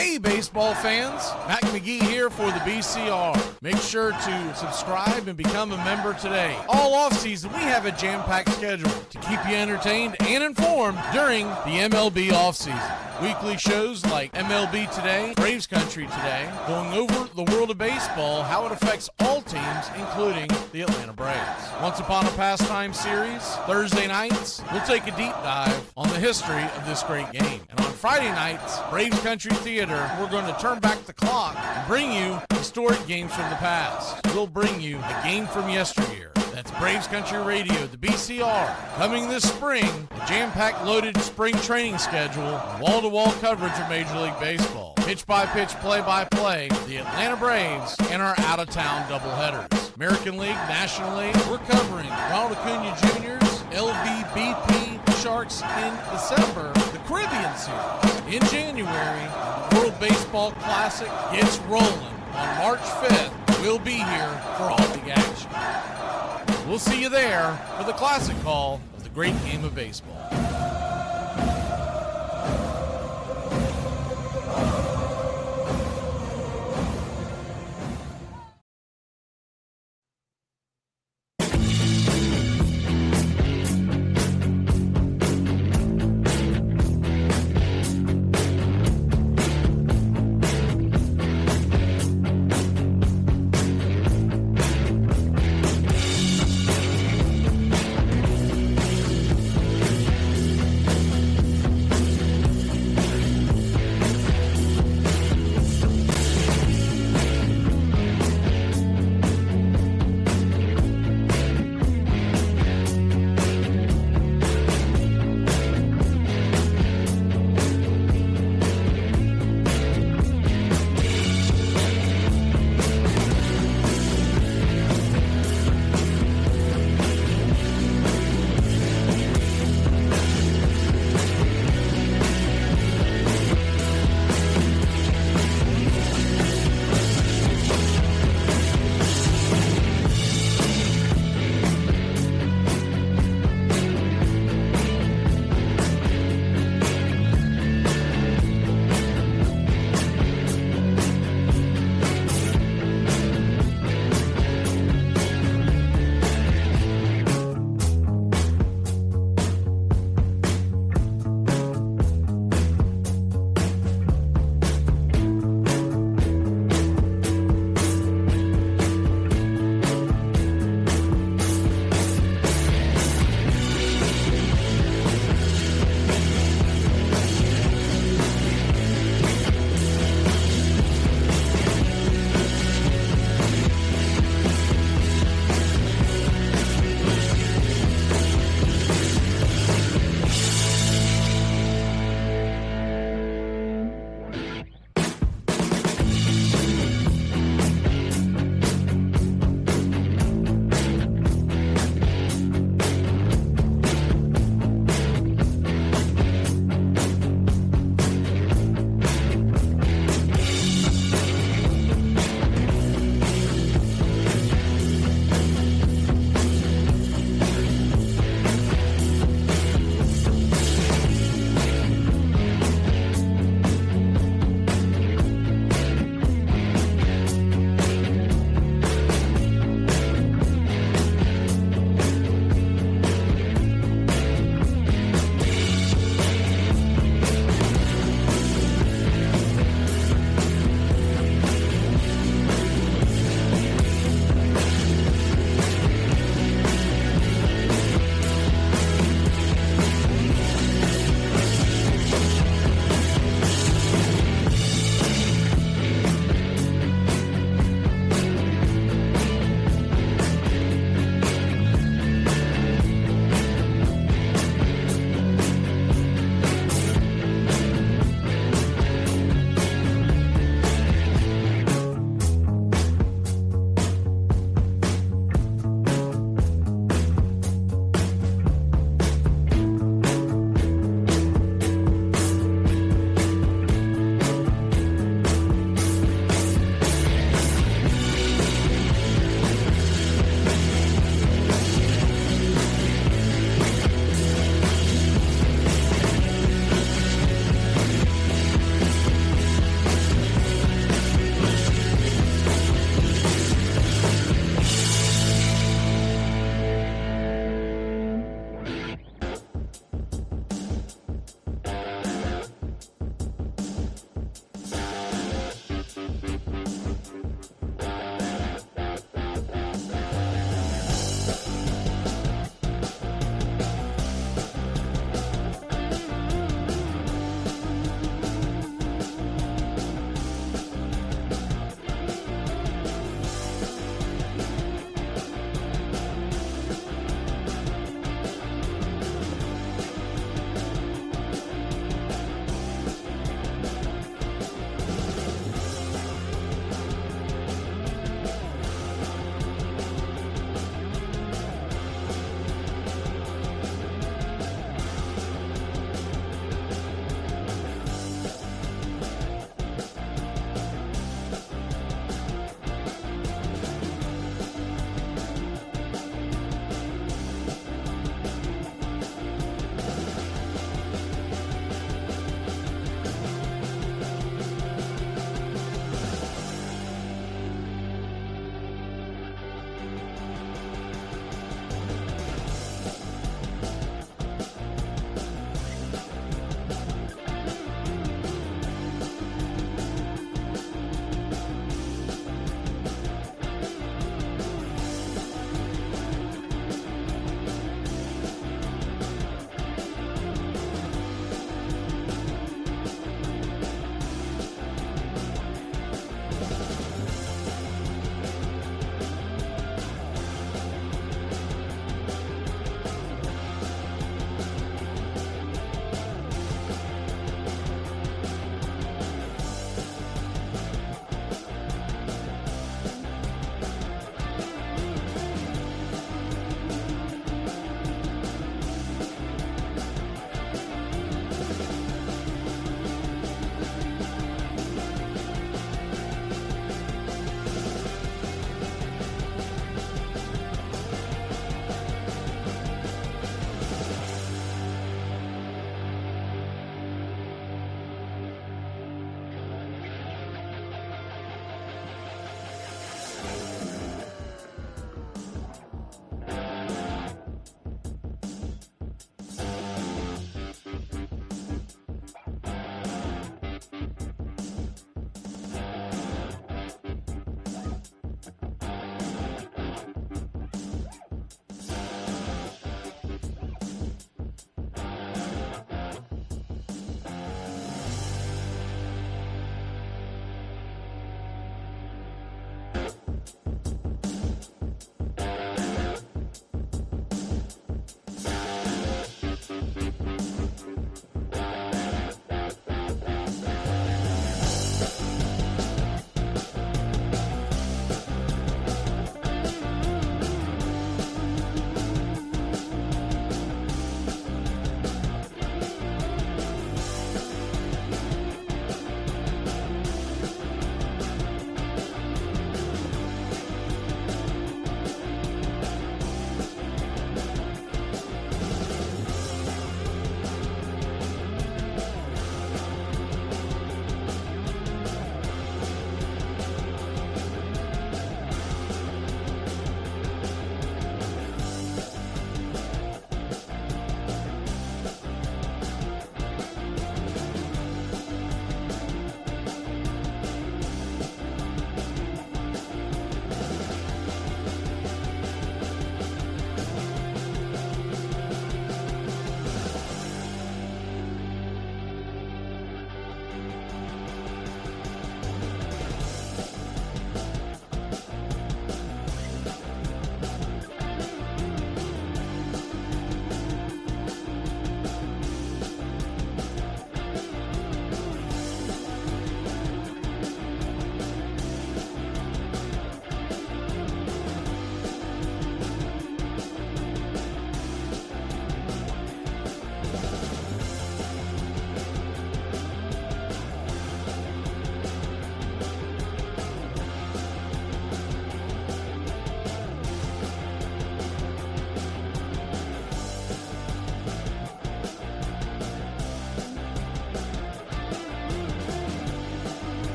Hey baseball fans, Mac McGee here for the BCR. Make sure to subscribe and become a member today. All offseason, we have a jam-packed schedule to keep you entertained and informed during the MLB offseason. Weekly shows like MLB Today, Braves Country Today, going over the world of baseball, how it affects all teams, including the Atlanta Braves. Once Upon a Pastime series, Thursday nights, we'll take a deep dive on the history of this great game. And on Friday nights, Braves Country Theater, we're going to turn back the clock and bring you historic games from the past. We'll bring you a game from yesteryear. That's Braves Country Radio, the BCR. Coming this spring, a jam-packed loaded spring training schedule, and wall-to-wall coverage of Major League Baseball. Pitch-by-pitch, play-by-play, the Atlanta Braves, and our out-of-town doubleheaders. American League, National League, we're covering Ronald Acuna Jr.'s LVBP Sharks in December, the Caribbean Series. In January, the World Baseball Classic gets rolling. On March 5th, we'll be here for all the action. We'll see you there for the classic call of the great game of baseball.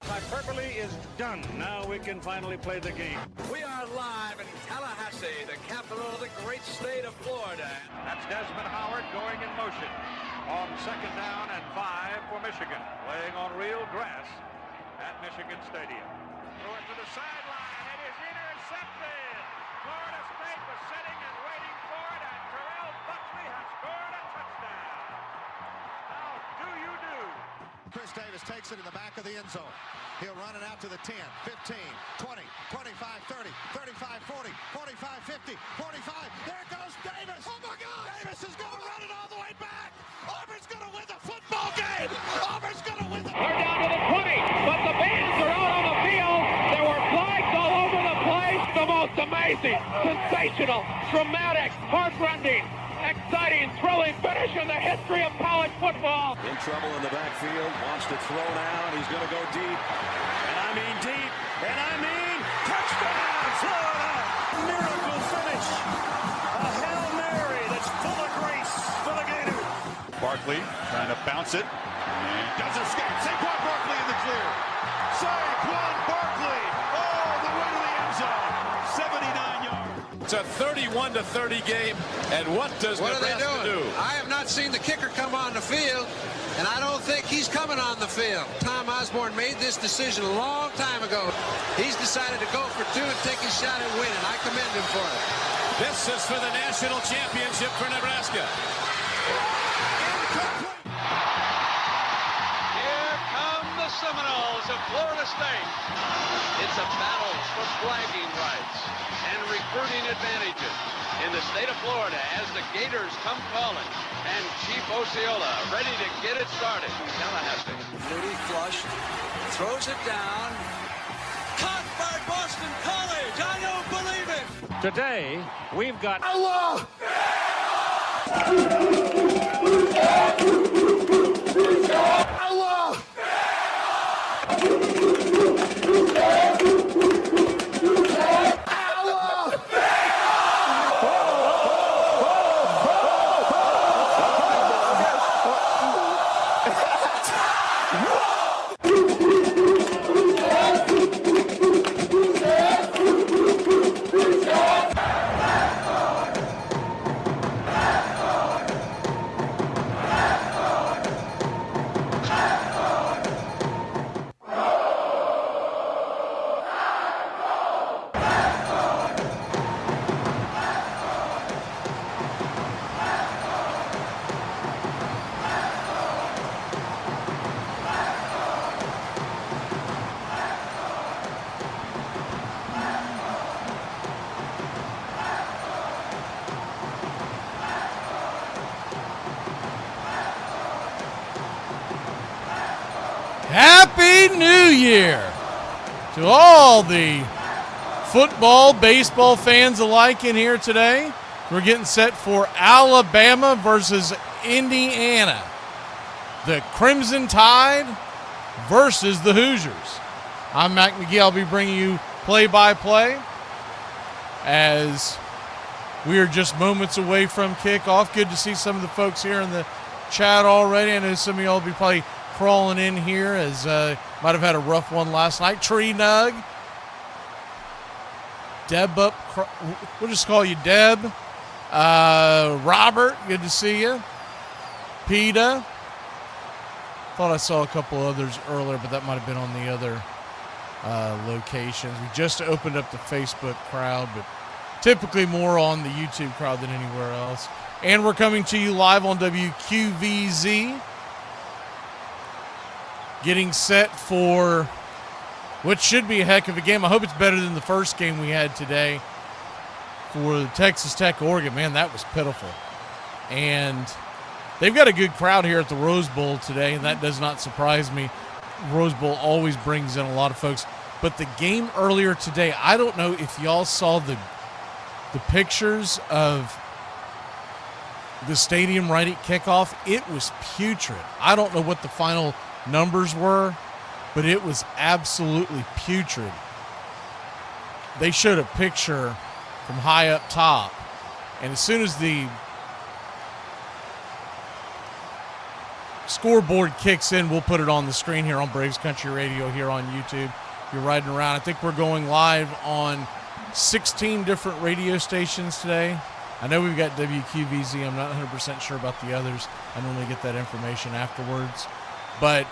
Hyperbole is done. Now we can finally play the game. We are live in Tallahassee, the capital of the great state of Florida. That's Desmond Howard going in motion on 2nd down and 5 for Michigan, playing on real grass at Michigan Stadium. Throw it to the sideline. It is intercepted. Florida State was sitting and waiting for it, and Terrell Buckley has scored a touchdown. How do you do? Chris Davis takes it in the back of the end zone. He'll run it out to the 10, 15, 20, 25, 30, 35, 40, 45, 50, 45. There goes Davis. Oh, my God. Davis is going to run it all the way back. Auburn's going to win the football game. Auburn's going to win the... They're down to the 20, but the bands are out on the field. There were flags all over the place. The most amazing, sensational, dramatic, heart-rending, exciting, thrilling finish in the history of college football. In trouble in the backfield, wants to throw now, and he's going to go deep. And I mean deep, and I mean touchdown, Florida! Miracle finish. A Hail Mary that's full of grace for the Gators. Barkley trying to bounce it. And does escape. Saquon Barkley in the clear. Saquon Barkley all the way to the end zone. 79 yards. It's a 31-30 game, and what does Nebraska do? I have not seen the kicker come on the field, and I don't think he's coming on the field. Tom Osborne made this decision a long time ago. He's decided to go for 2 and take his shot at winning. I commend him for it. This is for the national championship for Nebraska. Here come the Seminoles of Florida State. It's a battle for flagging rights and recruiting advantages in the state of Florida as the Gators come calling, and Chief Osceola ready to get it started. Tallahassee. Moody flushed, throws it down. Caught by Boston College. I don't believe it. Today, we've got... Allah! Allah! Happy New Year to all the football, baseball fans alike in here today. We're getting set for Alabama versus Indiana. The Crimson Tide versus the Hoosiers. I'm Mac McGee. I'll be bringing you play-by-play as we are just moments away from kickoff. Good to see some of the folks here in the chat already. I know some of y'all will be probably crawling in here as might have had a rough one last night. Tree Nug. Deb up. We'll just call you Deb. Robert, good to see you. PETA. Thought I saw a couple others earlier, but that might have been on the other locations. We just opened up the Facebook crowd, but typically more on the YouTube crowd than anywhere else. And we're coming to you live on WQVZ. Getting set for what should be a heck of a game. I hope it's better than the first game we had today for the Texas Tech Oregon. Man, that was pitiful. And they've got a good crowd here at the Rose Bowl today, and that does not surprise me. Rose Bowl always brings in a lot of folks. But the game earlier today, I don't know if y'all saw the pictures of the stadium right at kickoff. It was putrid. I don't know what the final numbers were, but it was absolutely putrid. They showed a picture from high up top, and as soon as the scoreboard kicks in, we'll put it on the screen here on Braves Country Radio here on YouTube. You're riding around. I think we're going live on 16 different radio stations today. I know we've got WQVZ. I'm not 100% sure about the others. I normally get that information afterwards. But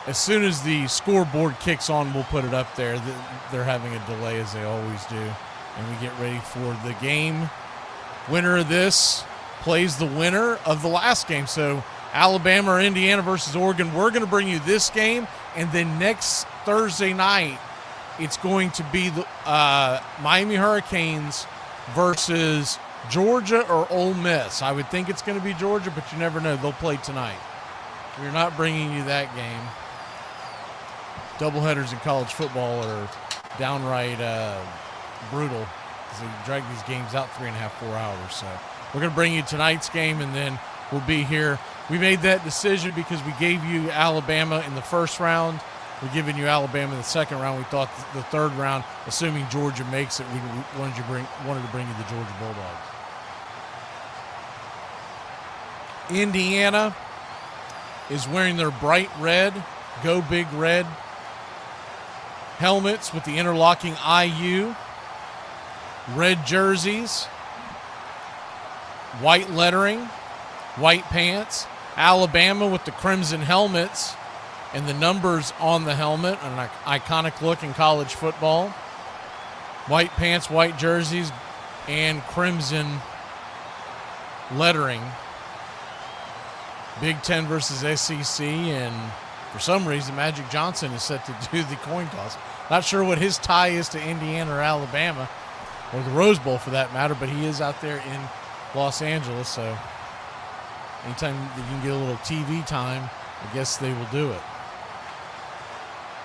as soon as the scoreboard kicks on, we'll put it up there. They're having a delay, as they always do. And we get ready for the game. Winner of this plays the winner of the last game. So Alabama or Indiana versus Oregon. We're going to bring you this game. And then next Thursday night, it's going to be the Miami Hurricanes versus Georgia or Ole Miss. I would think it's going to be Georgia, but you never know. They'll play tonight. We're not bringing you that game. Doubleheaders in college football are downright brutal because they drag these games out 3.5, 4 hours. So we're going to bring you tonight's game, and then we'll be here. We made that decision because we gave you Alabama in the first round. We're giving you Alabama in the second round. We thought the third round, assuming Georgia makes it, we wanted to bring you the Georgia Bulldogs. Indiana is wearing their bright red, Go Big Red helmets with the interlocking IU, red jerseys, white lettering, white pants. Alabama with the crimson helmets and the numbers on the helmet, an iconic look in college football. White pants, white jerseys, and crimson lettering. Big Ten versus SEC, and for some reason, Magic Johnson is set to do the coin toss. Not sure what his tie is to Indiana or Alabama, or the Rose Bowl for that matter, but he is out there in Los Angeles, so anytime you can get a little TV time, I guess they will do it.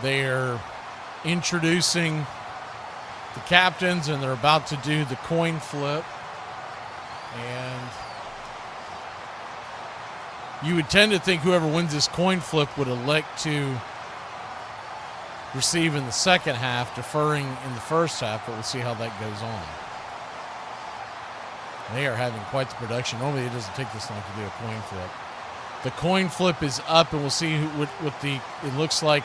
They're introducing the captains, and they're about to do the coin flip. And you would tend to think whoever wins this coin flip would elect to receive in the second half, deferring in the first half, but we'll see how that goes on. They are having quite the production. Normally it doesn't take this long to do a coin flip. The coin flip is up, and we'll see it looks like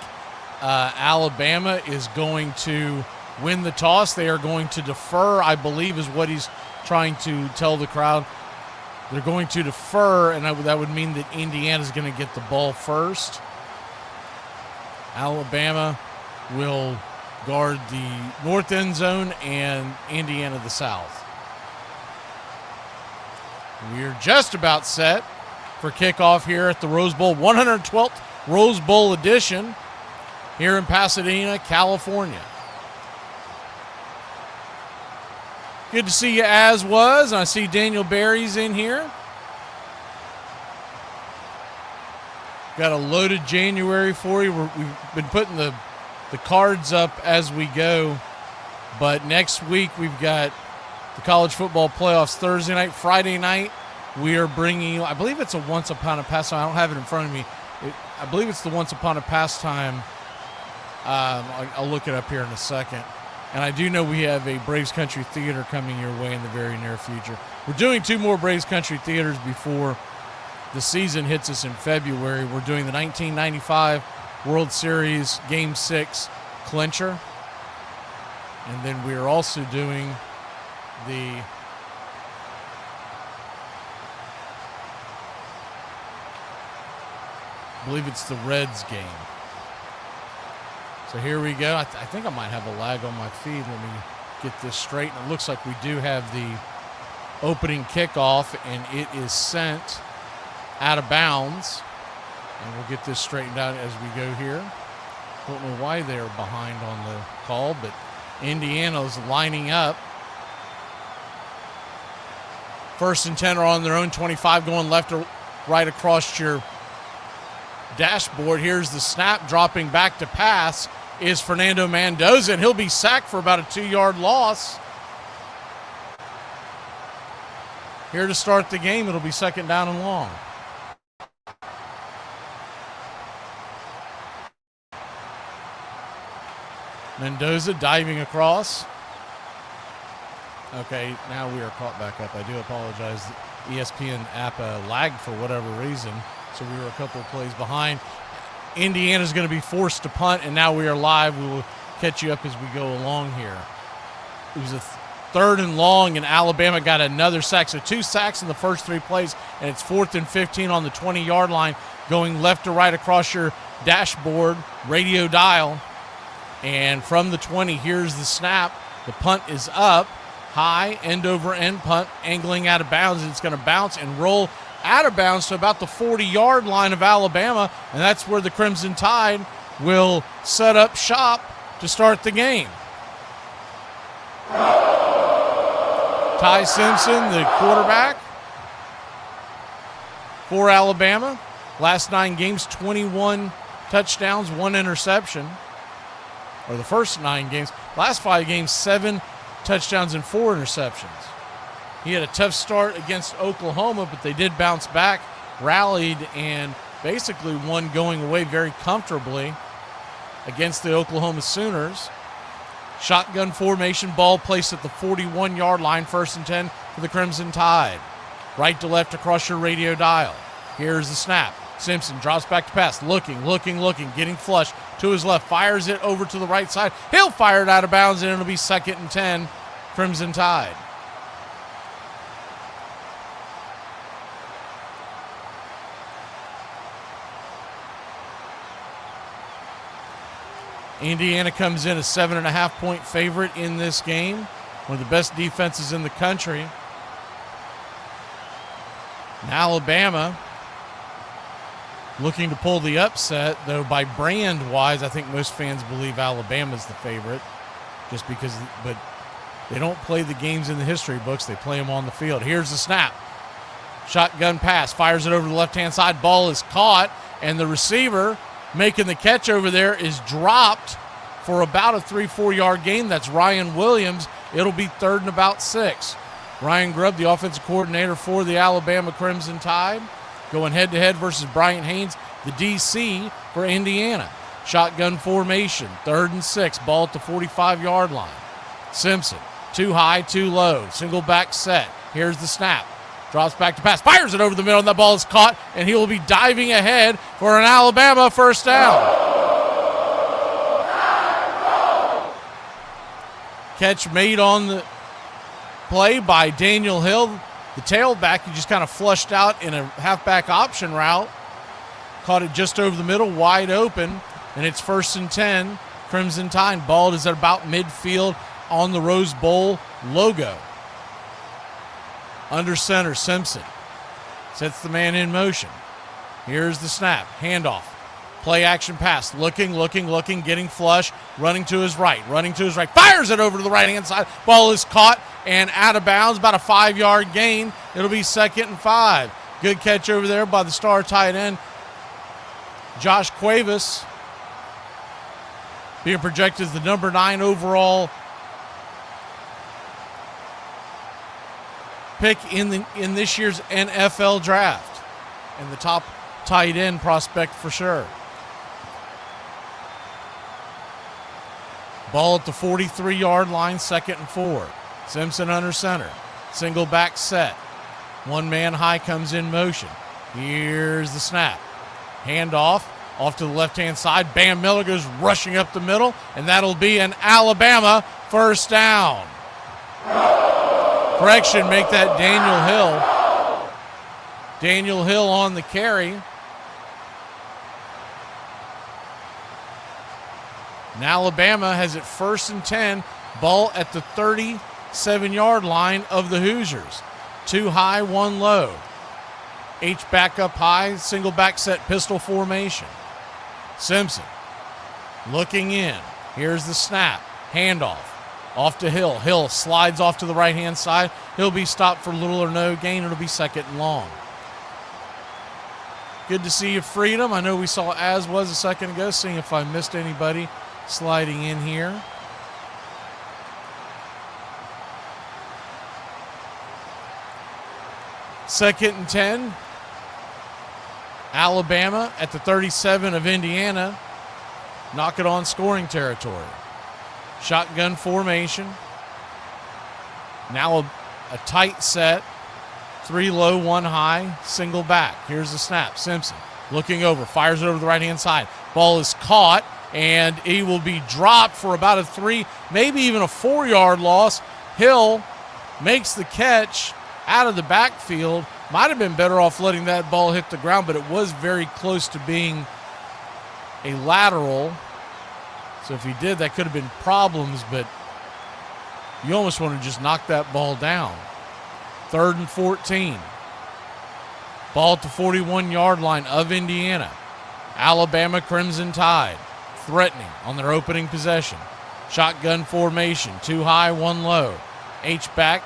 Alabama is going to win the toss. They are going to defer, I believe, is what he's trying to tell the crowd. They're going to defer, and that would mean that Indiana's going to get the ball first. Alabama will guard the north end zone and Indiana the south. We're just about set for kickoff here at the Rose Bowl, 112th Rose Bowl edition here in Pasadena, California. Good to see you, as was. I see Daniel Barry's in here. Got a loaded January for you. We've been putting the cards up as we go. But next week we've got the college football playoffs Thursday night. Friday night we are bringing you, I believe it's a Once Upon a Pastime. I don't have it in front of me. I believe it's the Once Upon a Pastime. I'll look it up here in a second. And I do know we have a Braves Country Theater coming your way in the very near future. We're doing 2 more Braves Country Theaters before the season hits us in February. We're doing the 1995 World Series Game 6 clincher. And then we're also doing I believe it's the Reds game. So here we go. I think I might have a lag on my feed. Let me get this straight. And it looks like we do have the opening kickoff, and it is sent out of bounds. And we'll get this straightened out as we go here. Don't know why they're behind on the call, but Indiana's lining up. 1st and 10 are on their own 25, going left or right across your dashboard. Here's the snap, dropping back to pass is Fernando Mendoza, and he'll be sacked for about a 2-yard loss. Here to start the game, it'll be 2nd down and long. Mendoza diving across. Okay, now we are caught back up. I do apologize. The ESPN app lagged for whatever reason, so we were a couple of plays behind. Indiana's going to be forced to punt, and now we are live. We will catch you up as we go along here. It was a 3rd and long, and Alabama got another sack. So 2 sacks in the first 3 plays, and it's 4th and 15 on the 20-yard line, going left to right across your dashboard, radio dial. And from the 20, here's the snap. The punt is up, high, end-over-end punt, angling out of bounds. It's going to bounce and roll out of bounds to about the 40-yard line of Alabama, and that's where the Crimson Tide will set up shop to start the game. Ty Simpson, the quarterback for Alabama. Last 9 games, 21 touchdowns, 1 interception. Or the first 9 games. Last 5 games, 7 touchdowns and 4 interceptions. He had a tough start against Oklahoma, but they did bounce back, rallied, and basically won going away very comfortably against the Oklahoma Sooners. Shotgun formation, ball placed at the 41-yard line, 1st and 10 for the Crimson Tide. Right to left across your radio dial. Here's the snap. Simpson drops back to pass, looking, getting flush to his left, fires it over to the right side. He'll fire it out of bounds, and it'll be 2nd and 10, Crimson Tide. Indiana comes in a 7.5-point favorite in this game. One of the best defenses in the country. And Alabama looking to pull the upset, though by brand-wise, I think most fans believe Alabama's the favorite, just because, but they don't play the games in the history books. They play them on the field. Here's the snap. Shotgun pass, fires it over to the left-hand side. Ball is caught, and the receiver making the catch over there is dropped for about a 3-4 yard gain. That's Ryan Williams. It'll be 3rd and about 6. Ryan Grubb, the offensive coordinator for the Alabama Crimson Tide, going head-to-head versus Bryant Haynes, the DC for Indiana. Shotgun formation, 3rd and 6, ball at the 45-yard line. Simpson, too high, too low, single back set. Here's the snap. Drops back to pass, fires it over the middle, and that ball is caught, and he will be diving ahead for an Alabama 1st down. Catch made on the play by Daniel Hill. The tailback, he just kind of flushed out in a halfback option route. Caught it just over the middle, wide open, and it's 1st and 10, Crimson Tide. Ball is at about midfield on the Rose Bowl logo. Under center, Simpson sets the man in motion. Here's the snap, handoff, play action pass, looking, getting flush, running to his right, fires it over to the right-hand side. Ball is caught and out of bounds, about a 5-yard gain. It'll be 2nd and 5. Good catch over there by the star tight end, Josh Cuevas, being projected as the number 9 overall pick in this year's NFL draft, and the top tight end prospect for sure. Ball at the 43-yard line, 2nd and 4. Simpson under center, single back set. One man high comes in motion. Here's the snap. Handoff off to the left-hand side. Bam Miller goes rushing up the middle, and that'll be an Alabama first down. Correction, make that Daniel Hill. Daniel Hill on the carry. And Alabama has it 1st and 10, ball at the 37-yard line of the Hoosiers. 2 high, 1 low. H back up high, single back set pistol formation. Simpson looking in. Here's the snap. Handoff. Off to Hill. Hill slides off to the right-hand side. He'll be stopped for little or no gain. It'll be 2nd and long. Good to see you, Freedom. I know we saw As was a second ago, seeing if I missed anybody sliding in here. Second and 10. Alabama at the 37 of Indiana. Knock it on scoring territory. Shotgun formation. Now a tight set. 3 low, 1 high, single back. Here's the snap. Simpson looking over, fires it over the right-hand side. Ball is caught, and he will be dropped for about a 3, maybe even a 4-yard loss. Hill makes the catch out of the backfield. Might have been better off letting that ball hit the ground, but it was very close to being a lateral. So if he did, that could have been problems, but you almost want to just knock that ball down. 3rd and 14. Ball at the 41-yard line of Indiana. Alabama Crimson Tide threatening on their opening possession. Shotgun formation, 2 high, 1 low. H back,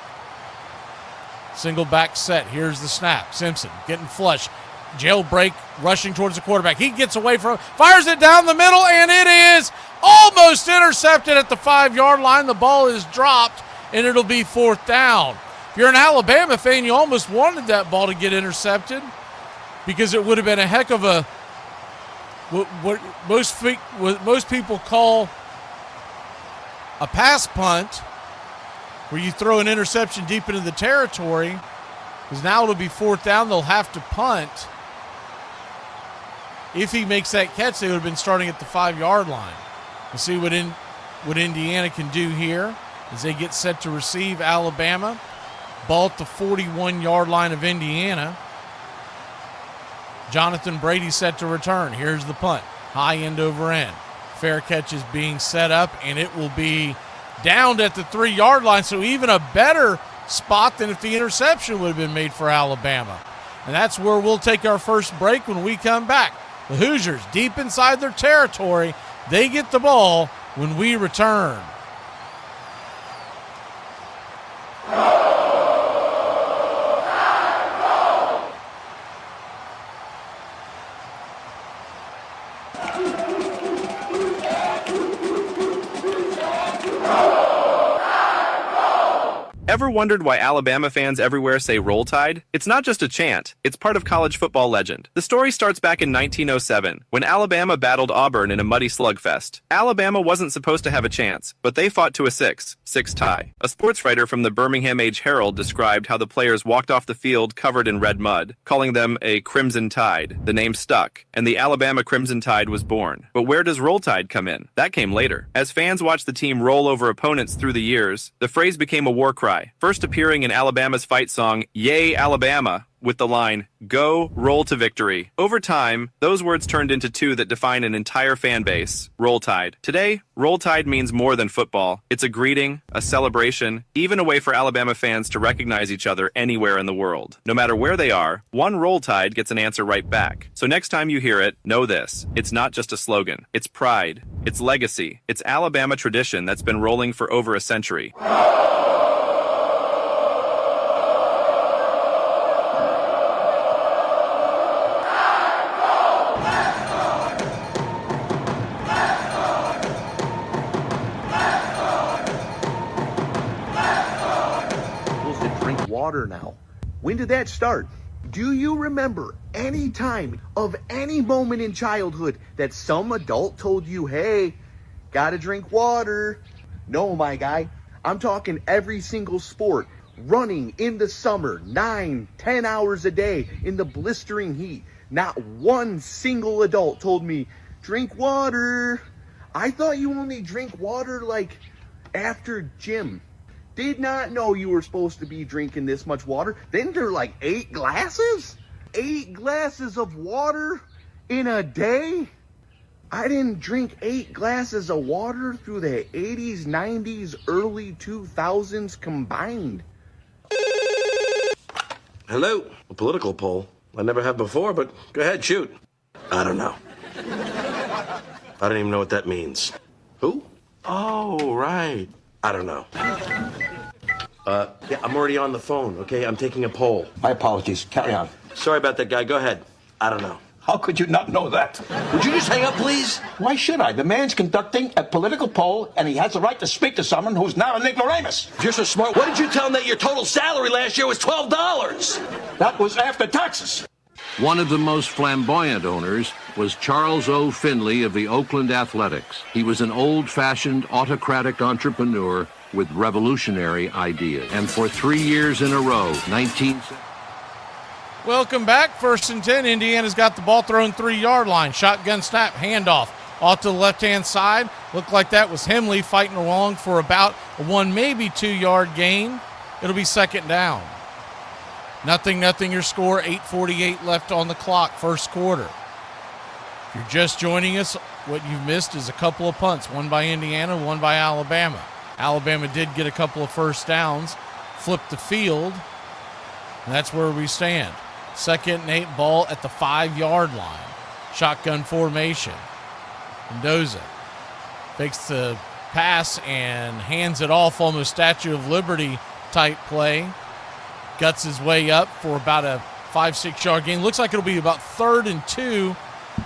single back set. Here's the snap. Simpson getting flush. Jailbreak, rushing towards the quarterback. He gets away from it, fires it down the middle, and it is almost intercepted at the 5-yard line. The ball is dropped, and it'll be 4th down. If you're an Alabama fan, you almost wanted that ball to get intercepted because it would have been a heck of a what most people call a pass punt, where you throw an interception deep into the territory, because now it'll be 4th down. They'll have to punt. If he makes that catch, they would have been starting at the 5-yard line. We'll see what Indiana can do here as they get set to receive Alabama. Ball at the 41-yard line of Indiana. Jonathan Brady set to return. Here's the punt. High end over end. Fair catch is being set up, and it will be downed at the 3-yard line, so even a better spot than if the interception would have been made for Alabama. And that's where we'll take our first break. When we come back, the Hoosiers deep inside their territory. They get the ball when we return. Ever wondered why Alabama fans everywhere say Roll Tide? It's not just a chant, it's part of college football legend. The story starts back in 1907, when Alabama battled Auburn in a muddy slugfest. Alabama wasn't supposed to have a chance, but they fought to a 6 tie. A sports writer from the Birmingham Age Herald described how the players walked off the field covered in red mud, calling them a Crimson Tide. The name stuck, and the Alabama Crimson Tide was born. But where does Roll Tide come in? That came later. As fans watched the team roll over opponents through the years, the phrase became a war cry. First appearing in Alabama's fight song, Yay Alabama, with the line, Go, Roll to Victory. Over time, those words turned into 2 that define an entire fan base, Roll Tide. Today, Roll Tide means more than football. It's a greeting, a celebration, even a way for Alabama fans to recognize each other anywhere in the world. No matter where they are, one Roll Tide gets an answer right back. So next time you hear it, know this. It's not just a slogan. It's pride. It's legacy. It's Alabama tradition that's been rolling for over a century. Water now. When did that start? Do you remember any time of any moment in childhood that some adult told you, hey, gotta drink water? No, my guy. I'm talking every single sport. running in the summer, 9-10 hours a day in the blistering heat. Not one single adult told me, drink water. I thought you only drink water like after gym. Did not know you were supposed to be drinking this much water. Then they're like 8 glasses? 8 glasses of water in a day? I didn't drink 8 glasses of water through the 80s, 90s, early 2000s combined. Hello, a political poll. I never have before, but go ahead, shoot. I don't know. I don't even know what that means. Who? Oh, right. I don't know. Yeah, I'm already on the phone, okay? I'm taking a poll. My apologies. Carry on. Sorry about that, guy. Go ahead. I don't know. How could you not know that? Would you just hang up, please? Why should I? The man's conducting a political poll, and he has the right to speak to someone who's now an ignoramus. If you're so smart, why did you tell him that your total salary last year was $12? That was after taxes. One of the most flamboyant owners was Charles O. Finley of the Oakland Athletics. He was an old-fashioned autocratic entrepreneur with revolutionary ideas. And for 3 years in a row, Welcome back. 1st and 10. Indiana's got the ball thrown 3-yard line. Shotgun snap, handoff off to the left-hand side. Looked like that was Hemley fighting along for about a 1, maybe 2-yard gain. It'll be 2nd down. 0-0 your score, 8:48 left on the clock, first quarter. If you're just joining us, what you've missed is a couple of punts, one by Indiana, one by Alabama. Alabama did get a couple of first downs, flipped the field, and that's where we stand. 2nd and 8, ball at the 5-yard line. Shotgun formation. Mendoza fakes the pass and hands it off, almost Statue of Liberty type play. Guts his way up for about a 5-6 yard gain. Looks like it'll be about 3rd and 2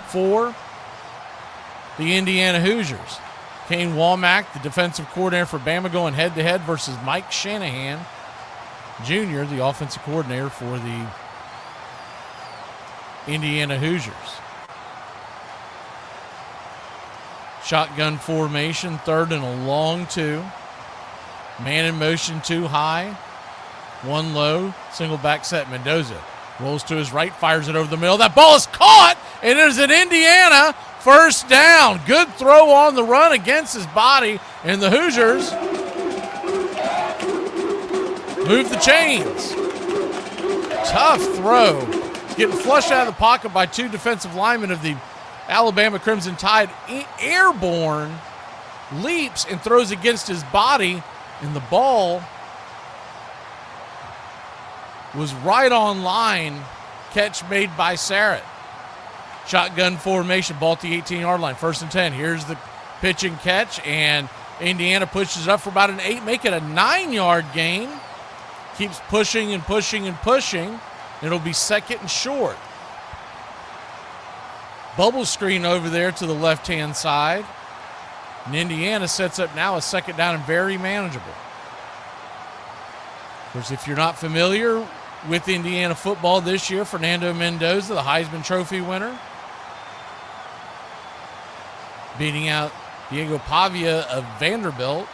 for the Indiana Hoosiers. Kane Womack, the defensive coordinator for Bama, going head-to-head versus Mike Shanahan Jr., the offensive coordinator for the Indiana Hoosiers. Shotgun formation, 3rd and a long 2. Man in motion, 2 high. 1 low, single back set. Mendoza rolls to his right, fires it over the middle. That ball is caught, and it is an Indiana first down. Good throw on the run against his body, and the Hoosiers move the chains. Tough throw. Getting flushed out of the pocket by 2 defensive linemen of the Alabama Crimson Tide. Airborne, leaps and throws against his body, and the ball was right on line. Catch made by Sarrett. Shotgun formation, ball at the 18-yard line. 1st and 10. Here's the pitch and catch, and Indiana pushes it up for about an 8, make it a 9-yard gain. Keeps pushing and pushing and pushing. It'll be 2nd and short. Bubble screen over there to the left-hand side. And Indiana sets up now a 2nd down and very manageable. Of course, if you're not familiar with Indiana football this year, Fernando Mendoza, the Heisman Trophy winner, beating out Diego Pavia of Vanderbilt.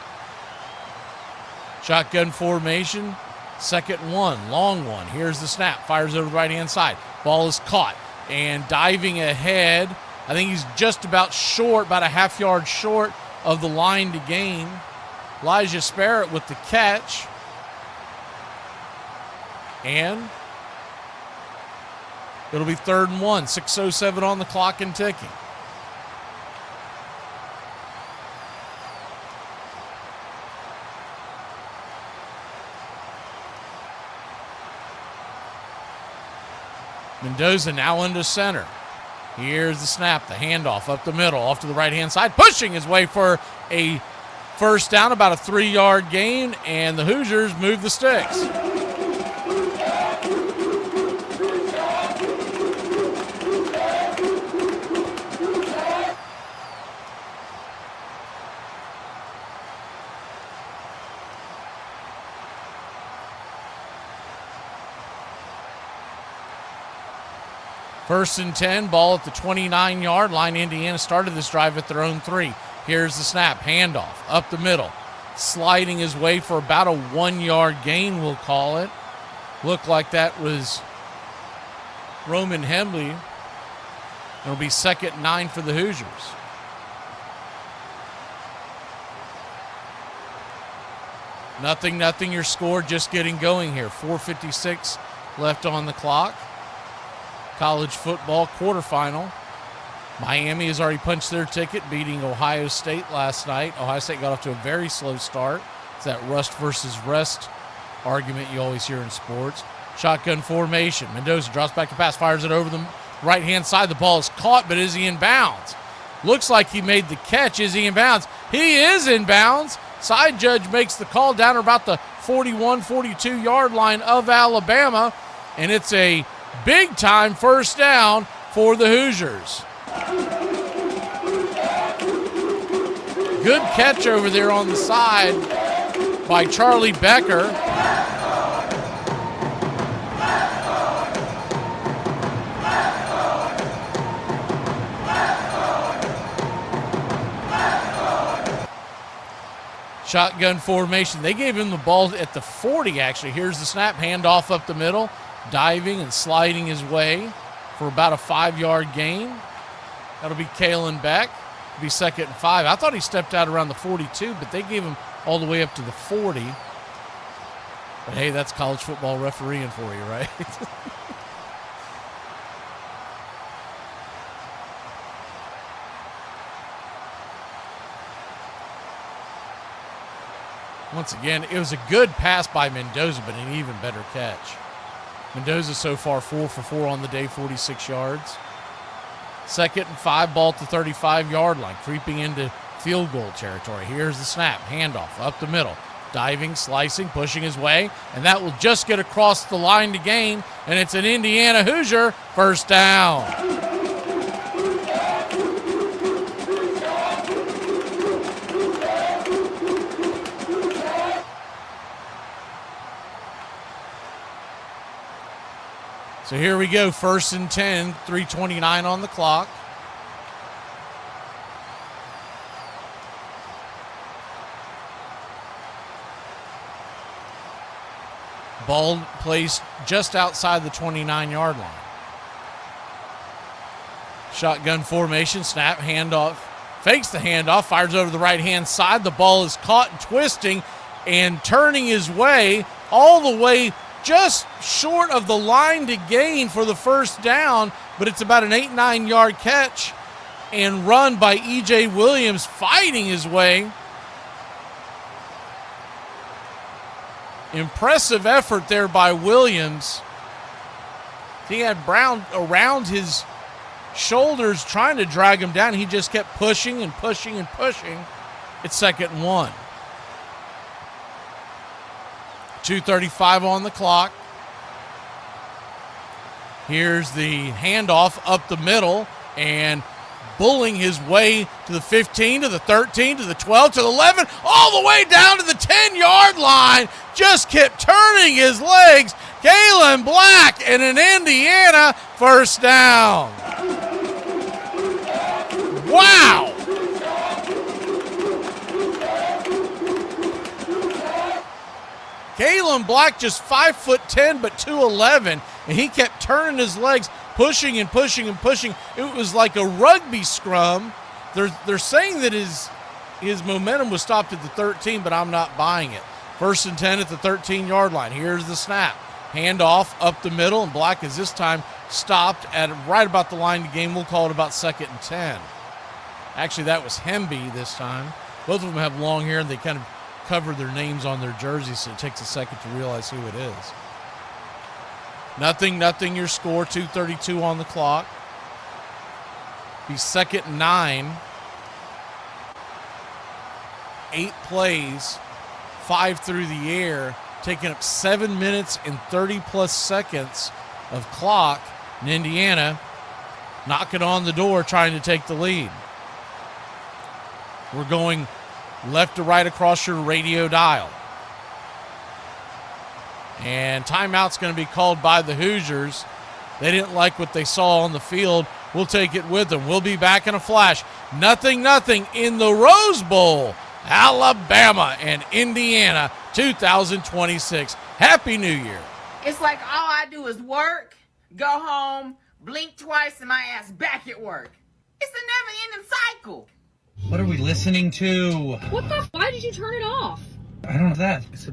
Shotgun formation, 2nd and 1, long one. Here's the snap, fires over the right-hand side. Ball is caught, and diving ahead, I think he's just about short, about a half-yard short of the line to gain. Elijah Sparrett with the catch. And it'll be 3rd and 1, 6:07 on the clock and ticking. Mendoza now into center. Here's the snap, the handoff up the middle, off to the right-hand side, pushing his way for a first down, about a 3-yard gain, and the Hoosiers move the sticks. First and 10, ball at the 29-yard line. Indiana started this drive at their own 3. Here's the snap, handoff, up the middle. sliding his way for about a 1-yard gain, we'll call it. Looked like that was Roman Hemley. It'll be 2nd and 9 for the Hoosiers. Nothing, your score just getting going here. 4:56 left on the clock. College football quarterfinal. Miami has already punched their ticket, beating Ohio State last night. Ohio State got off to a very slow start. It's that rust versus rest argument you always hear in sports. Shotgun formation. Mendoza drops back to pass, fires it over the right-hand side. The ball is caught, but is he in bounds? Looks like he made the catch. Is he in bounds? He is in bounds. Side judge makes the call down about the 41, 42-yard line of Alabama, and it's a big-time first down for the Hoosiers. Good catch over there on the side by Charlie Becker. Shotgun formation. They gave him the ball at the 40, actually. Here's the snap. Handoff up the middle. Diving and sliding his way for about a 5-yard gain. That'll be Kalen Beck. It'll be 2nd and 5. I thought he stepped out around the 42, but they gave him all the way up to the 40. But, hey, that's college football refereeing for you, right? Once again, it was a good pass by Mendoza, but an even better catch. Mendoza so far 4 for 4 on the day, 46 yards. 2nd and 5, ball at the 35-yard line, creeping into field goal territory. Here's the snap, handoff up the middle. Diving, slicing, pushing his way, and that will just get across the line to gain, and it's an Indiana Hoosier first down. So here we go, 1st and 10, 3:29 on the clock. Ball placed just outside the 29-yard line. Shotgun formation, snap, handoff, fakes the handoff, fires over the right-hand side. The ball is caught and twisting and turning his way all the way just short of the line to gain for the first down, but it's about an 8-9 yard catch and run by E.J. Williams, fighting his way. Impressive effort there by Williams. He had Brown around his shoulders trying to drag him down. He just kept pushing and pushing and pushing. It's 2nd and 1. 2:35 on the clock. Here's the handoff up the middle and bullying his way to the 15, to the 13, to the 12, to the 11, all the way down to the 10-yard line. Just kept turning his legs. Kalen Black and an Indiana first down. Wow. Kalen Black just 5'10", but 211, and he kept turning his legs, pushing and pushing and pushing. It was like a rugby scrum. They're saying that his momentum was stopped at the 13, but I'm not buying it. 1st and 10 at the 13-yard line. Here's the snap. Handoff up the middle, and Black is this time stopped at right about the line to gain. We'll call it about 2nd and 10. Actually, that was Hemby this time. Both of them have long hair, and they kind of cover their names on their jerseys, so it takes a second to realize who it is. Nothing, your score, 2:32 on the clock. Be 2nd and 9. 8 plays, 5 through the air, taking up 7 minutes and 30-plus seconds of clock, and Indiana knocking on the door trying to take the lead. We're going left to right across your radio dial. And timeout's going to be called by the Hoosiers. They didn't like what they saw on the field. We'll take it with them. We'll be back in a flash. 0-0 in the Rose Bowl Alabama and Indiana 2026. Happy New Year. It's like all I do is work, go home, blink twice, and my ass back at work. It's a never-ending cycle. What are we listening to? What the? Why did you turn it off? I don't know that. It's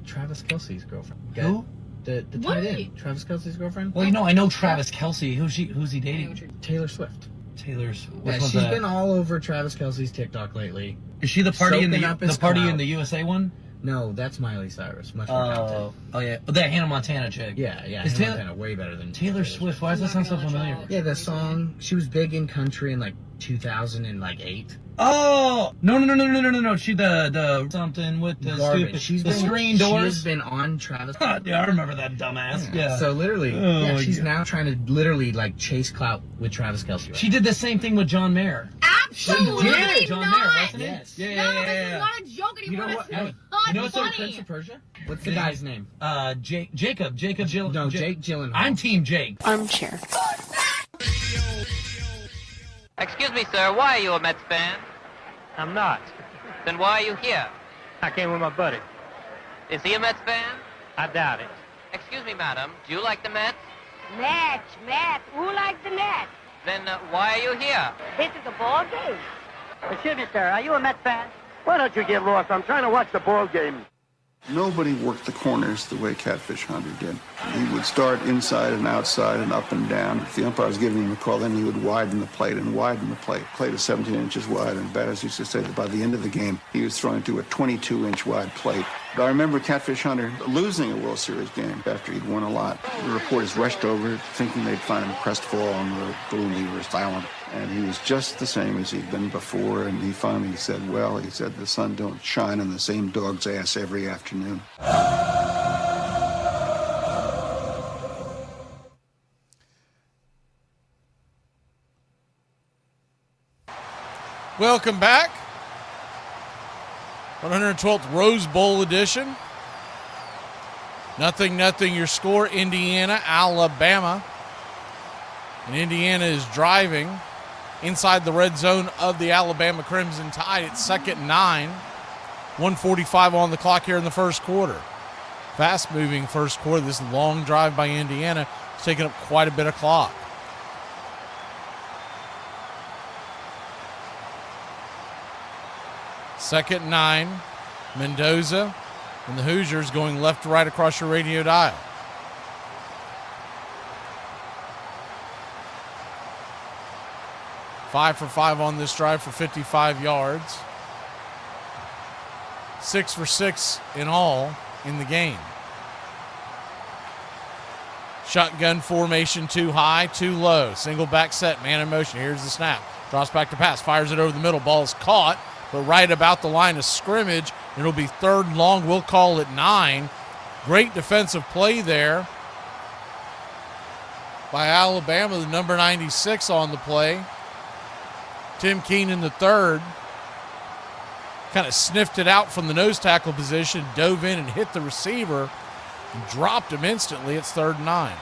Travis Kelce's girlfriend. Who? The tight end. Travis Kelce's girlfriend. Well, I know Travis Kelce. Who's he dating? Taylor Swift. Taylor's. Yeah, she's been all over Travis Kelce's TikTok lately. Is she the party in the clout. in the USA one? No, that's Miley Cyrus. Much more talented. Oh yeah, that Hannah Montana chick. Yeah. Is Hannah Montana way better than Taylor Swift? Why does that sound so familiar? Yeah, the song. She was big in country in like 2008. Oh no! She the something with the garbage. Stupid screen doors. She's been on Travis. Yeah, I remember that dumbass. Yeah. So literally, she's now trying to literally like chase clout with Travis Kelce. She did the same thing with John Mayer. Absolutely not. John Mayer, wasn't it? Yes. Yeah. No, this is not a joke anymore. You know what? This is You know what's funny. Prince of Persia? What's the guy's name? Jacob Gyllenhaal. No, Jake Gyllenhaal. I'm Team Jake. Armchair. Excuse me, sir, why are you a Mets fan? I'm not. Then why are you here? I came with my buddy. Is he a Mets fan? I doubt it. Excuse me, madam, do you like the Mets? Mets. Who likes the Mets? Then why are you here? This is a ball game. Excuse me, sir, are you a Mets fan? Why don't you get lost? I'm trying to watch the ball game. Nobody worked the corners the way Catfish Hunter did. He would start inside and outside and up and down. If the umpire was giving him a call, then he would widen the plate and widen the plate. Plate is 17 inches wide, and batters used to say that by the end of the game, he was throwing to a 22-inch wide plate. But I remember Catfish Hunter losing a World Series game after he'd won a lot. The reporters rushed over, thinking they'd find him crestfallen or gloomy or silent. And he was just the same as he'd been before, and he finally said, well, he said, the sun don't shine on the same dog's ass every afternoon. Welcome back. 112th Rose Bowl edition. 0-0 your score, Indiana, Alabama. And Indiana is driving inside the red zone of the Alabama Crimson Tide. It's 2nd and 9. 1:45 on the clock here in the first quarter. Fast-moving first quarter. This long drive by Indiana is taking up quite a bit of clock. Second and 9. Mendoza and the Hoosiers going left to right across your radio dial. Five for 5 on this drive for 55 yards. 6 for 6 in all in the game. Shotgun formation, 2 high, 2 low. Single back set, man in motion. Here's the snap. Drops back to pass, fires it over the middle. Ball is caught, but right about the line of scrimmage. It'll be 3rd and long. We'll call it 9. Great defensive play there by Alabama, the number 96 on the play. Tim Keenan III kind of sniffed it out from the nose tackle position, dove in and hit the receiver and dropped him instantly. It's 3rd and 9.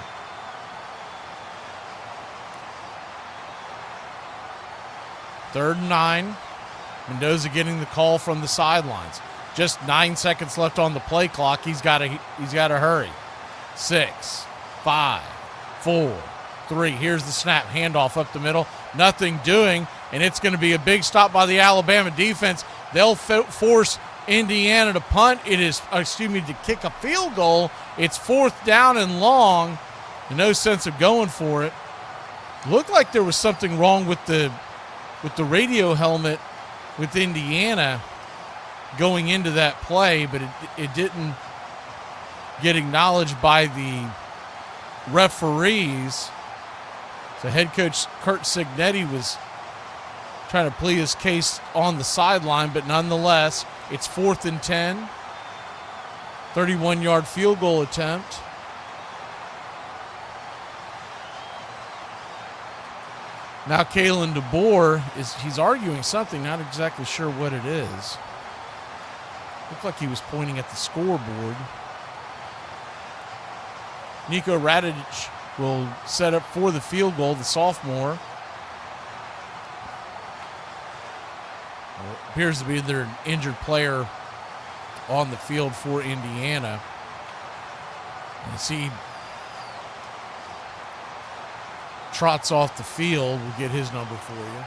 Third and 9. Mendoza getting the call from the sidelines. Just 9 seconds left on the play clock. He's got to hurry. 6, 5, 4, 3. Here's the snap. Handoff up the middle. Nothing doing, and it's going to be a big stop by the Alabama defense. They'll force Indiana to punt. To kick a field goal. It's 4th down and long. No sense of going for it. Looked like there was something wrong with the radio helmet with Indiana going into that play, but it didn't get acknowledged by the referees. So head coach Kurt Cignetti was trying to plead his case on the sideline, but nonetheless, it's 4th and 10. 31-yard field goal attempt. Now Kalen DeBoer he's arguing something, not exactly sure what it is. Looked like he was pointing at the scoreboard. Nico Radich will set up for the field goal, the sophomore. appears to be their injured player on the field for Indiana. As he trots off the field, we'll get his number for you.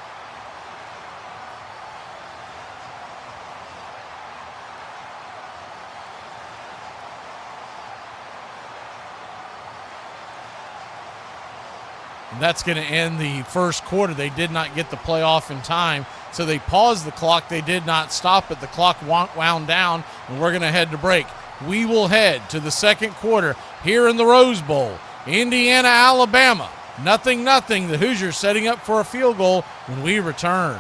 And that's going to end the first quarter. They did not get the play off in time, so they paused the clock. They did not stop it. The clock wound down, and we're going to head to break. We will head to the second quarter here in the Rose Bowl. Indiana, Alabama, 0-0. The Hoosiers setting up for a field goal when we return.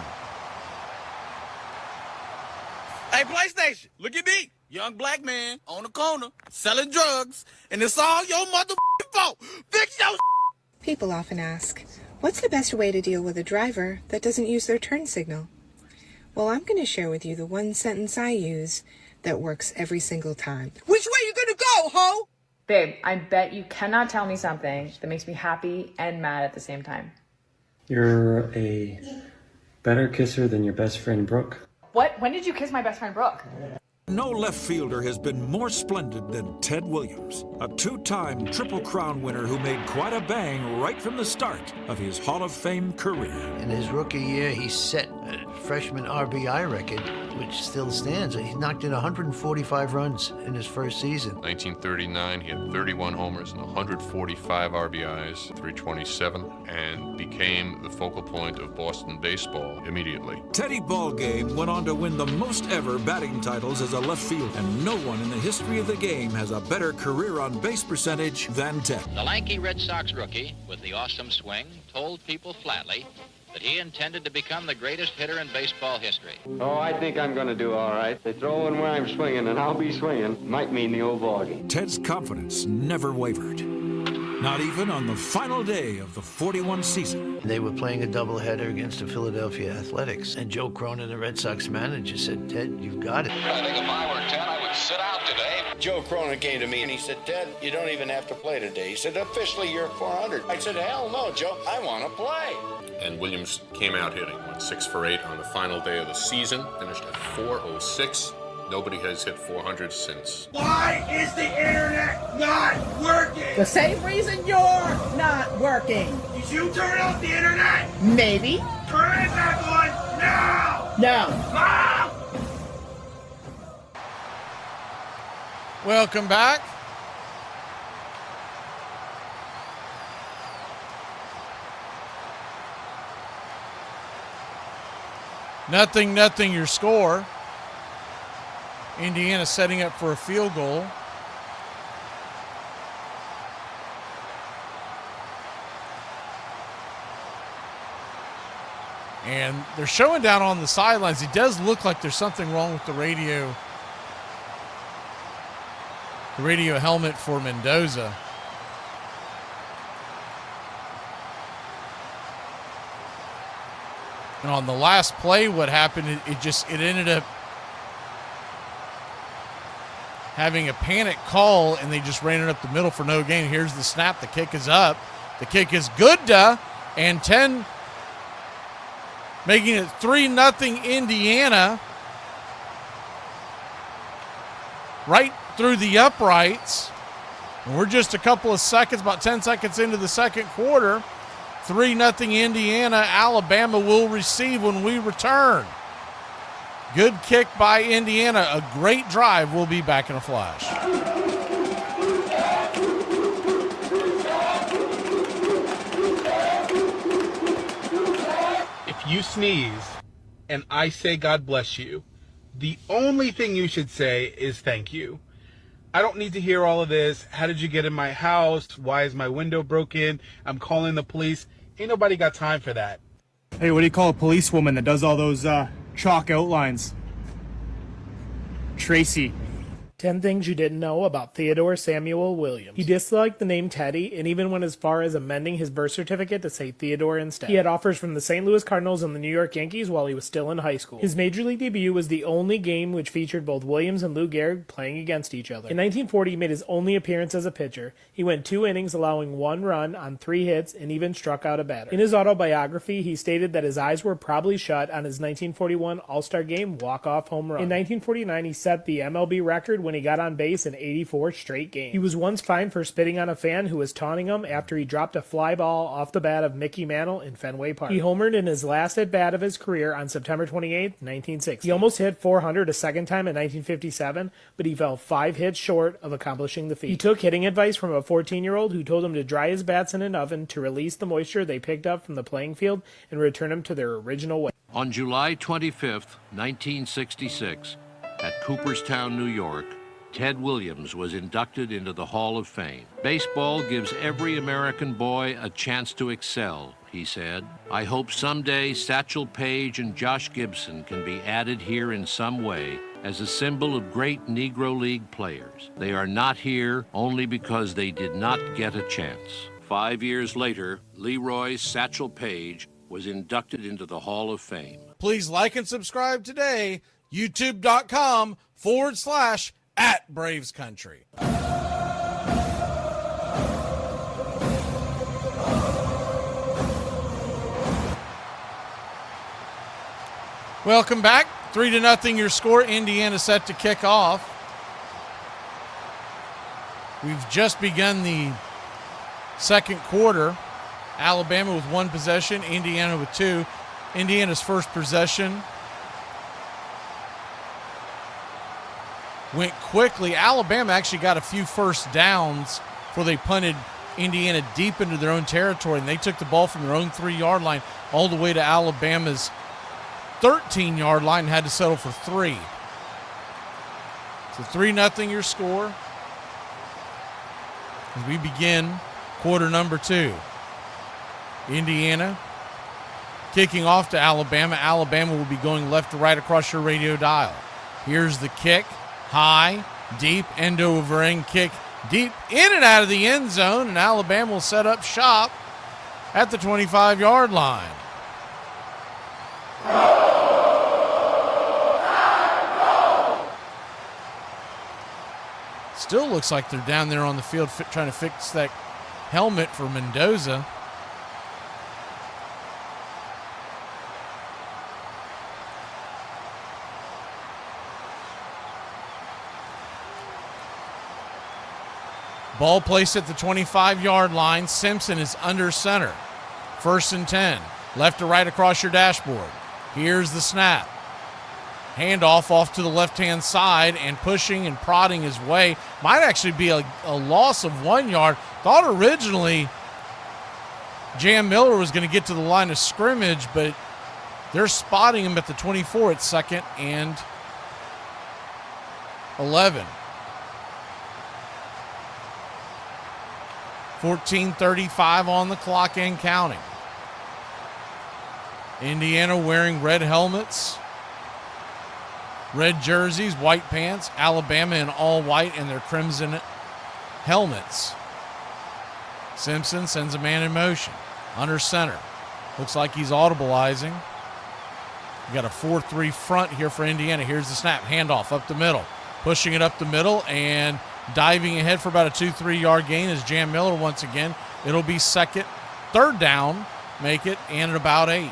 Hey, PlayStation, look at me. Young black man on the corner selling drugs, and it's all your motherfucking fault. Fix your People often ask, what's the best way to deal with a driver that doesn't use their turn signal? Well, I'm going to share with you the one sentence I use that works every single time. Which way you gonna go, ho? Babe, I bet you cannot tell me something that makes me happy and mad at the same time. You're a better kisser than your best friend Brooke. What? When did you kiss my best friend Brooke? No left fielder has been more splendid than Ted Williams, a two-time Triple Crown winner who made quite a bang right from the start of his Hall of Fame career. In his rookie year, he set a freshman RBI record, which still stands. He knocked in 145 runs in his first season. 1939, he had 31 homers and 145 RBIs, 327, and became the focal point of Boston baseball immediately. Teddy Ballgame went on to win the most ever batting titles as a left fielder, and no one in the history of the game has a better career on base percentage than Ted. The lanky Red Sox rookie with the awesome swing told people flatly that he intended to become the greatest hitter in baseball history. Oh, I think I'm going to do all right. They throw in where I'm swinging, and I'll be swinging. Might mean the old ballgame. Ted's confidence never wavered. Not even on the final day of the 41 season. They were playing a doubleheader against the Philadelphia Athletics, and Joe Cronin, the Red Sox manager, said, Ted, you've got it. I think if I were 10, I would sit out today. Joe Cronin came to me and he said, Ted, you don't even have to play today. He said, officially, you're 400. I said, hell no, Joe, I want to play. And Williams came out hitting, went 6 for 8 on the final day of the season, finished at 406. Nobody has hit 400 since. Why is the internet not working? The same reason you're not working. Did you turn off the internet? Maybe. Turn it back on now! No. Mom! Welcome back. Nothing your score. Indiana setting up for a field goal. And they're showing down on the sidelines. It does look like there's something wrong with the radio helmet for Mendoza. And on the last play, what happened, it ended up having a panic call, and they just ran it up the middle for no gain. Here's the snap. The kick is up. The kick is good, and 10, making it 3-0 Indiana. Right through the uprights. And we're just a couple of seconds, about 10 seconds into the second quarter. 3-0 Indiana. Alabama will receive when we return. Good kick by Indiana. A great drive. We'll be back in a flash. If you sneeze and I say God bless you, the only thing you should say is thank you. I don't need to hear all of this. How did you get in my house? Why is my window broken? I'm calling the police. Ain't nobody got time for that. Hey, what do you call a policewoman that does all those chalk outlines? Tracy. 10 things you didn't know about Theodore Samuel Williams. He disliked the name Teddy and even went as far as amending his birth certificate to say Theodore instead. He had offers from the St. Louis Cardinals and the New York Yankees while he was still in high school. His major league debut was the only game which featured both Williams and Lou Gehrig playing against each other. In 1940, he made his only appearance as a pitcher. He went 2 innings, allowing 1 run on 3 hits, and even struck out a batter. In his autobiography, he stated that his eyes were probably shut on his 1941 All-Star Game walk-off home run. In 1949, he set the MLB record when he got on base in 84 straight games. He was once fined for spitting on a fan who was taunting him after he dropped a fly ball off the bat of Mickey Mantle in Fenway Park. He homered in his last at-bat of his career on September 28, 1960. He almost hit 400 a second time in 1957, but he fell 5 hits short of accomplishing the feat. He took hitting advice from a 14-year-old who told him to dry his bats in an oven to release the moisture they picked up from the playing field and return them to their original weight. On July 25th, 1966, at Cooperstown, New York, Ted Williams was inducted into the Hall of Fame. Baseball gives every American boy a chance to excel, he said. I hope someday Satchel Paige and Josh Gibson can be added here in some way as a symbol of great Negro League players. They are not here only because they did not get a chance. 5 years later, Leroy Satchel Paige was inducted into the Hall of Fame. Please like and subscribe today, youtube.com/@BravesCountry. Welcome back. 3-0 your score. Indiana set to kick off. We've just begun the second quarter. Alabama with 1 possession, Indiana with 2. Indiana's first possession went quickly. Alabama actually got a few first downs before they punted Indiana deep into their own territory, and they took the ball from their own 3-yard line all the way to Alabama's 13-yard line and had to settle for 3. So 3-0 your score as we begin quarter number 2. Indiana kicking off to Alabama. Alabama will be going left to right across your radio dial. Here's the kick. High, deep, end over end kick, deep in and out of the end zone, and Alabama will set up shop at the 25-yard line. Still looks like they're down there on the field trying to fix that helmet for Mendoza. Ball placed at the 25-yard line. Simpson is under center. 1st and 10. Left to right across your dashboard. Here's the snap. Handoff off to the left-hand side and pushing and prodding his way. Might actually be a loss of 1 yard. Thought originally Jam Miller was going to get to the line of scrimmage, but they're spotting him at the 24 at 2nd and 11. 14:35 on the clock and counting. Indiana wearing red helmets, red jerseys, white pants. Alabama in all white and their crimson helmets. Simpson sends a man in motion. Under center. Looks like he's audibleizing. We got a 4-3 front here for Indiana. Here's the snap. Handoff up the middle. Pushing it up the middle and diving ahead for about a 2-3 yard gain is Jam Miller once again. It'll be 3rd down, make it, and at about 8.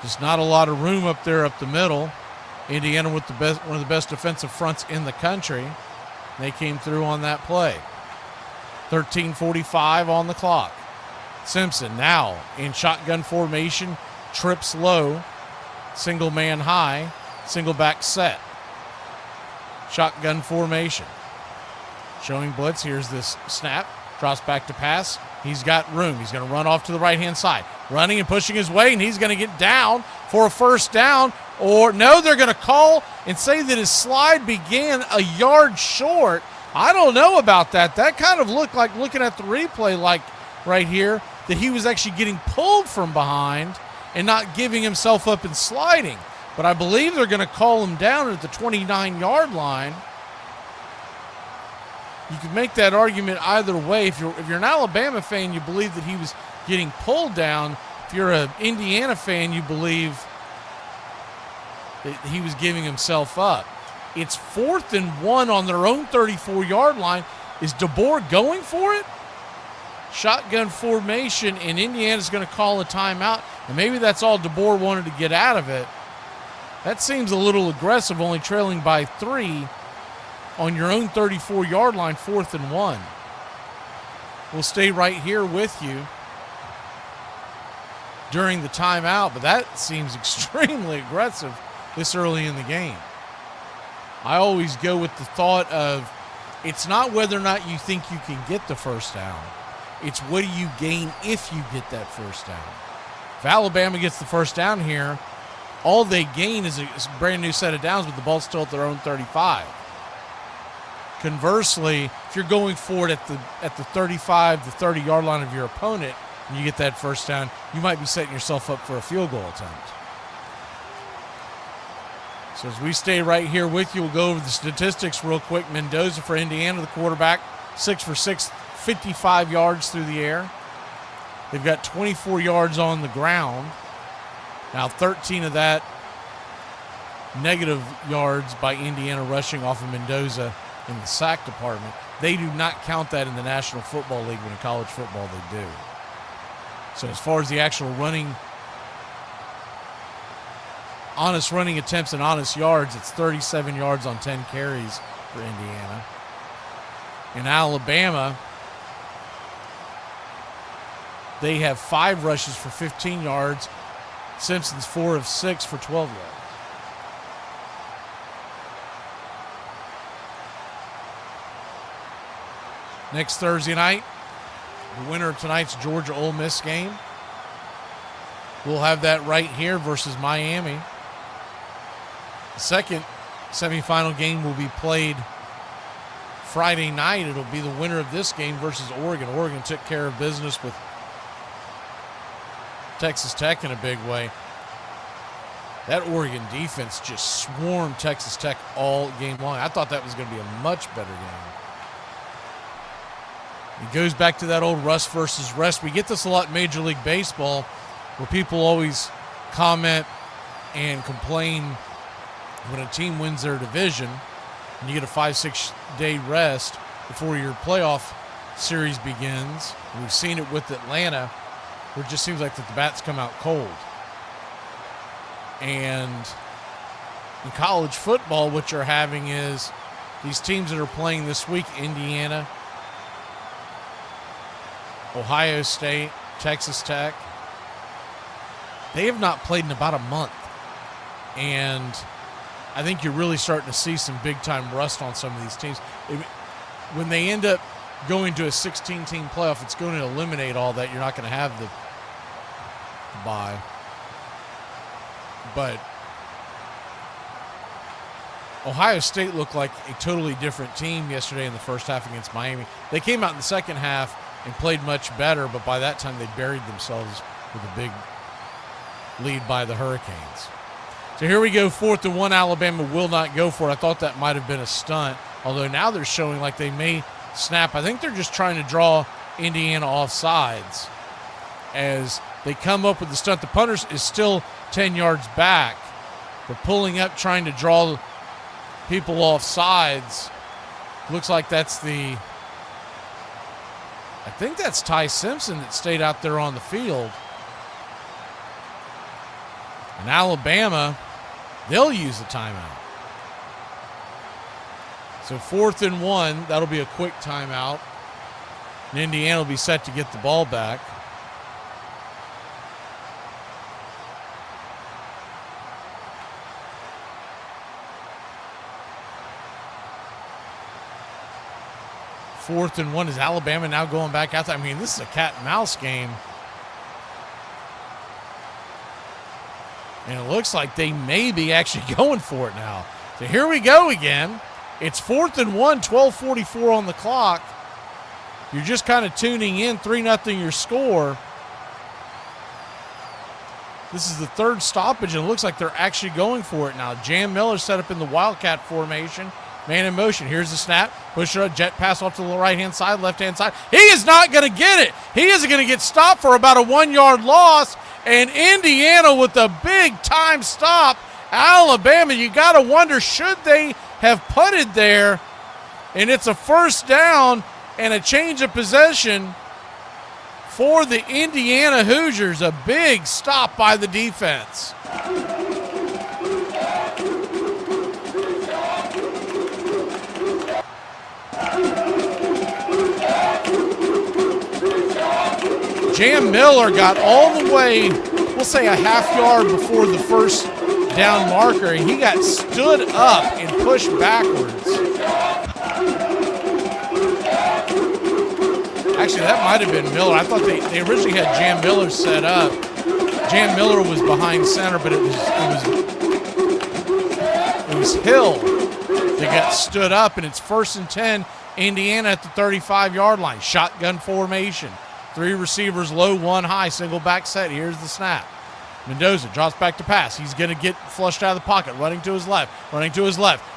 Just not a lot of room up there up the middle. Indiana with one of the best defensive fronts in the country. They came through on that play. 13:45 on the clock. Simpson now in shotgun formation, trips low. Single man high, single back set. Shotgun formation. Showing blitz. Here's this snap. Drops back to pass. He's got room. He's going to run off to the right-hand side. Running and pushing his way, and he's going to get down for a 1st down. Or no, they're going to call and say that his slide began a yard short. I don't know about that. That kind of looked like, looking at the replay like right here, that he was actually getting pulled from behind and not giving himself up and sliding. But I believe they're going to call him down at the 29-yard line. You could make that argument either way. If you're an Alabama fan, you believe that he was getting pulled down. If you're an Indiana fan, you believe that he was giving himself up. It's 4th and 1 on their own 34-yard line. Is DeBoer going for it? Shotgun formation, and Indiana's going to call a timeout. And maybe that's all DeBoer wanted to get out of it. That seems a little aggressive, only trailing by 3 on your own 34-yard line, 4th and 1. We'll stay right here with you during the timeout, but that seems extremely aggressive this early in the game. I always go with the thought of it's not whether or not you think you can get the first down. It's what do you gain if you get that first down. If Alabama gets the first down here, all they gain is a brand new set of downs, but the ball's still at their own 35. Conversely, if you're going for it at the 35 to 30-yard line of your opponent and you get that first down, you might be setting yourself up for a field goal attempt. So as we stay right here with you, we'll go over the statistics real quick. Mendoza for Indiana, the quarterback, 6 for 6, 55 yards through the air. They've got 24 yards on the ground. Now 13 of that negative yards by Indiana rushing off of Mendoza in the sack department. They do not count that in the National Football League, but in college football they do. So as far as the actual running, honest running attempts and honest yards, it's 37 yards on 10 carries for Indiana. In Alabama, they have 5 rushes for 15 yards. Simpson's 4 of 6 for 12 yards. Next Thursday night, the winner of tonight's Georgia-Ole Miss game. We'll have that right here versus Miami. The second semifinal game will be played Friday night. It'll be the winner of this game versus Oregon. Oregon took care of business with Texas Tech in a big way. That Oregon defense just swarmed Texas Tech all game long. I thought that was going to be a much better game. It goes back to that old rust versus rest. We get this a lot in Major League Baseball where people always comment and complain when a team wins their division and you get a 5-6 day rest before your playoff series begins. And we've seen it with Atlanta where it just seems like that the bats come out cold. And in college football, what you're having is these teams that are playing this week, Indiana, Ohio State, Texas Tech, they have not played in about a month. And I think you're really starting to see some big-time rust on some of these teams. When they end up going to a 16-team playoff, it's going to eliminate all that. You're not going to have the bye. But Ohio State looked like a totally different team yesterday in the first half against Miami. They came out in the second half and played much better, but by that time they'd buried themselves with a big lead by the Hurricanes. So here we go, 4th and 1. Alabama will not go for it. I thought that might have been a stunt, although now they're showing like they may snap. I think they're just trying to draw Indiana off sides as they come up with the stunt. The punter is still 10 yards back. They're pulling up, trying to draw people off sides. Looks like that's I think that's Ty Simpson that stayed out there on the field. And Alabama, they'll use the timeout. So 4th and 1, that'll be a quick timeout. And Indiana will be set to get the ball back. Fourth and 1. Is Alabama now going back out there? I mean, this is a cat and mouse game. And it looks like they may be actually going for it now. So here we go again. It's 4th and 1, 12:44 on the clock. You're just kind of tuning in, 3-0 your score. This is the third stoppage, and it looks like they're actually going for it now. Jam Miller set up in the Wildcat formation. Man in motion. Here's the snap. Pusher, jet pass off to the right-hand side, left-hand side. He is not going to get it. He is going to get stopped for about a 1-yard loss. And Indiana with a big-time stop. Alabama, you got to wonder, should they have punted there? And it's a first down and a change of possession for the Indiana Hoosiers. A big stop by the defense. Jam Miller got all the way, we'll say a half yard before the first down marker, and he got stood up and pushed backwards. Actually, that might have been Miller. I thought they originally had Jam Miller set up. Jam Miller was behind center, but it was Hill that got stood up, and it's 1st and 10, Indiana at the 35-yard line. Shotgun formation. 3 receivers low, 1 high, single back set. Here's the snap. Mendoza drops back to pass. He's going to get flushed out of the pocket, running to his left,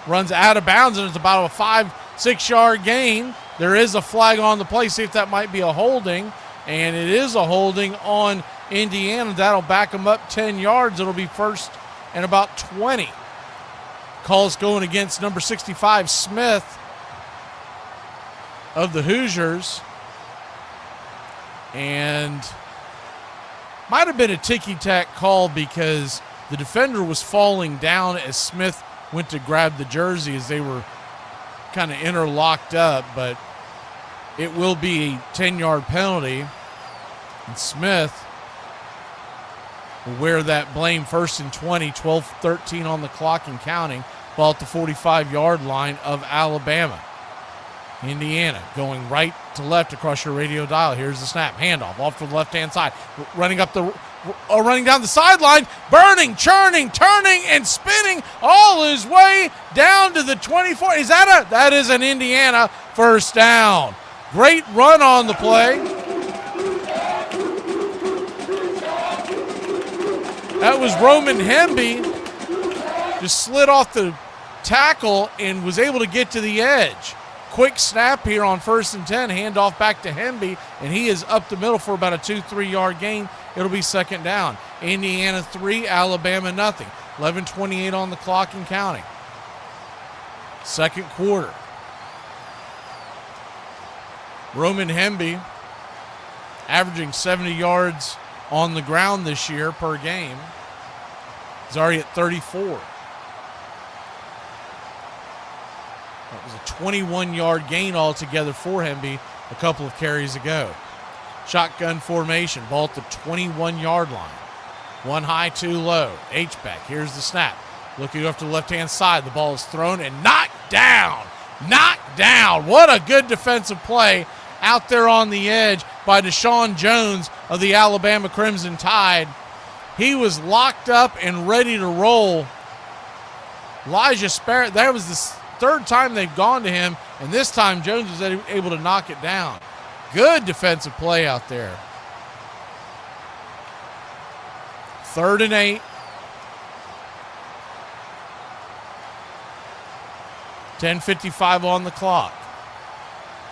runs out of bounds, and it's about a 5-6 yard gain. There is a flag on the play. See if that might be a holding, and it is a holding on Indiana. That'll back them up 10 yards. It'll be 1st and about 20. Calls going against number 65, Smith of the Hoosiers. And might have been a ticky-tack call because the defender was falling down as Smith went to grab the jersey as they were kind of interlocked up, but it will be a 10-yard penalty. And Smith will wear that blame. 1st and 20, 12-13 on the clock and counting. Ball at the 45-yard line of Alabama. Indiana going right to left across your radio dial. Here's the snap. Handoff off to the left-hand side. Running down the sideline. Burning, churning, turning, and spinning all his way down to the 24. That is an Indiana first down. Great run on the play. That was Roman Hemby. Just slid off the tackle and was able to get to the edge. Quick snap here on 1st and 10. Handoff back to Hemby, and he is up the middle for about a 2-3 yard gain. It'll be 2nd down. Indiana 3, Alabama nothing. 11:28 on the clock and counting. 2nd quarter. Roman Hemby averaging 70 yards on the ground this year per game. He's already at 34. That was a 21-yard gain altogether for Hemby a couple of carries ago. Shotgun formation, ball at the 21-yard line. 1 high, 2 low. H-back, here's the snap. Looking off to the left-hand side. The ball is thrown and knocked down. Knocked down. What a good defensive play out there on the edge by Deshaun Jones of the Alabama Crimson Tide. He was locked up and ready to roll. Elijah Sparrow, that was the 3rd time they've gone to him, and this time Jones was able to knock it down. Good defensive play out there. 3rd and 8. 10:55 on the clock.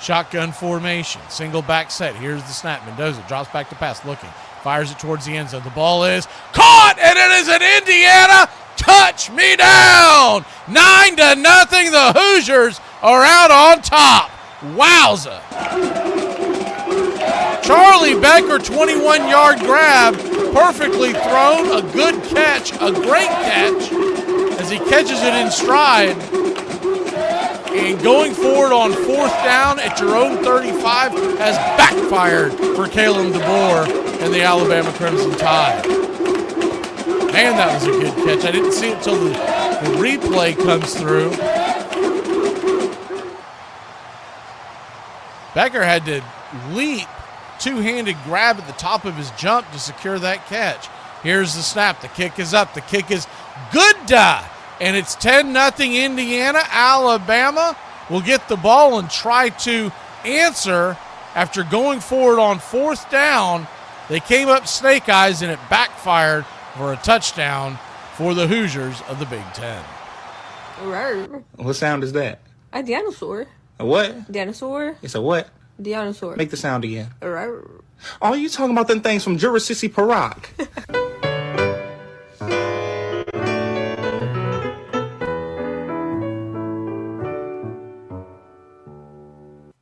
Shotgun formation, single back set. Here's the snap. Mendoza drops back to pass, looking, fires it towards the end zone. The ball is caught, and it is an Indiana touch me down. 9-0. The Hoosiers are out on top. Wowza. Charlie Becker, 21-yard grab, perfectly thrown, a good catch, a great catch, as he catches it in stride. And going forward on 4th down at your own 35 has backfired for Kalen DeBoer and the Alabama Crimson Tide. Man, that was a good catch. I didn't see it until the replay comes through. Becker had to leap, 2-handed grab at the top of his jump to secure that catch. Here's the snap. The kick is up. The kick is good. And it's 10-0 Indiana. Alabama will get the ball and try to answer after going forward on 4th down. They came up snake eyes, and it backfired for a touchdown for the Hoosiers of the Big Ten. What sound is that? A dinosaur. A what? Dinosaur. It's a what? Dinosaur. Make the sound again. Oh, you talking about them things from Jurassic Park?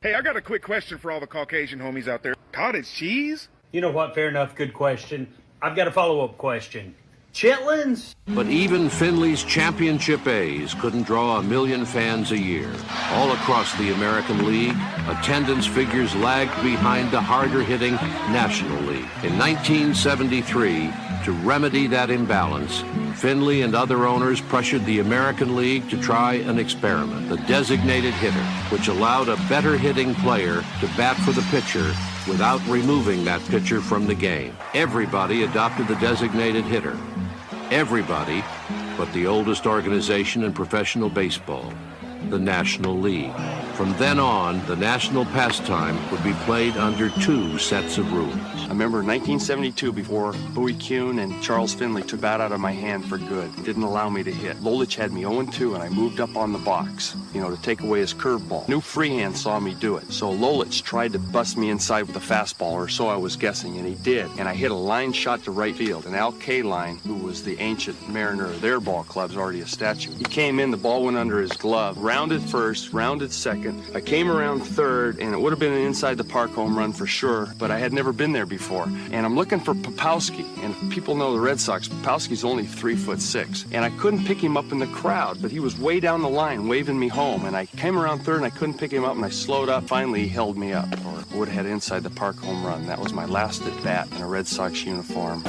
Hey, I got a quick question for all the Caucasian homies out there. Cottage cheese? You know what? Fair enough. Good question. I've got a follow-up question. Chitlins? But even Finley's championship A's couldn't draw 1 million fans a year. All across the American League, attendance figures lagged behind the harder-hitting National League. In 1973, to remedy that imbalance, Finley and other owners pressured the American League to try an experiment, the designated hitter, which allowed a better-hitting player to bat for the pitcher without removing that pitcher from the game. Everybody adopted the designated hitter. Everybody but the oldest organization in professional baseball, the National League. From then on, the national pastime would be played under 2 sets of rules. I remember 1972, before Bowie Kuhn and Charles Finley took bat out of my hand for good. Didn't allow me to hit. Lolich had me 0-2, and I moved up on the box, to take away his curveball. New Freehand saw me do it, so Lolich tried to bust me inside with a fastball, or so I was guessing, and he did. And I hit a line shot to right field, and Al Kaline, who was the ancient mariner of their ball club's already a statue. He came in, the ball went under his glove, rounded first, rounded second. I came around third, and it would have been an inside the park home run for sure, but I had never been there before. And I'm looking for Popowski, and if people know the Red Sox, Popowski's only 3'6", and I couldn't pick him up in the crowd, but he was way down the line waving me home, and I came around third and I couldn't pick him up, and I slowed up. Finally, he held me up, or would have had inside the park home run. That was my last at bat in a Red Sox uniform.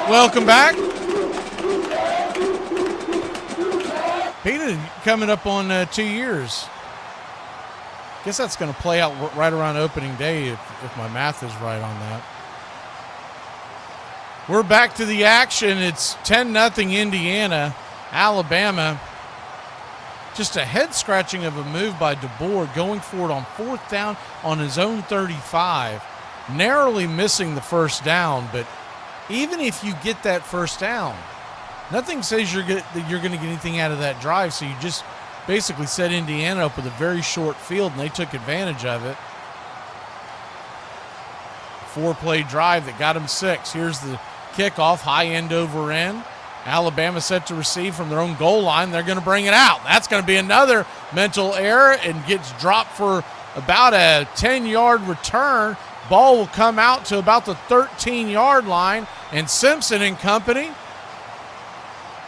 Welcome back. Peter coming up on 2 years. Guess that's going to play out right around opening day if my math is right on that. We're back to the action. It's 10-0 Indiana. Alabama. Just a head-scratching of a move by DeBoer, going for it on 4th down on his own 35. Narrowly missing the first down, but even if you get that first down, nothing says that you're going to get anything out of that drive, so you just basically set Indiana up with a very short field, and they took advantage of it. 4-play drive that got them 6. Here's the kickoff, high end over end. Alabama set to receive from their own goal line. They're going to bring it out. That's going to be another mental error and gets dropped for about a 10-yard return. Ball will come out to about the 13-yard line, and Simpson and company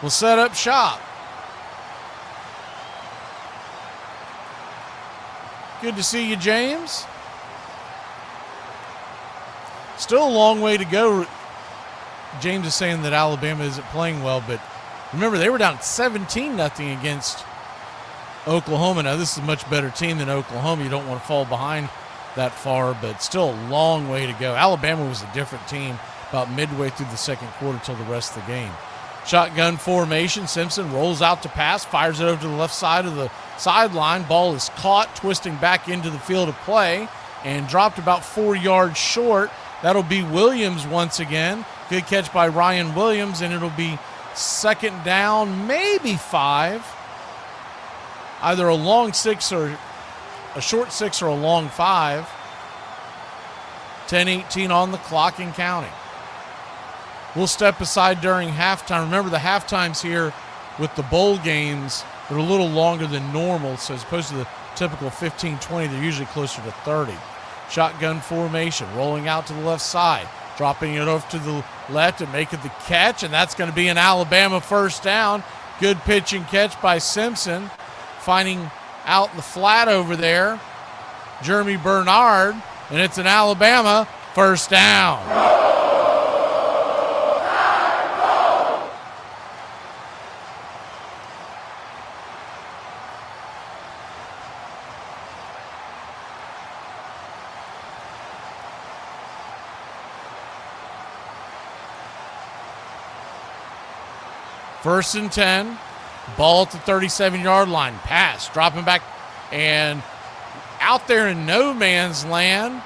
will set up shop. Good to see you, James. Still a long way to go. James is saying that Alabama isn't playing well, but remember, they were down 17-0 against Oklahoma. Now, this is a much better team than Oklahoma. You don't want to fall behind that far, but still a long way to go. Alabama was a different team about midway through the second quarter till the rest of the game. Shotgun formation. Simpson rolls out to pass, fires it over to the left side of the sideline. Ball is caught, twisting back into the field of play, and dropped about 4 yards short. That'll be Williams once again. Good catch by Ryan Williams, and it'll be 2nd down, maybe 5. Either a long 6 or a short 6 or a long 5. 10-18 on the clock and counting. We'll step aside during halftime. Remember, the halftimes here with the bowl games are a little longer than normal, so as opposed to the typical 15-20, they're usually closer to 30. Shotgun formation, rolling out to the left side, dropping it off to the left and making the catch, and that's going to be an Alabama first down. Good pitch and catch by Simpson, finding out in the flat over there Jeremy Bernard, and it's an Alabama first down. First and 10, ball at the 37-yard line. Pass, dropping back, and out there in no man's land.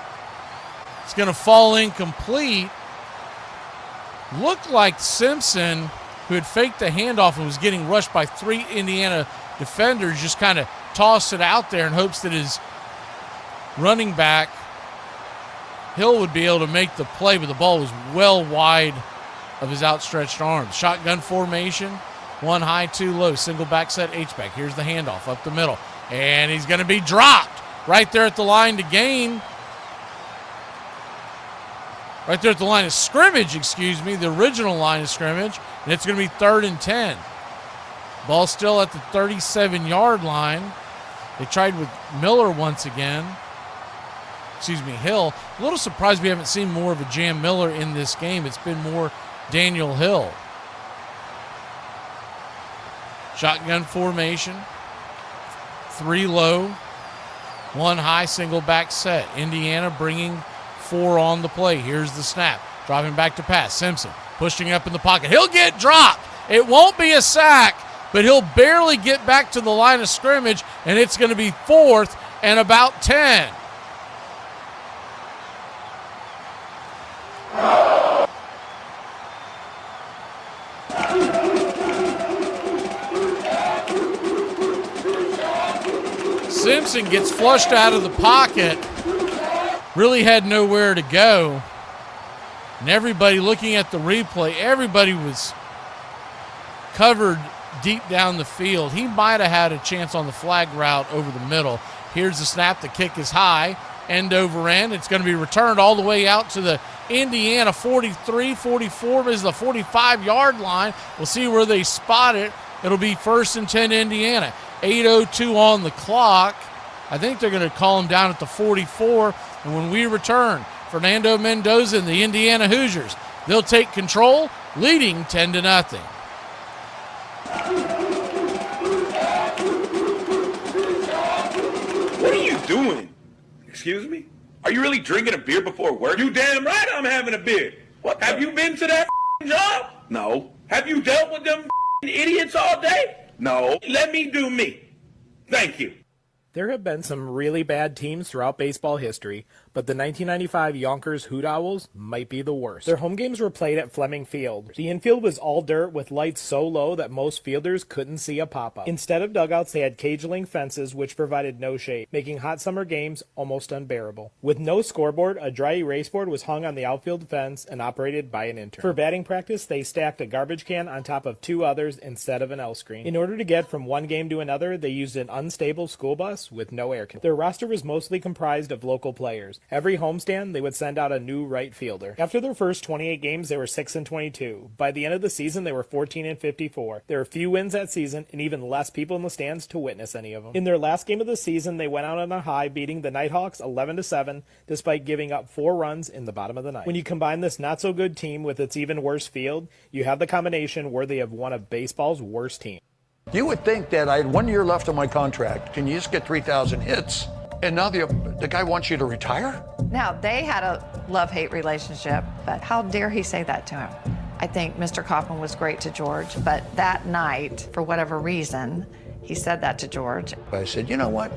It's going to fall incomplete. Looked like Simpson, who had faked the handoff and was getting rushed by 3 Indiana defenders, just kind of tossed it out there in hopes that his running back, Hill, would be able to make the play, but the ball was well wide of his outstretched arms. Shotgun formation, 1 high, 2 low, single back set H-back. Here's the handoff up the middle, and he's going to be dropped right there at the line to gain. Right there at the line of scrimmage, the original line of scrimmage, and it's going to be 3rd and 10. Ball still at the 37-yard line. They tried with Miller once again. Hill. A little surprised we haven't seen more of a Jam Miller in this game. It's been more Daniel Hill. Shotgun formation. 3 low, 1 high, single back set. Indiana bringing 4 on the play. Here's the snap. Dropping back to pass. Simpson pushing up in the pocket. He'll get dropped. It won't be a sack, but he'll barely get back to the line of scrimmage, and it's going to be 4th and about 10. Simpson gets flushed out of the pocket. Really had nowhere to go. And everybody looking at the replay, everybody was covered deep down the field. He might have had a chance on the flag route over the middle. Here's the snap. The kick is high, end over end. It's going to be returned all the way out to the Indiana 43, 44 is the 45-yard line. We'll see where they spot it. It'll be 1st and 10 Indiana. 8:02 on the clock. I think they're going to call him down at the 44. And when we return, Fernando Mendoza and the Indiana Hoosiers, they'll take control, leading 10-0. What are you doing? Excuse me? Are you really drinking a beer before work? You damn right I'm having a beer. What? Have you been to that job? No. Have you dealt with them idiots all day? No. Let me do me. Thank you. There have been some really bad teams throughout baseball history, but the 1995 Yonkers Hudows might be the worst. Their home games were played at Fleming Field. The infield was all dirt with lights so low that most fielders couldn't see a pop-up. Instead of dugouts, they had cage-link fences which provided no shade, making hot summer games almost unbearable. With no scoreboard, a dry erase board was hung on the outfield fence and operated by an intern. For batting practice, they stacked a garbage can on top of 2 others instead of an L screen. In order to get from one game to another, they used an unstable school bus with no air conditioning. Their roster was mostly comprised of local players. Every homestand, they would send out a new right fielder. After their first 28 games, they were 6-22. By the end of the season, they were 14-54. There were few wins that season, and even less people in the stands to witness any of them. In their last game of the season, they went out on a high, beating the Nighthawks 11-7, despite giving up 4 runs in the bottom of the ninth. When you combine this not-so-good team with its even worse field, you have the combination worthy of one of baseball's worst teams. You would think that I had 1 year left on my contract. Can you just get 3,000 hits? And now the guy wants you to retire? Now, they had a love-hate relationship, but how dare he say that to him? I think Mr. Kaufman was great to George, but that night, for whatever reason, he said that to George. I said, you know what?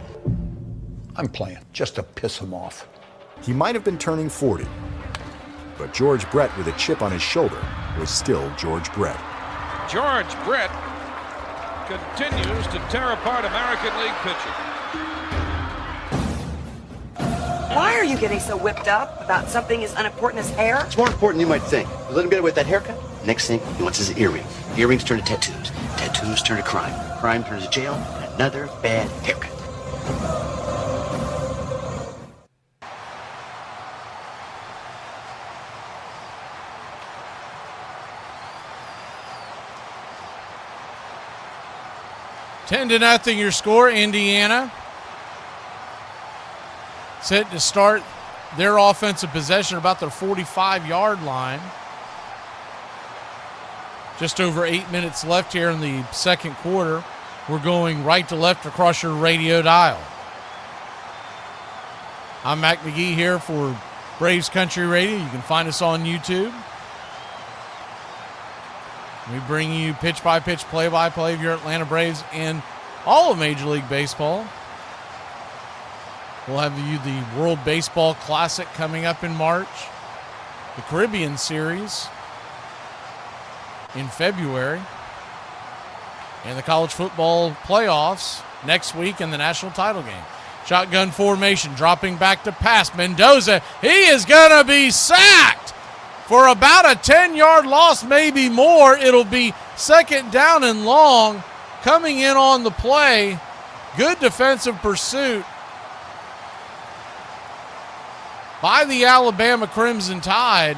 I'm playing just to piss him off. He might have been turning 40, but George Brett with a chip on his shoulder was still George Brett. George Brett continues to tear apart American League pitching. Why are you getting so whipped up about something as unimportant as hair? It's more important than you might think. A little bit with that haircut. Next thing he wants is earrings. Earrings turn to tattoos. Tattoos turn to crime. Crime turns to jail. And another bad haircut. Ten to nothing your score, Indiana. Set to start their offensive possession about their 45-yard line. Just over 8 minutes left here in the second quarter. We're going right to left across your radio dial. I'm Mac McGee here for Braves Country Radio. You can find us on YouTube. We bring you pitch-by-pitch, play-by-play of your Atlanta Braves and all of Major League Baseball. We'll have you the World Baseball Classic coming up in March, the Caribbean Series in February, and the college football playoffs next week and the national title game. Shotgun formation, dropping back to pass. Mendoza, he is going to be sacked for about a 10-yard loss, maybe more. It'll be second down and long. Coming in on the play, good defensive pursuit by the Alabama Crimson Tide.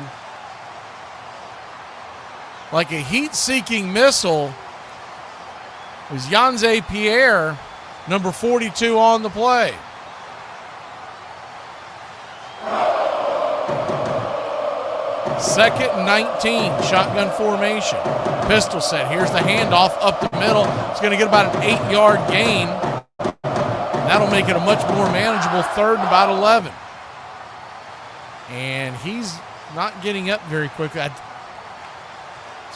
Like a heat-seeking missile was Yanze Pierre, number 42 on the play. Second and 19, shotgun formation. Pistol set. Here's the handoff up the middle. It's going to get about an 8-yard gain. That'll make it a much more manageable third and about 11. And he's not getting up very quickly. He's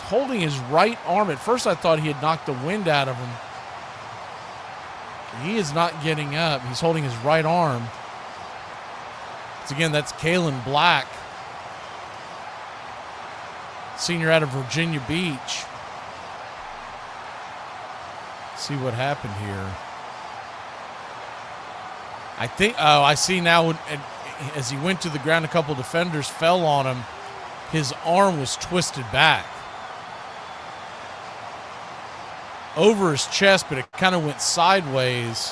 holding his right arm. At first I thought he had knocked the wind out of him. He is not getting up. He's holding his right arm. Again, that's Kalen Black, senior out of Virginia Beach. Let's see what happened here. I think, I see now, as he went to the ground, a couple of defenders fell on him. His arm was twisted back over his chest, but it kind of went sideways.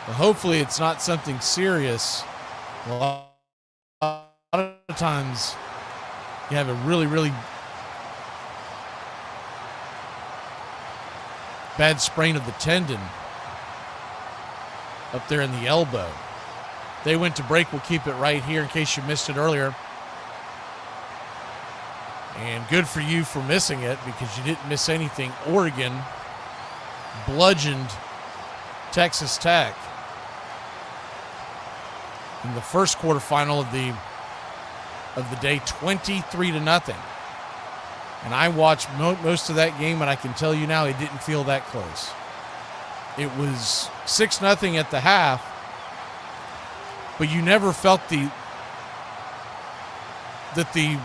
Well, hopefully it's not something serious. A lot of times you have a really, really bad sprain of the tendon up there in the elbow. They went to break. We'll keep it right here in case you missed it earlier. And good for you for missing it, because you didn't miss anything. Oregon bludgeoned Texas Tech in the first quarterfinal of the day, 23-0. And I watched most of that game, and I can tell you now it didn't feel that close. It was 6-0 at the half, but you never felt that the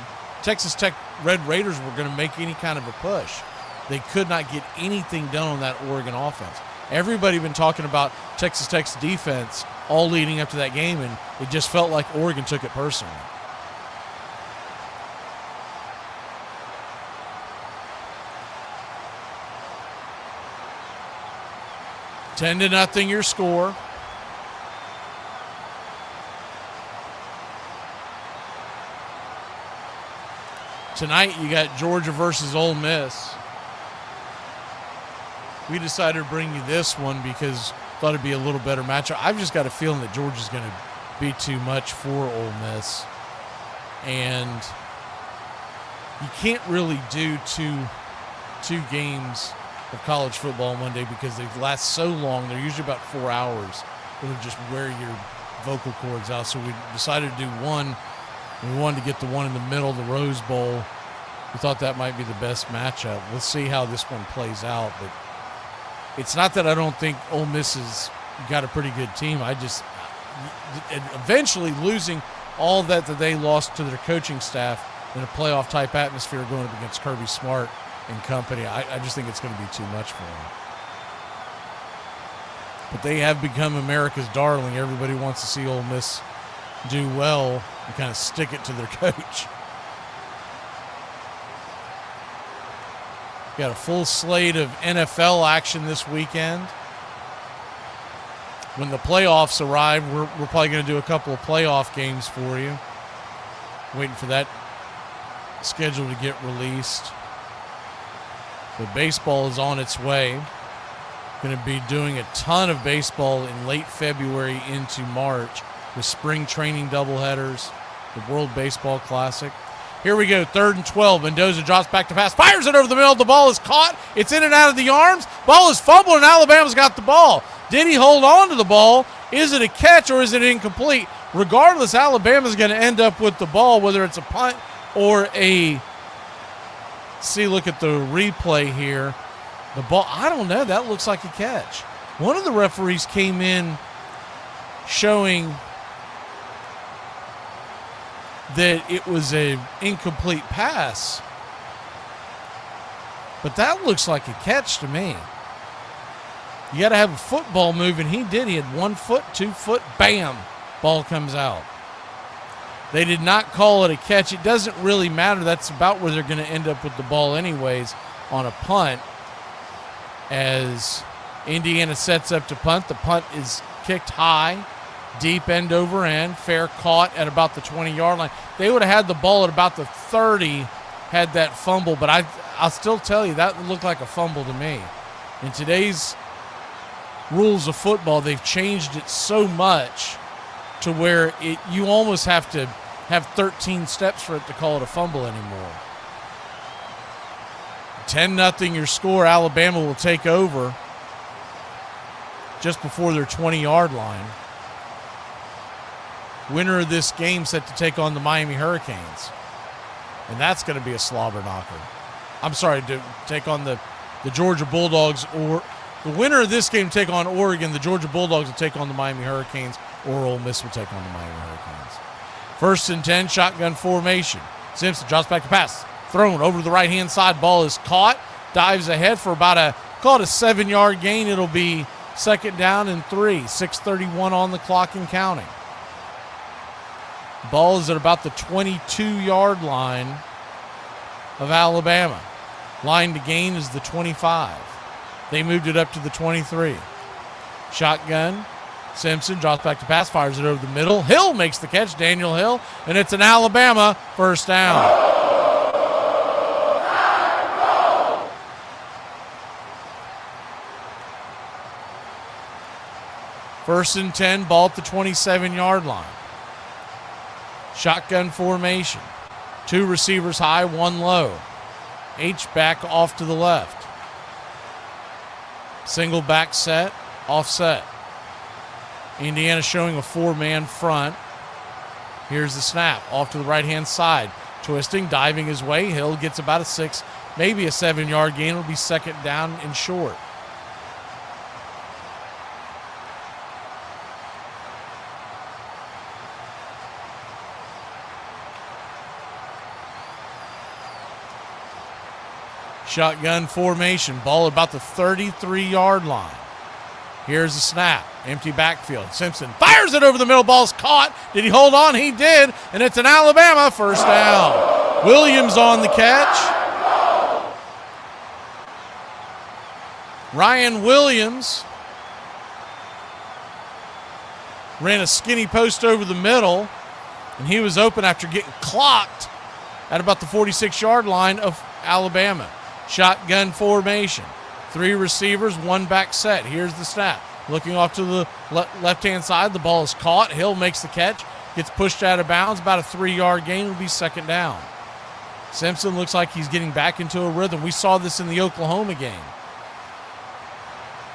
Texas Tech Red Raiders were going to make any kind of a push. They could not get anything done on that Oregon offense. Everybody been talking about Texas Tech's defense all leading up to that game, and it just felt like Oregon took it personally. Ten to nothing your score. Tonight you got Georgia versus Ole Miss. We decided to bring you this one because thought it'd be a little better matchup. I've just got a feeling that Georgia's going to be too much for Ole Miss. And you can't really do two games of college football in one day because they last so long. They're usually about 4 hours. It'll just wear your vocal cords out. So we decided to do one. We wanted to get the one in the middle, the Rose Bowl. We thought that might be the best matchup. We'll see how this one plays out. But it's not that I don't think Ole Miss has got a pretty good team. I just eventually losing all that they lost to their coaching staff in a playoff-type atmosphere going up against Kirby Smart and company, I just think it's going to be too much for them. But they have become America's darling. Everybody wants to see Ole Miss do well and kind of stick it to their coach. Got a full slate of NFL action this weekend. When the playoffs arrive, we're probably going to do a couple of playoff games for you. Waiting for that schedule to get released. But baseball is on its way. Going to be doing a ton of baseball in late February into March. with spring training doubleheaders, the World Baseball Classic. Here we go, 3rd and 12. Mendoza drops back to pass, fires it over the middle. The ball is caught. It's in and out of the arms. Ball is fumbled, and Alabama's got the ball. Did he hold on to the ball? Is it a catch or is it incomplete? Regardless, Alabama's going to end up with the ball, whether it's a punt or a – see, look at the replay here. The ball, I don't know. That looks like a catch. One of the referees came in showing – that it was an incomplete pass. But that looks like a catch to me. You got to have a football move, and he did. He had 1 foot, 2 foot, bam, ball comes out. They did not call it a catch. It doesn't really matter. That's about where they're going to end up with the ball anyways on a punt. As Indiana sets up to punt, the punt is kicked high. Deep end over end, fair caught at about the 20-yard line. They would have had the ball at about the 30 had that fumble, but I'll still tell you that looked like a fumble to me. In today's rules of football, they've changed it so much to where you almost have to have 13 steps for it to call it a fumble anymore. 10-0 your score. Alabama will take over just before their 20-yard line. Winner of this game set to take on the Miami Hurricanes. And that's going to be a slobber knocker. I'm sorry, to take on the Georgia Bulldogs, or the winner of this game take on Oregon. The Georgia Bulldogs will take on the Miami Hurricanes, or Ole Miss will take on the Miami Hurricanes. 1st and 10, shotgun formation. Simpson drops back to pass. Thrown over to the right-hand side. Ball is caught. Dives ahead for about call it a 7-yard gain. It'll be 2nd down and 3. 6:31 on the clock and counting. Ball is at about the 22-yard line of Alabama. Line to gain is the 25. They moved it up to the 23. Shotgun. Simpson drops back to pass, fires it over the middle. Hill makes the catch, Daniel Hill, and it's an Alabama 1st down. First and 10, ball at the 27-yard line. Shotgun formation. 2 receivers high, 1 low. H-back off to the left. Single back set, offset. Indiana showing a 4-man front. Here's the snap, off to the right-hand side. Twisting, diving his way. Hill gets about a 6, maybe a 7-yard gain. It'll be 2nd down and short. Shotgun formation. Ball about the 33-yard line. Here's the snap. Empty backfield. Simpson fires it over the middle. Ball's caught. Did he hold on? He did. And it's an Alabama 1st down. Williams on the catch. Ryan Williams ran a skinny post over the middle, and he was open after getting clocked at about the 46-yard line of Alabama. Shotgun formation. 3 receivers, 1 back set. Here's the snap. Looking off to the left-hand side. The ball is caught. Hill makes the catch. Gets pushed out of bounds. About a 3-yard gain. It'll be 2nd down. Simpson looks like he's getting back into a rhythm. We saw this in the Oklahoma game.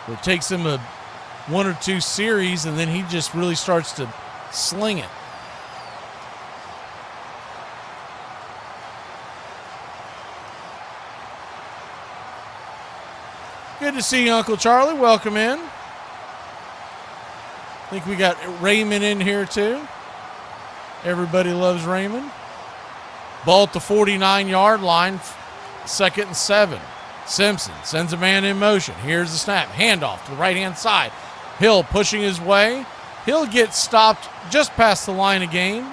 It takes him a 1 or 2 series, and then he just really starts to sling it. Good to see you, Uncle Charlie. Welcome in. I think we got Raymond in here, too. Everybody loves Raymond. Ball at the 49-yard line, 2nd and 7. Simpson sends a man in motion. Here's the snap. Handoff to the right-hand side. Hill pushing his way. He'll get stopped just past the line of game.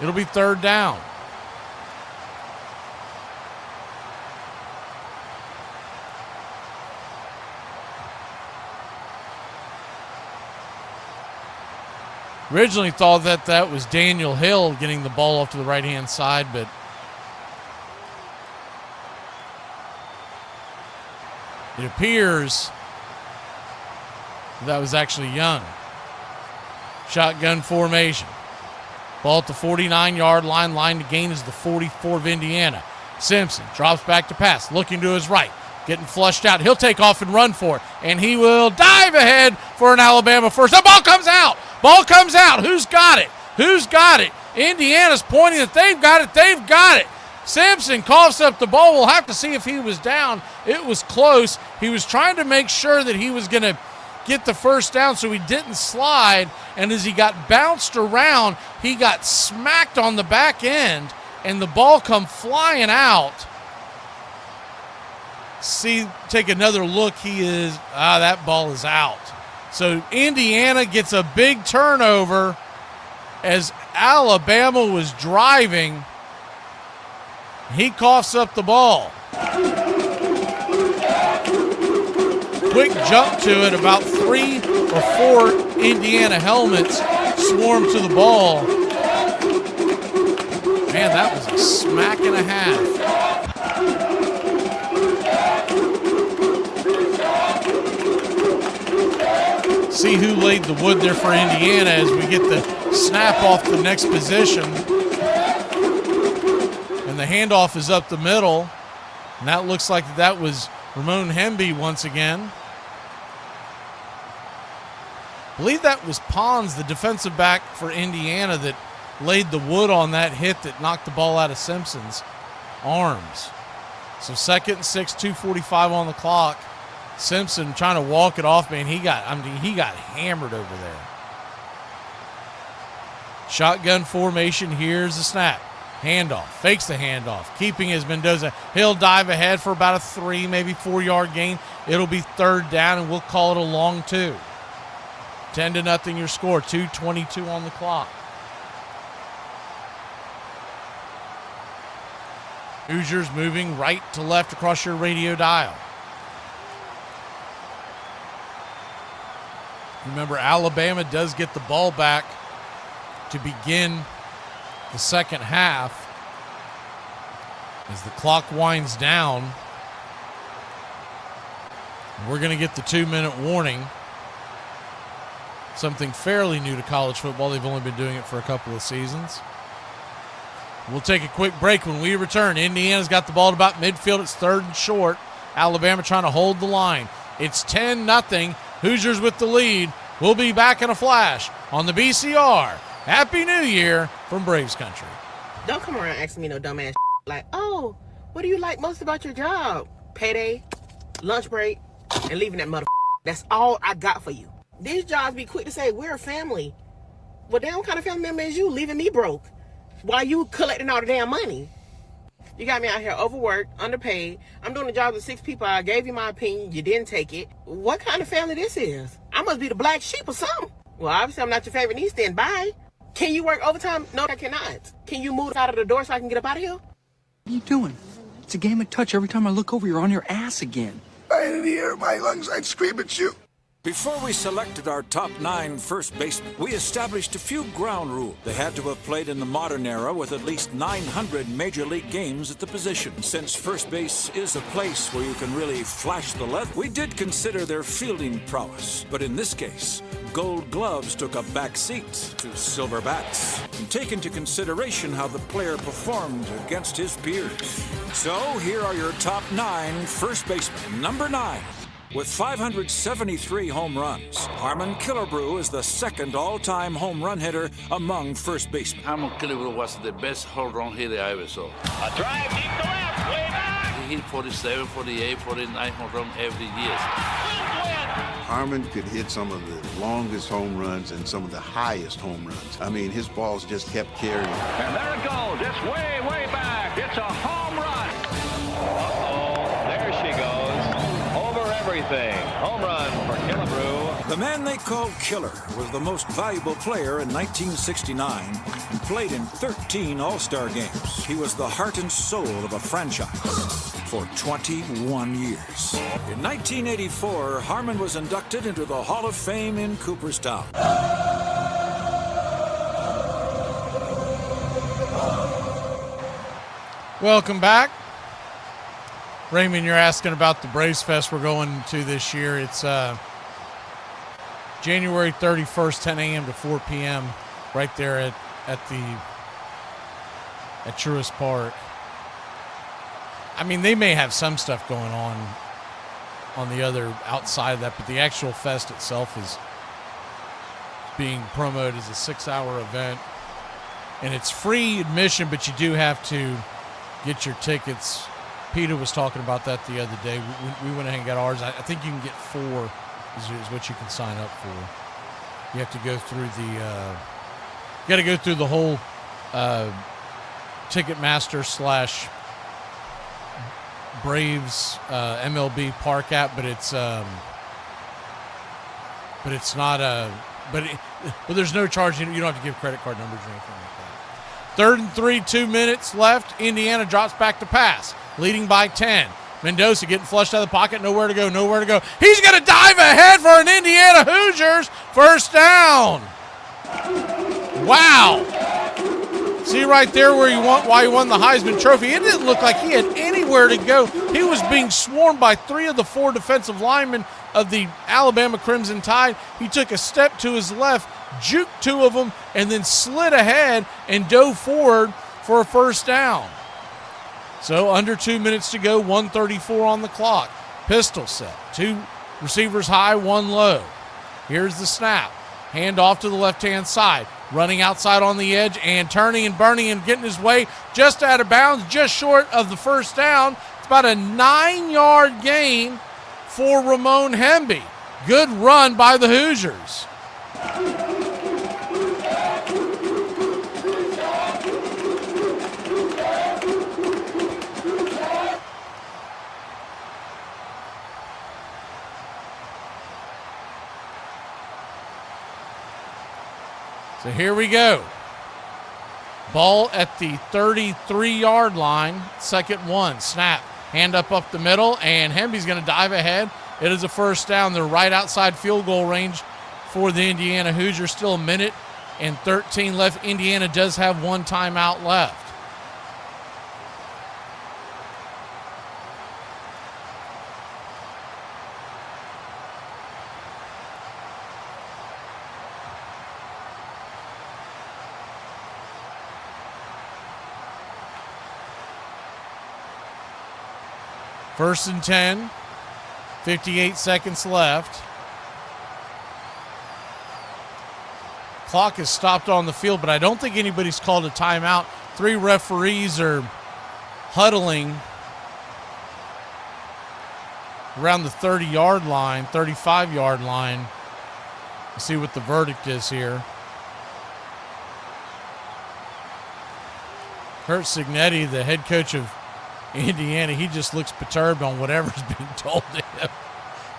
It'll be 3rd down. Originally thought that was Daniel Hill getting the ball off to the right-hand side, but it appears That was actually Young. Shotgun formation. Ball at the 49-yard line. Line to gain is the 44 of Indiana. Simpson drops back to pass, looking to his right, getting flushed out. He'll take off and run for it, and he will dive ahead for an Alabama first. The ball comes out. Ball comes out. Who's got it? Who's got it? Indiana's pointing that they've got it. They've got it. Simpson coughs up the ball. We'll have to see if he was down. It was close. He was trying to make sure that he was going to get the first down so he didn't slide, and as he got bounced around, he got smacked on the back end, and the ball come flying out. See, take another look. That ball is out. So Indiana gets a big turnover as Alabama was driving. He coughs up the ball. Quick jump to it. About 3 or 4 Indiana helmets swarm to the ball. Man, that was a smack and a half. See who laid the wood there for Indiana as we get the snap off the next position. And the handoff is up the middle. And that looks like that was Ramon Hemby once again. I believe that was Pons, the defensive back for Indiana, that laid the wood on that hit that knocked the ball out of Simpson's arms. So 2nd and 6, 2:45 on the clock. Simpson trying to walk it off, man. He got hammered over there. Shotgun formation. Here's the snap. Handoff. Fakes the handoff. Keeping his Mendoza. He'll dive ahead for about a 3, maybe 4-yard gain. It'll be 3rd down, and we'll call it a long 2. 10-0 your score. 2:22 on the clock. Hoosiers moving right to left across your radio dial. Remember, Alabama does get the ball back to begin the second half as the clock winds down. We're going to get the 2-minute warning. Something fairly new to college football. They've only been doing it for a couple of seasons. We'll take a quick break. When we return, Indiana's got the ball at about midfield. It's 3rd and short. Alabama trying to hold the line. It's 10-0. Hoosiers with the lead. We'll be back in a flash on the BCR. Happy New Year from Braves Country. Don't come around asking me no dumbass like, oh, what do you like most about your job? Payday, lunch break, and leaving that mother. That's all I got for you. These jobs be quick to say, we're a family. Well, damn kind of family member is you leaving me broke while you collecting all the damn money. You got me out here overworked, underpaid. I'm doing the job of 6 people. I gave you my opinion. You didn't take it. What kind of family this is? I must be the black sheep or something. Well, obviously I'm not your favorite niece, then bye. Can you work overtime? No, I cannot. Can you move out of the door so I can get up out of here? What are you doing? It's a game of touch. Every time I look over, you're on your ass again. I didn't hear my lungs. I'd scream at you. Before we selected our top 9 first basemen, we established a few ground rules. They had to have played in the modern era with at least 900 major league games at the position. Since first base is a place where you can really flash the leather, we did consider their fielding prowess. But in this case, gold gloves took a back seat to silver bats. And take into consideration how the player performed against his peers. So here are your top 9 first basemen. Number 9. With 573 home runs, Harmon Killebrew is the 2nd all-time home run hitter among first basemen. Harmon Killebrew was the best home run hitter I ever saw. A drive deep to left, way back! He hit 47, 48, 49 home run every year. Harmon could hit some of the longest home runs and some of the highest home runs. I mean, his balls just kept carrying. And there it goes. It's way, way back. It's a home run. Uh-oh, there she goes. Everything. Home run for Killebrew. The man they called Killer was the most valuable player in 1969 and played in 13 All-Star games. He was the heart and soul of a franchise for 21 years. In 1984, Harmon was inducted into the Hall of Fame in Cooperstown. Welcome back. Raymond, you're asking about the Braves Fest we're going to this year. It's January 31st, 10 a.m. to 4 p.m. right there at Truist Park. I mean, they may have some stuff going on the other outside of that, but the actual fest itself is being promoted as a 6-hour event. And it's free admission, but you do have to get your tickets. Peter was talking about that the other day. We went ahead and got ours. I think you can get 4 is what you can sign up for. You have to go through the whole Ticketmaster / Braves MLB Park app, but it's not but there's no charge. You don't have to give credit card numbers or anything like that. 3rd and 3, 2 minutes left. Indiana drops back to pass, leading by 10. Mendoza getting flushed out of the pocket, nowhere to go. He's going to dive ahead for an Indiana Hoosiers first down. Wow. See right there why he won the Heisman Trophy. It didn't look like he had anywhere to go. He was being swarmed by 3 of the 4 defensive linemen of the Alabama Crimson Tide. He took a step to his left, juked 2 of them, and then slid ahead and dove forward for a first down. So under 2 minutes to go, 1:34 on the clock. Pistol set. 2 receivers high, 1 low. Here's the snap. Hand off to the left-hand side. Running outside on the edge and turning and burning and getting his way just out of bounds, just short of the first down. It's about a 9-yard gain for Ramon Hemby. Good run by the Hoosiers. So here we go. Ball at the 33-yard line. 2nd 1. Snap. Hand up the middle, and Hemby's going to dive ahead. It is a first down. They're right outside field goal range for the Indiana Hoosiers. Still 1 minute and 13 left. Indiana does have 1 timeout left. First and 10, 58 seconds left. Clock is stopped on the field, but I don't think anybody's called a timeout. 3 referees are huddling around the 30-yard line, 35-yard line. Let's see what the verdict is here. Kurt Cignetti, the head coach of Indiana, he just looks perturbed on whatever's being told to him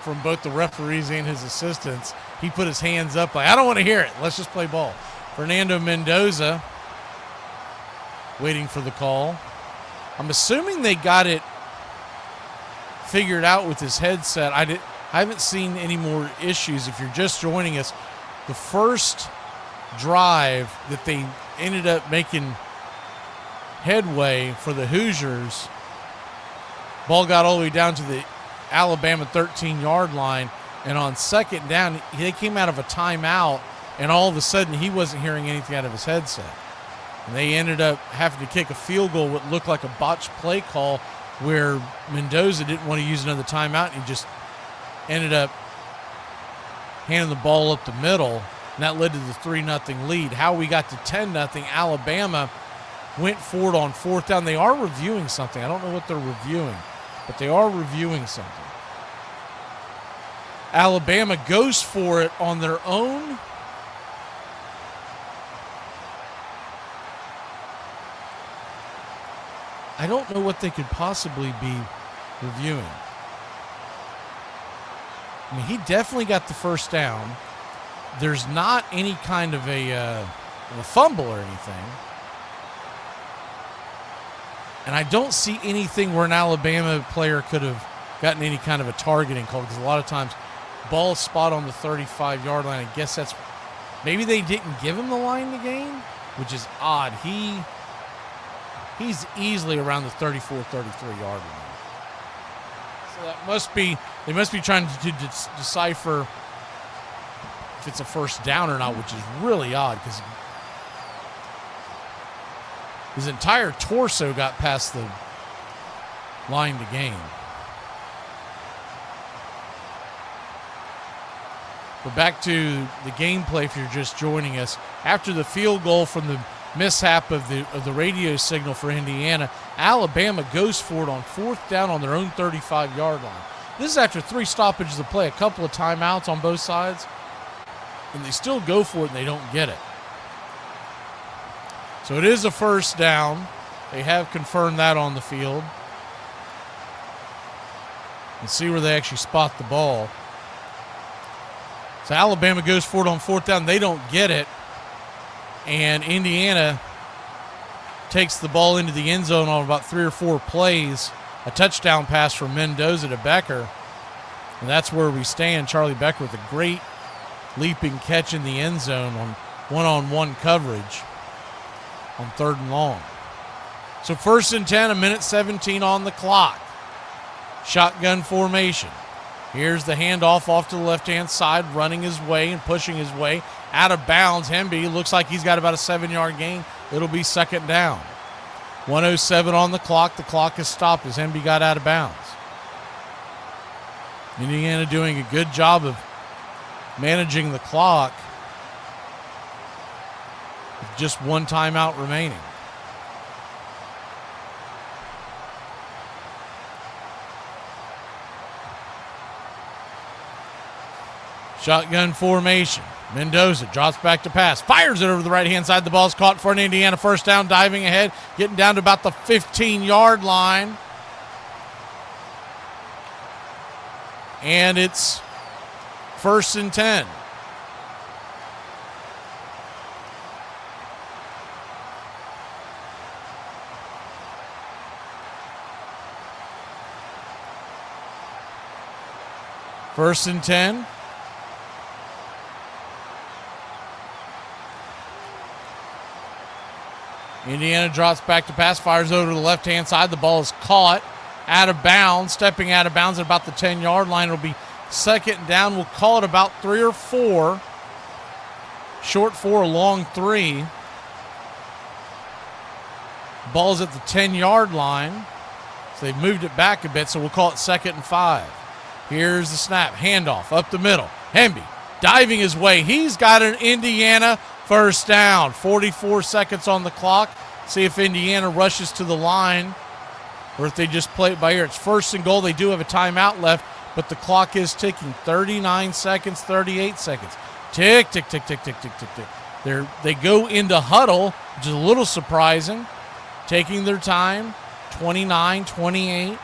from both the referees and his assistants. He put his hands up like, I don't want to hear it. Let's just play ball. Fernando Mendoza waiting for the call. I'm assuming they got it figured out with his headset. I haven't seen any more issues. If you're just joining us, the first drive that they ended up making headway for the Hoosiers, ball got all the way down to the Alabama 13-yard line, and on 2nd down, they came out of a timeout, and all of a sudden he wasn't hearing anything out of his headset. And they ended up having to kick a field goal, what looked like a botched play call, where Mendoza didn't want to use another timeout, and he just ended up handing the ball up the middle, and that led to the 3-0 lead. How we got to 10-0, Alabama went forward on 4th down. They are reviewing something. I don't know what they're reviewing, but they are reviewing something. Alabama goes for it on their own. I don't know what they could possibly be reviewing. I mean, he definitely got the first down. There's not any kind of a fumble or anything. And I don't see anything where an Alabama player could have gotten any kind of a targeting call, because a lot of times ball spot on the 35-yard line. I guess that's maybe they didn't give him the line to gain, which is odd. He's easily around the 34, 33-yard line. So that must be, they must be trying to decipher if it's a first down or not, which is really odd because his entire torso got past the line to gain. But back to the gameplay if you're just joining us. After the field goal from the mishap of the radio signal for Indiana, Alabama goes for it on 4th down on their own 35-yard line. This is after 3 stoppages of play, a couple of timeouts on both sides, and they still go for it and they don't get it. So it is a first down. They have confirmed that on the field. Let's see where they actually spot the ball. So Alabama goes for it on 4th down. They don't get it. And Indiana takes the ball into the end zone on about 3 or 4 plays. A touchdown pass from Mendoza to Becker. And that's where we stand. Charlie Becker with a great leaping catch in the end zone on one-on-one coverage on 3rd and long. So 1st and 10, 1:17 on the clock. Shotgun formation. Here's the handoff off to the left-hand side, running his way and pushing his way. Out of bounds, Hemby looks like he's got about a 7-yard gain. It'll be 2nd down. 1:07 on the clock. The clock is stopped as Hemby got out of bounds. Indiana doing a good job of managing the clock with just 1 timeout remaining. Shotgun formation. Mendoza drops back to pass. Fires it over the right-hand side. The ball's caught for an Indiana first down. Diving ahead. Getting down to about the 15-yard line. And it's 1st and 10. First and 10. Indiana drops back to pass, fires over to the left-hand side. The ball is caught out of bounds, stepping out of bounds at about the 10-yard line. It'll be 2nd down. We'll call it about 3 or 4. Short 4, long 3. Ball's at the 10-yard line. So they've moved it back a bit, so we'll call it 2nd and 5. Here's the snap. Handoff up the middle. Hemby diving his way. He's got an Indiana first down. 44 seconds on the clock. See if Indiana rushes to the line or if they just play it by ear. It's 1st and goal. They do have a timeout left, but the clock is ticking. 39 seconds, 38 seconds. Tick, tick, tick, tick, tick, tick, tick, tick. They go into huddle, which is a little surprising. Taking their time. 29, 28.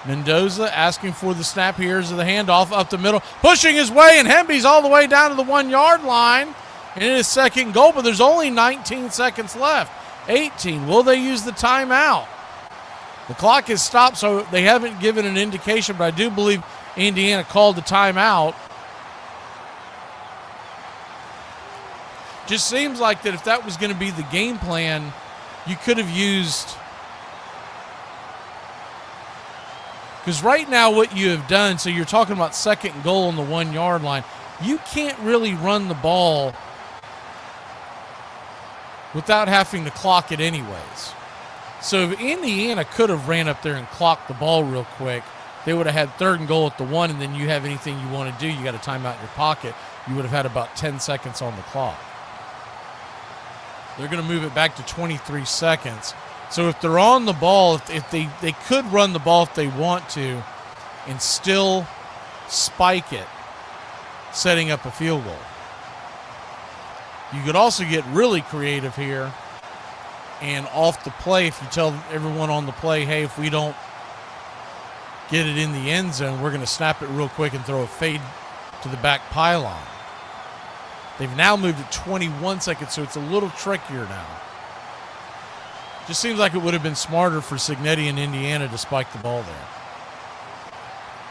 Mendoza asking for the snap. Here's the handoff up the middle. Pushing his way, and Hemby's all the way down to the 1-yard line. And it is 2nd goal, but there's only 19 seconds left. 18. Will they use the timeout? The clock is stopped, so they haven't given an indication, but I do believe Indiana called the timeout. Just seems like that if that was going to be the game plan, you could have used... Because right now what you have done, so you're talking about 2nd goal on the 1-yard line, you can't really run the ball without having to clock it anyways. So if Indiana could have ran up there and clocked the ball real quick, they would have had 3rd and goal at the 1, and then you have anything you want to do, you got a timeout in your pocket, you would have had about 10 seconds on the clock. They're going to move it back to 23 seconds. So if they're on the ball, if they could run the ball if they want to and still spike it, setting up a field goal. You could also get really creative here and off the play if you tell everyone on the play, hey, if we don't get it in the end zone, we're going to snap it real quick and throw a fade to the back pylon. They've now moved to 21 seconds, so it's a little trickier now. Just seems like it would have been smarter for Cignetti and Indiana to spike the ball there,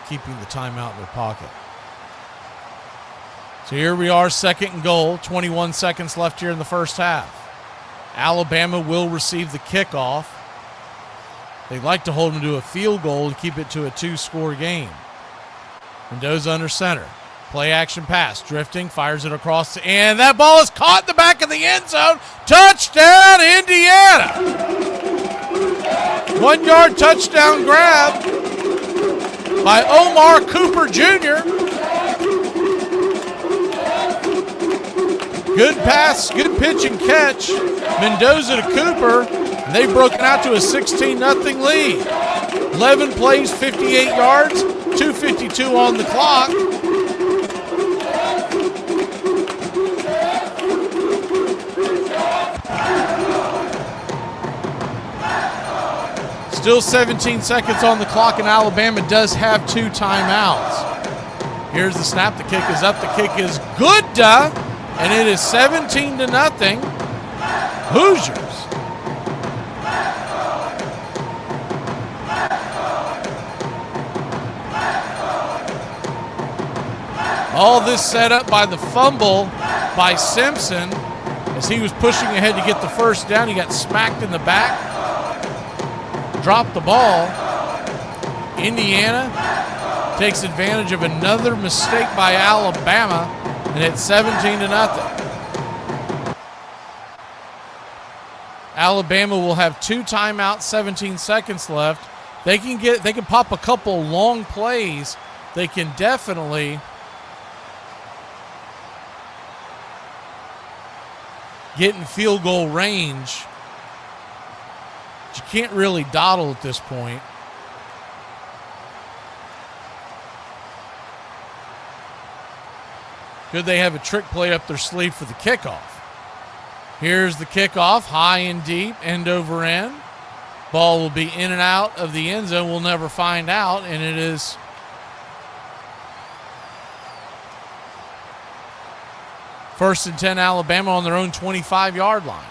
keeping the timeout in their pocket. So here we are, 2nd and goal, 21 seconds left here in the first half. Alabama will receive the kickoff. They'd like to hold them to a field goal and keep it to a 2-score game. Mendoza under center. Play action pass, drifting, fires it across, and that ball is caught in the back of the end zone. Touchdown, Indiana! 1 yard touchdown grab by Omar Cooper Jr. Good pass, good pitch and catch. Mendoza to Cooper, and they've broken out to a 16-0 lead. 11 plays, 58 yards, 2:52 on the clock. Still 17 seconds on the clock, and Alabama does have 2 timeouts. Here's the snap. The kick is up. The kick is good, and it is 17-0. Hoosiers. All this set up by the fumble by Simpson as he was pushing ahead to get the first down. He got smacked in the back. Dropped the ball. Indiana takes advantage of another mistake by Alabama, and it's 17-0. Alabama will have 2 timeouts, 17 seconds left. They can pop a couple long plays. They can definitely get in field goal range. You can't really dawdle at this point. Could they have a trick play up their sleeve for the kickoff? Here's the kickoff, high and deep, end over end. Ball will be in and out of the end zone. We'll never find out, and it is first and 10 Alabama on their own 25-yard line.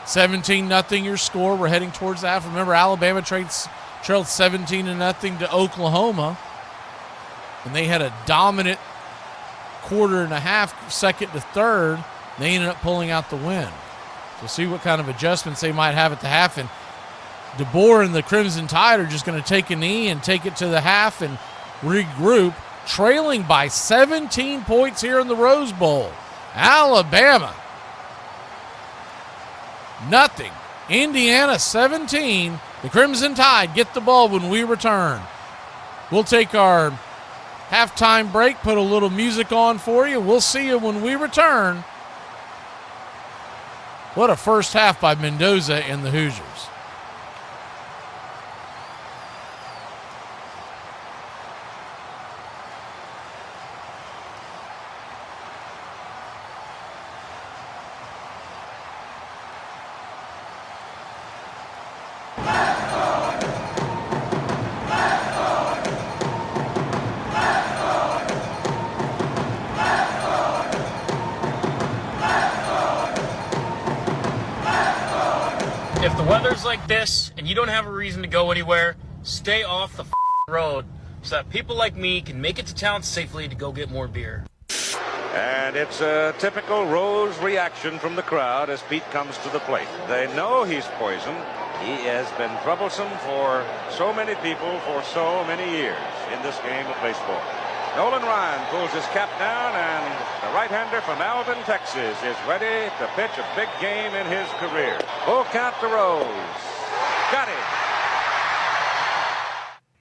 17-0 your score. We're heading towards the half. Remember, Alabama trailed 17-0 to Oklahoma, and they had a dominant quarter and a half, second to third. They ended up pulling out the win. So see what kind of adjustments they might have at the half. And DeBoer and the Crimson Tide are just going to take a knee and take it to the half and regroup, trailing by 17 points here in the Rose Bowl. Alabama, nothing. Indiana, 17. The Crimson Tide get the ball when we return. We'll take our halftime break, put a little music on for you. We'll see you when we return. What a first half by Mendoza and the Hoosiers. If the weather's like this and you don't have a reason to go anywhere, stay off the road so that people like me can make it to town safely to go get more beer. And it's a typical Rose reaction from the crowd as Pete comes to the plate. They know he's poison. He has been troublesome for so many people for so many years in this game of baseball. Nolan Ryan pulls his cap down, and the right-hander from Alvin, Texas is ready to pitch a big game in his career. Full count to Rose. Got it.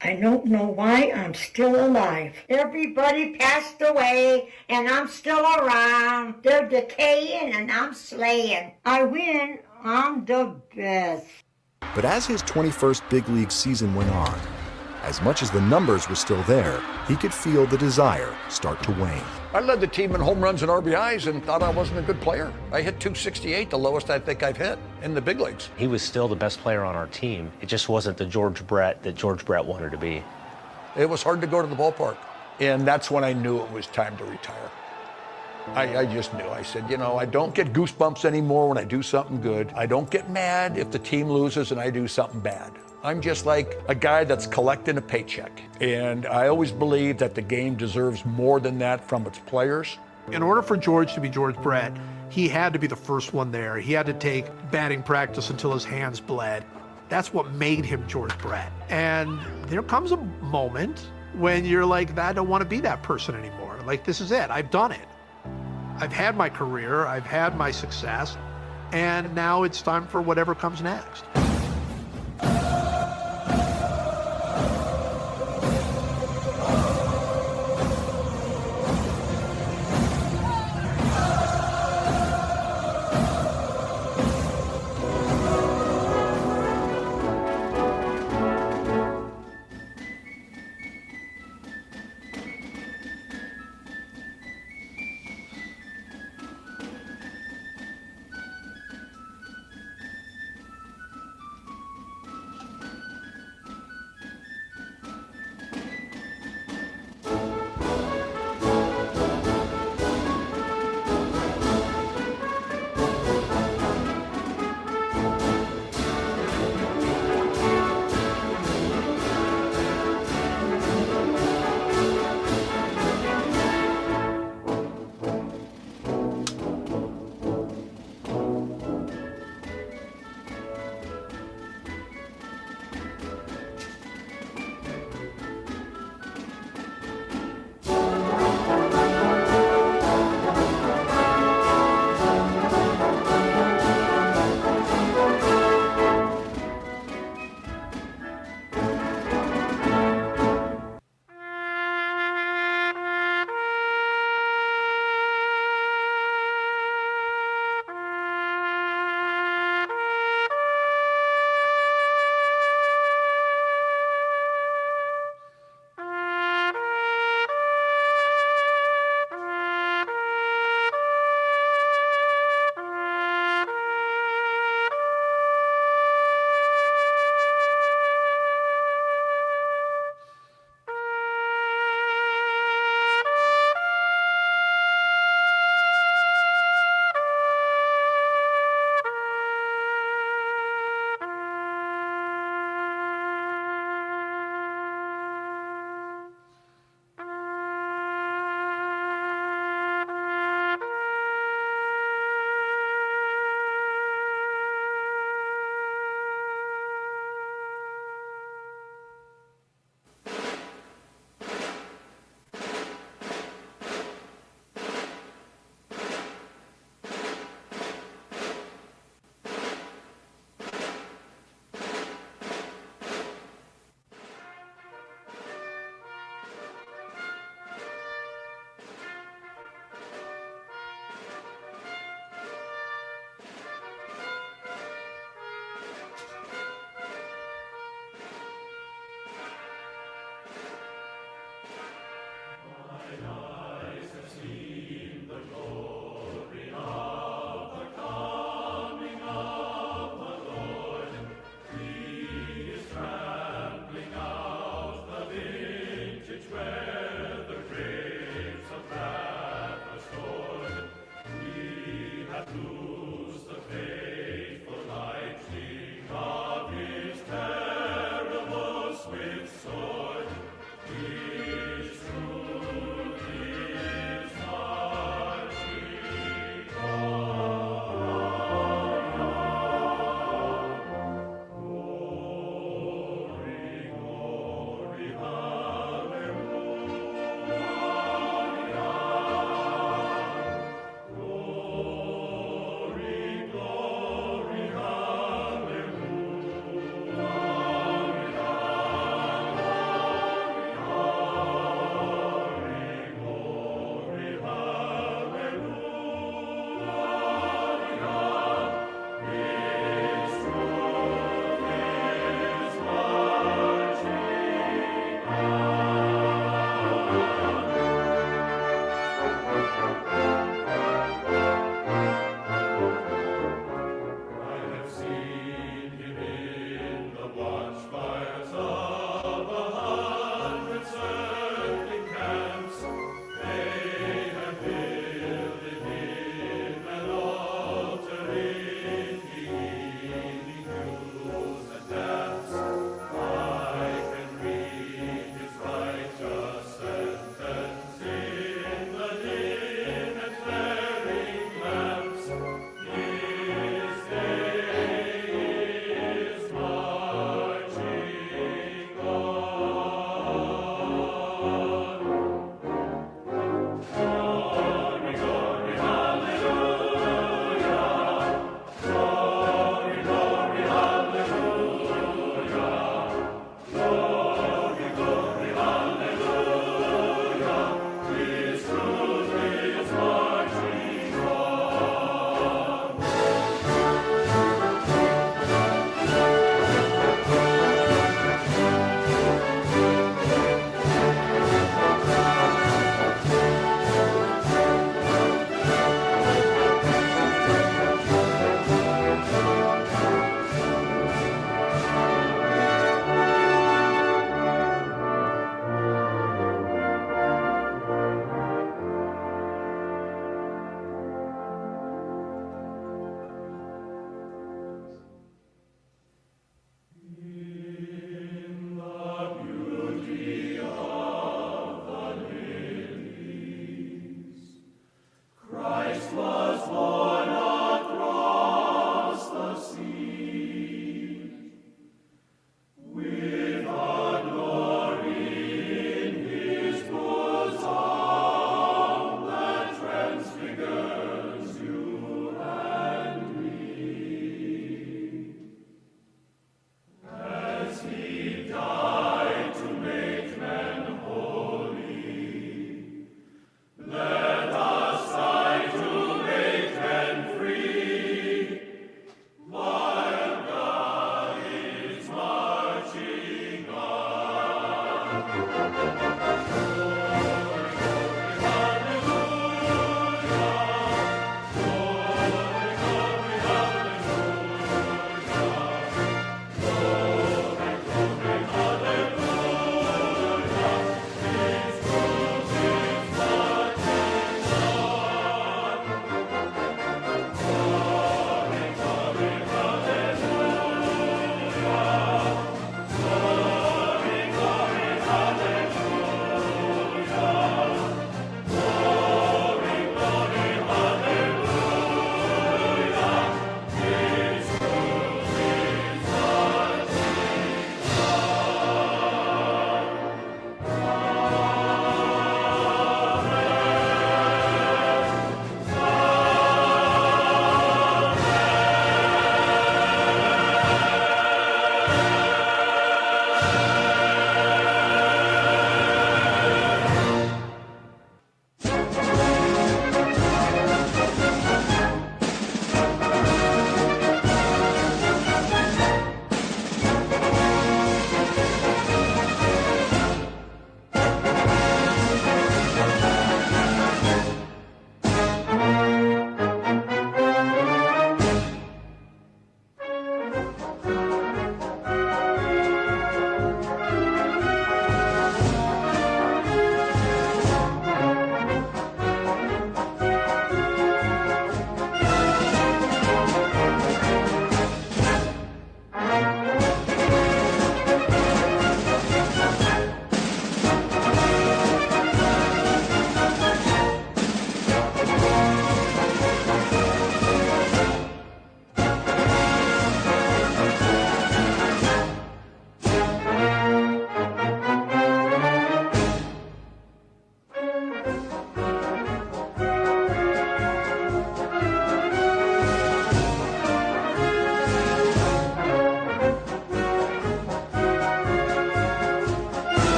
I don't know why I'm still alive. Everybody passed away, and I'm still around. They're decaying, and I'm slaying. I win. I'm the best. But as his 21st big league season went on, as much as the numbers were still there, he could feel the desire start to wane. I led the team in home runs and RBIs and thought I wasn't a good player. I hit 268, the lowest I think I've hit in the big leagues. He was still the best player on our team. It just wasn't the George Brett that George Brett wanted to be. It was hard to go to the ballpark. And that's when I knew it was time to retire. I just knew. I said, you know, I don't get goosebumps anymore when I do something good. I don't get mad if the team loses and I do something bad. I'm just like a guy that's collecting a paycheck. And I always believe that the game deserves more than that from its players. In order for George to be George Brett, he had to be the first one there. He had to take batting practice until his hands bled. That's what made him George Brett. And there comes a moment when you're like, I don't want to be that person anymore. Like, this is it. I've done it. I've had my career. I've had my success. And now it's time for whatever comes next.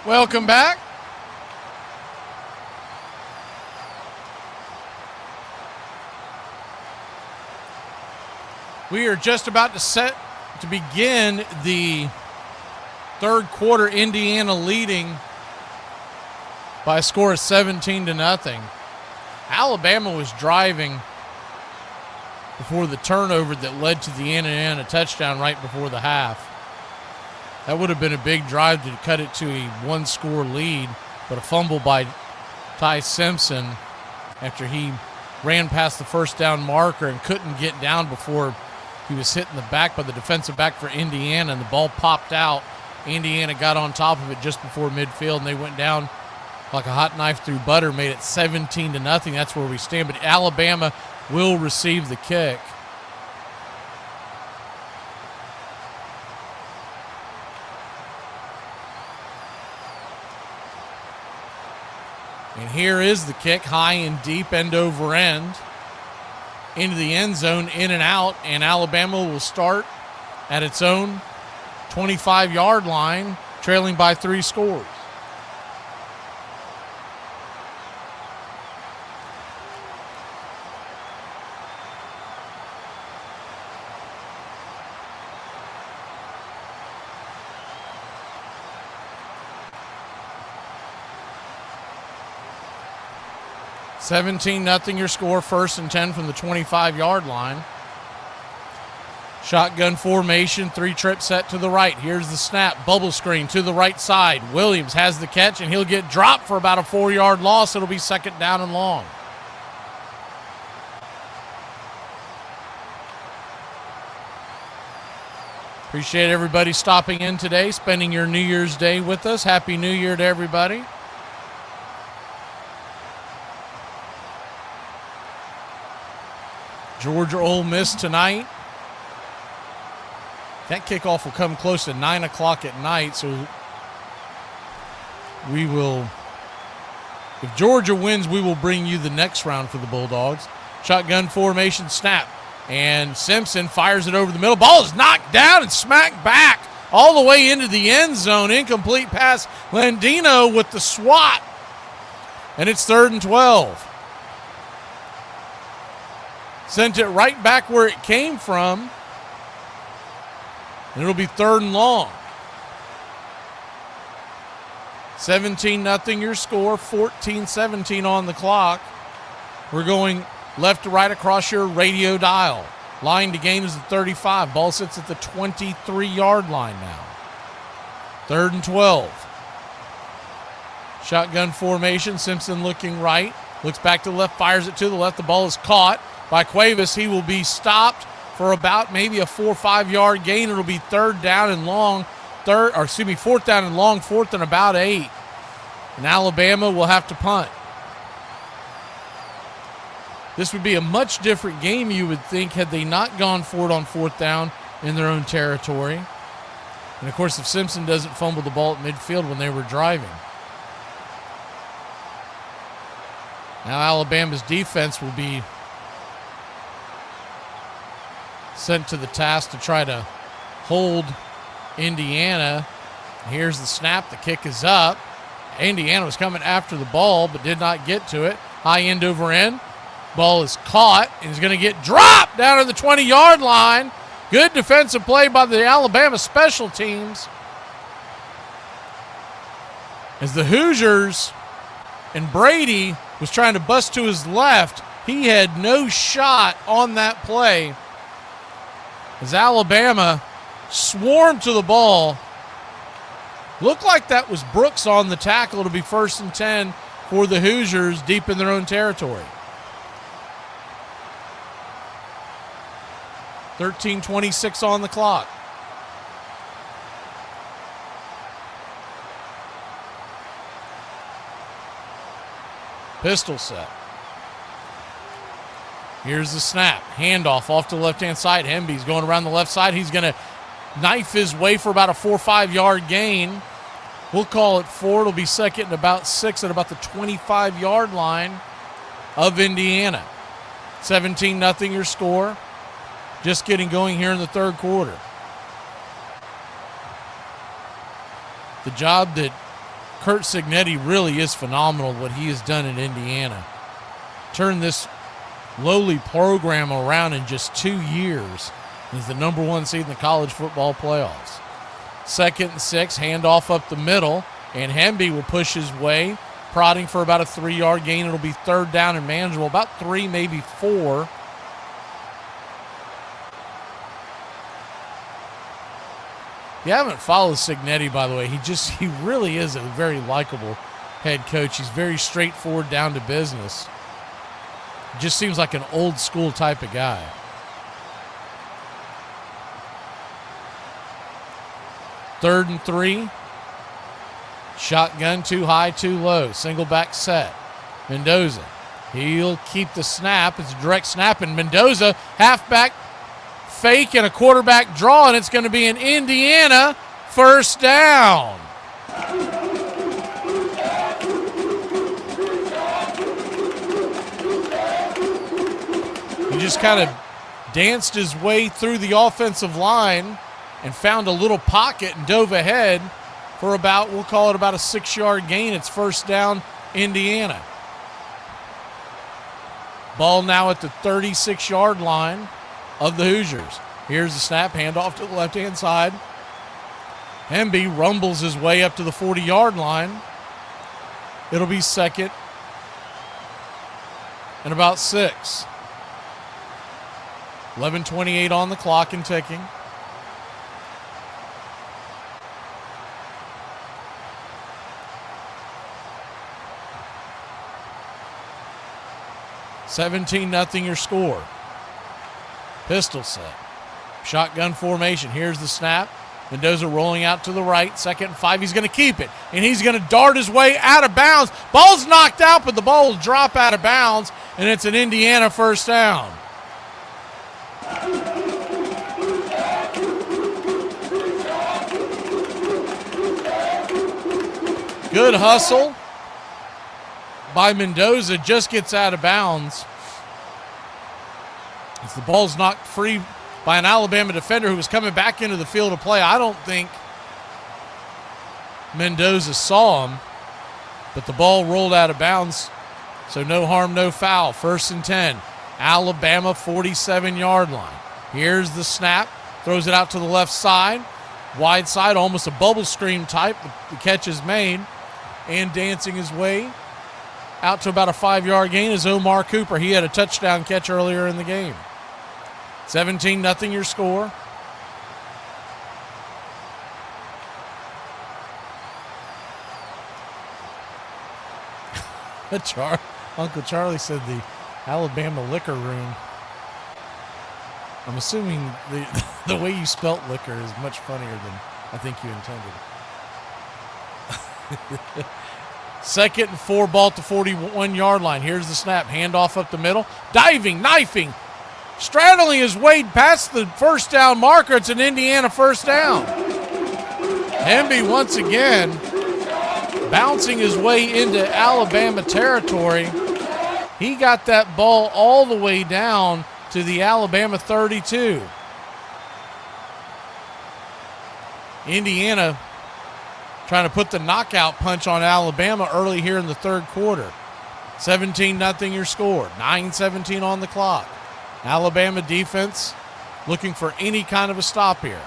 Welcome back. We are just about to begin the third quarter. Indiana leading by a score of 17-0. Alabama was driving before the turnover that led to the Indiana touchdown right before the half. That would have been a big drive to cut it to a one-score lead, but a fumble by Ty Simpson after he ran past the first down marker and couldn't get down before he was hit in the back by the defensive back for Indiana, and the ball popped out. Indiana got on top of it just before midfield, and they went down like a hot knife through butter, made it 17-0. That's where we stand, but Alabama will receive the kick. And here is the kick, high and deep, end over end, into the end zone, in and out, and Alabama will start at its own 25-yard line, trailing by 3 scores. $17-0 your score, 1st and 10 from the 25-yard line. Shotgun formation, 3-trip set to the right. Here's the snap, bubble screen to the right side. Williams has the catch, and he'll get dropped for about a 4-yard loss. It'll be 2nd down and long. Appreciate everybody stopping in today, spending your New Year's Day with us. Happy New Year to everybody. Georgia Ole Miss tonight. That kickoff will come close to 9 o'clock at night, so we will, if Georgia wins, we will bring you the next round for the Bulldogs. Shotgun formation snap, and Simpson fires it over the middle. Ball is knocked down and smacked back all the way into the end zone. Incomplete pass. Landino with the swat, and it's 3rd and 12. Sent it right back where it came from, and it'll be 3rd and long. 17-0 your score, 14-17 on the clock. We're going left to right across your radio dial. Line to gain is the 35. Ball sits at the 23-yard line now. 3rd and 12. Shotgun formation, Simpson looking right, looks back to the left, fires it to the left. The ball is caught by Cuevas. He will be stopped for about maybe a 4 or 5 yard gain. It'll be 4th down and long, 4th and about 8. And Alabama will have to punt. This would be a much different game, you would think, had they not gone for it on 4th down in their own territory. And of course, if Simpson doesn't fumble the ball at midfield when they were driving. Now Alabama's defense will be sent to the task to try to hold Indiana. Here's the snap. The kick is up. Indiana was coming after the ball but did not get to it. High end over end. Ball is caught and is going to get dropped down to the 20-yard line. Good defensive play by the Alabama special teams. As the Hoosiers and Brady was trying to bust to his left, he had no shot on that play. As Alabama swarmed to the ball. Looked like that was Brooks on the tackle. It'll be 1st and 10 for the Hoosiers deep in their own territory. 13:26 on the clock. Pistol set. Here's the snap. Handoff off to the left-hand side. Hemby's going around the left side. He's going to knife his way for about a 4 or 5 yard gain. We'll call it 4. It'll be 2nd and about 6 at about the 25-yard line of Indiana. 17-0 your score. Just getting going here in the 3rd quarter. The job that Curt Cignetti really is phenomenal what he has done in Indiana. Turned this lowly program around in just 2 years. He's the number 1 seed in the college football playoffs. 2nd and 6, handoff up the middle, and Hemby will push his way, prodding for about a 3-yard gain. It'll be 3rd down and manageable, about 3, maybe 4. If you haven't followed Cignetti, by the way, he really is a very likable head coach. He's very straightforward, down to business. Just seems like an old school type of guy. Third and 3. Shotgun, too high, too low. Single back set. Mendoza. He'll keep the snap. It's a direct snap, and Mendoza, halfback fake and a quarterback draw, and it's going to be an Indiana first down. He just kind of danced his way through the offensive line and found a little pocket and dove ahead for about, we'll call it about a 6-yard gain. It's first down, Indiana. Ball now at the 36-yard line of the Hoosiers. Here's the snap, handoff to the left-hand side. Hemby rumbles his way up to the 40-yard line. It'll be 2nd and about 6. 11:28 on the clock and ticking. $17-0 your score. Pistol set. Shotgun formation. Here's the snap. Mendoza rolling out to the right. 2nd and 5. He's going to keep it. And he's going to dart his way out of bounds. Ball's knocked out, but the ball will drop out of bounds. And it's an Indiana first down. Good hustle by Mendoza, just gets out of bounds. As the ball's knocked free by an Alabama defender who was coming back into the field of play. I don't think Mendoza saw him, but the ball rolled out of bounds, so no harm, no foul. 1st and 10, Alabama 47-yard line. Here's the snap, throws it out to the left side. Wide side, almost a bubble screen type. The catch is made. And dancing his way out to about a 5-yard gain is Omar Cooper. He had a touchdown catch earlier in the game. 17-0 your score. Uncle Charlie said the Alabama liquor room. I'm assuming the way you spelt liquor is much funnier than I think you intended. 2nd and 4, ball at the 41-yard line. Here's the snap, handoff up the middle. Diving, knifing, straddling his way past the first down marker. It's an Indiana first down. Hemby once again bouncing his way into Alabama territory. He got that ball all the way down to the Alabama 32. Indiana trying to put the knockout punch on Alabama early here in the 3rd quarter. 17-0 your score. 9:17 on the clock. Alabama defense looking for any kind of a stop here.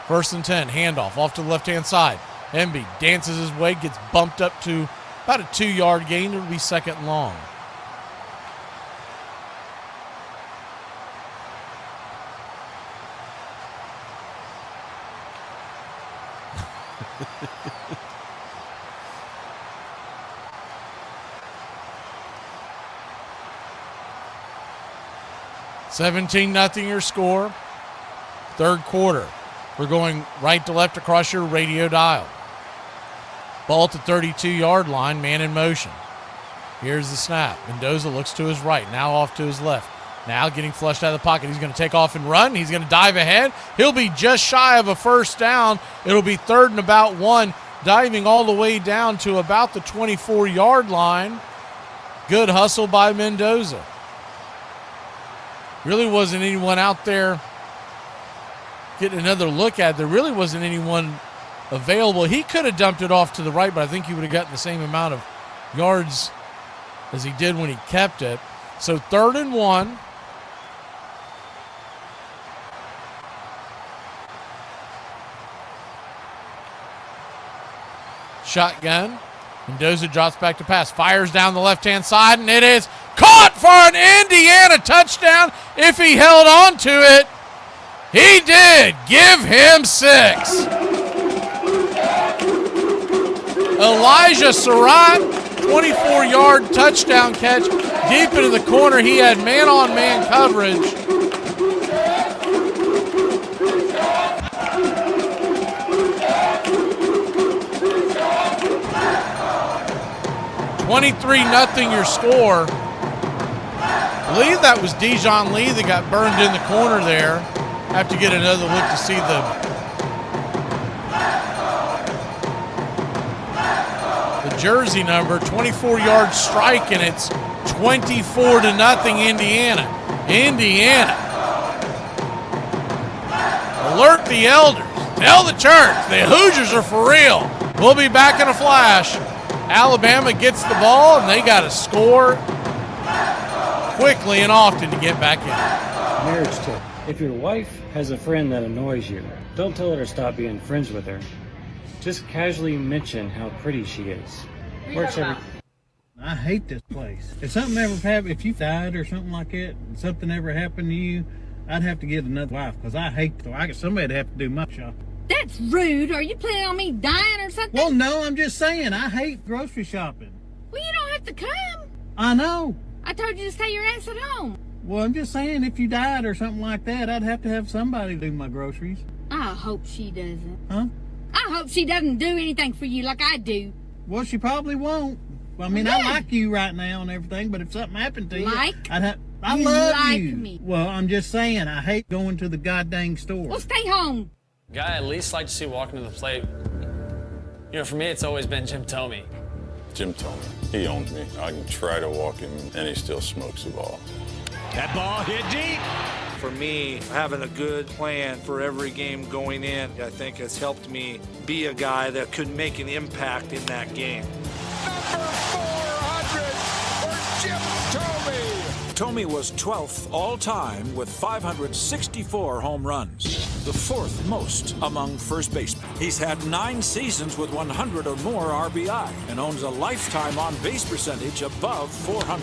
1st and 10, handoff off to the left-hand side. Hemby dances his way, gets bumped up to about a 2-yard gain. It'll be 2nd and long. $17-0 your score. 3rd quarter. We're going right to left across your radio dial. Ball at the 32-yard line, man in motion. Here's the snap. Mendoza looks to his right, now off to his left. Now getting flushed out of the pocket. He's going to take off and run. He's going to dive ahead. He'll be just shy of a first down. It'll be 3rd and about 1, diving all the way down to about the 24-yard line. Good hustle by Mendoza. Really wasn't anyone out there getting another look at. There really wasn't anyone available. He could have dumped it off to the right, but I think he would have gotten the same amount of yards as he did when he kept it. So 3rd and 1. Shotgun. Mendoza drops back to pass. Fires down the left-hand side, and it is caught for an Indiana touchdown. If he held on to it, he did. Give him 6. Elijah Surratt, 24-yard touchdown catch. Deep into the corner, he had man-on-man coverage. $23-0 your score. I believe that was Dijon Lee that got burned in the corner there. Have to get another look to see the jersey number. 24-yard strike, and it's 24-0 Indiana. Indiana. Alert the elders. Tell the church. The Hoosiers are for real. We'll be back in a flash. Alabama gets the ball, and they got to score quickly and often to get back in. Marriage tip. If your wife has a friend that annoys you, don't tell her to stop being friends with her. Just casually mention how pretty she is. Works every... I hate this place. If something ever happened, if you died or something like that, and something ever happened to you, I'd have to get another wife, because I hate somebody to have to do my shopping. That's rude. Are you planning on me dying or something? Well, no, I'm just saying, I hate grocery shopping. Well, you don't have to come. I know. I told you to stay your ass at home. Well, I'm just saying, if you died or something like that, I'd have to have somebody do my groceries. I hope she doesn't. Huh? I hope she doesn't do anything for you like I do. Well, she probably won't. Well, I mean, I like you right now and everything, but if something happened to you, I love like you. Me. Well, I'm just saying, I hate going to the goddamn store. Well, stay home. Guy I at least like to see walking to the plate. You know, for me, it's always been Jim Tomey. Jim Tomey, he owns me. I can try to walk him, and he still smokes the ball. That ball hit deep. For me, having a good plan for every game going in, I think has helped me be a guy that could make an impact in that game. Number 400 for Jim Tomey. Tomey was 12th all-time with 564 home runs, the 4th most among first basemen. He's had 9 seasons with 100 or more RBI and owns a lifetime on-base percentage above 400.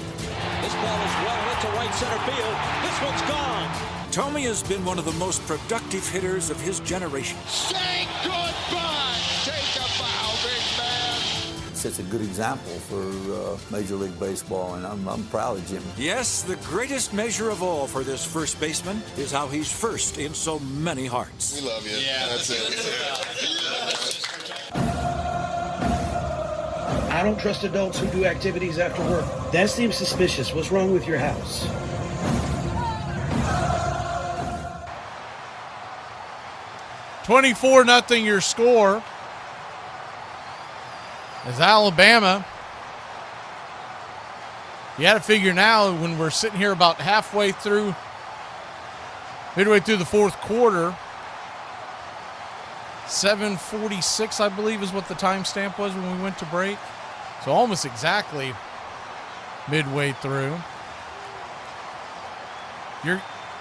This ball is well hit to right center field. This one's gone. Tomey has been one of the most productive hitters of his generation. Say goodbye. Take a bow, big man. Sets a good example for Major League Baseball, and I'm proud of Jim. Yes, the greatest measure of all for this first baseman is how he's first in so many hearts. We love you. Yeah, that's it. I don't trust adults who do activities after work. That seems suspicious. What's wrong with your house? $24-0 your score. As Alabama, you got to figure now when we're sitting here about midway through the fourth quarter, 7:46, I believe, is what the timestamp was when we went to break. So almost exactly midway through. You're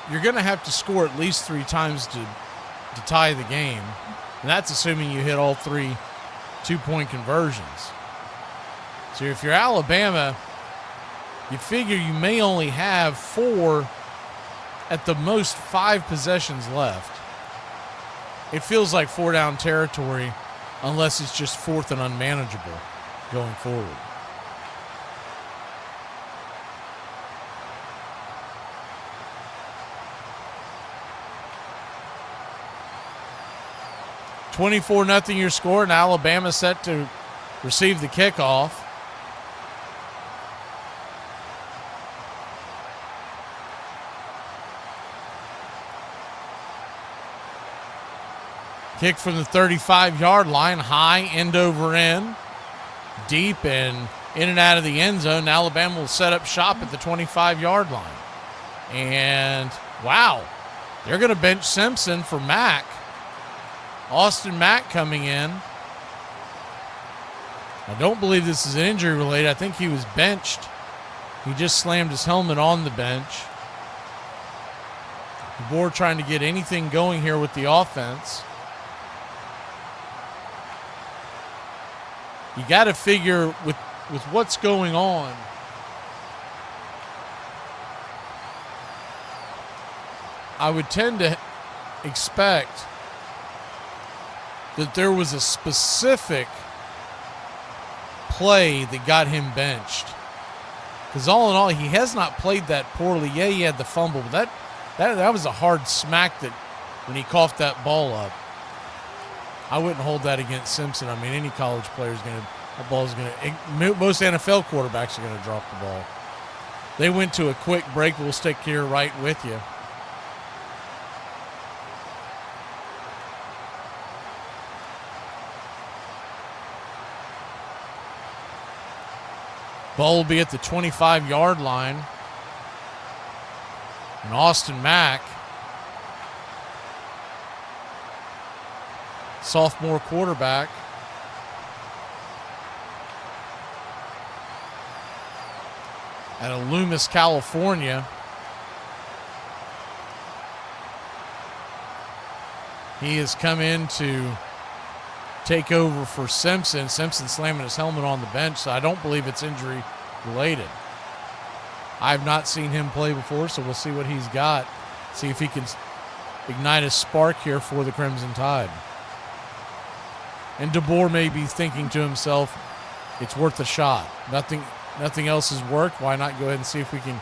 going to have to score at least 3 times to tie the game. And that's assuming you hit all 3 2-point conversions. So if you're Alabama, you figure you may only have 4, at the most 5 possessions left. It feels like 4-down territory unless it's just 4th and unmanageable going forward. $24-0 your score, and Alabama set to receive the kickoff. Kick from the 35-yard line, high, end over end, deep and in and out of the end zone. Alabama will set up shop at the 25-yard line. And, wow, they're going to bench Simpson for Mack. Austin Mack coming in. I don't believe this is injury related. I think he was benched. He just slammed his helmet on the bench. DeBoer trying to get anything going here with the offense. You got to figure with what's going on, I would tend to expect that there was a specific play that got him benched. Because all in all, he has not played that poorly. Yeah, he had the fumble, but that was a hard smack that when he coughed that ball up. I wouldn't hold that against Simpson. I mean, any college player is going to, that ball is going to, most NFL quarterbacks are going to drop the ball. They went to a quick break. We'll stick here right with you. Ball will be at the 25-yard line. And Austin Mack, sophomore quarterback, out of Loomis, California. He has come in to take over for Simpson. Simpson slamming his helmet on the bench, so I don't believe it's injury related. I've not seen him play before, so we'll see what he's got. See if he can ignite a spark here for the Crimson Tide. And DeBoer may be thinking to himself, it's worth a shot. Nothing else has worked. Why not go ahead and see if we can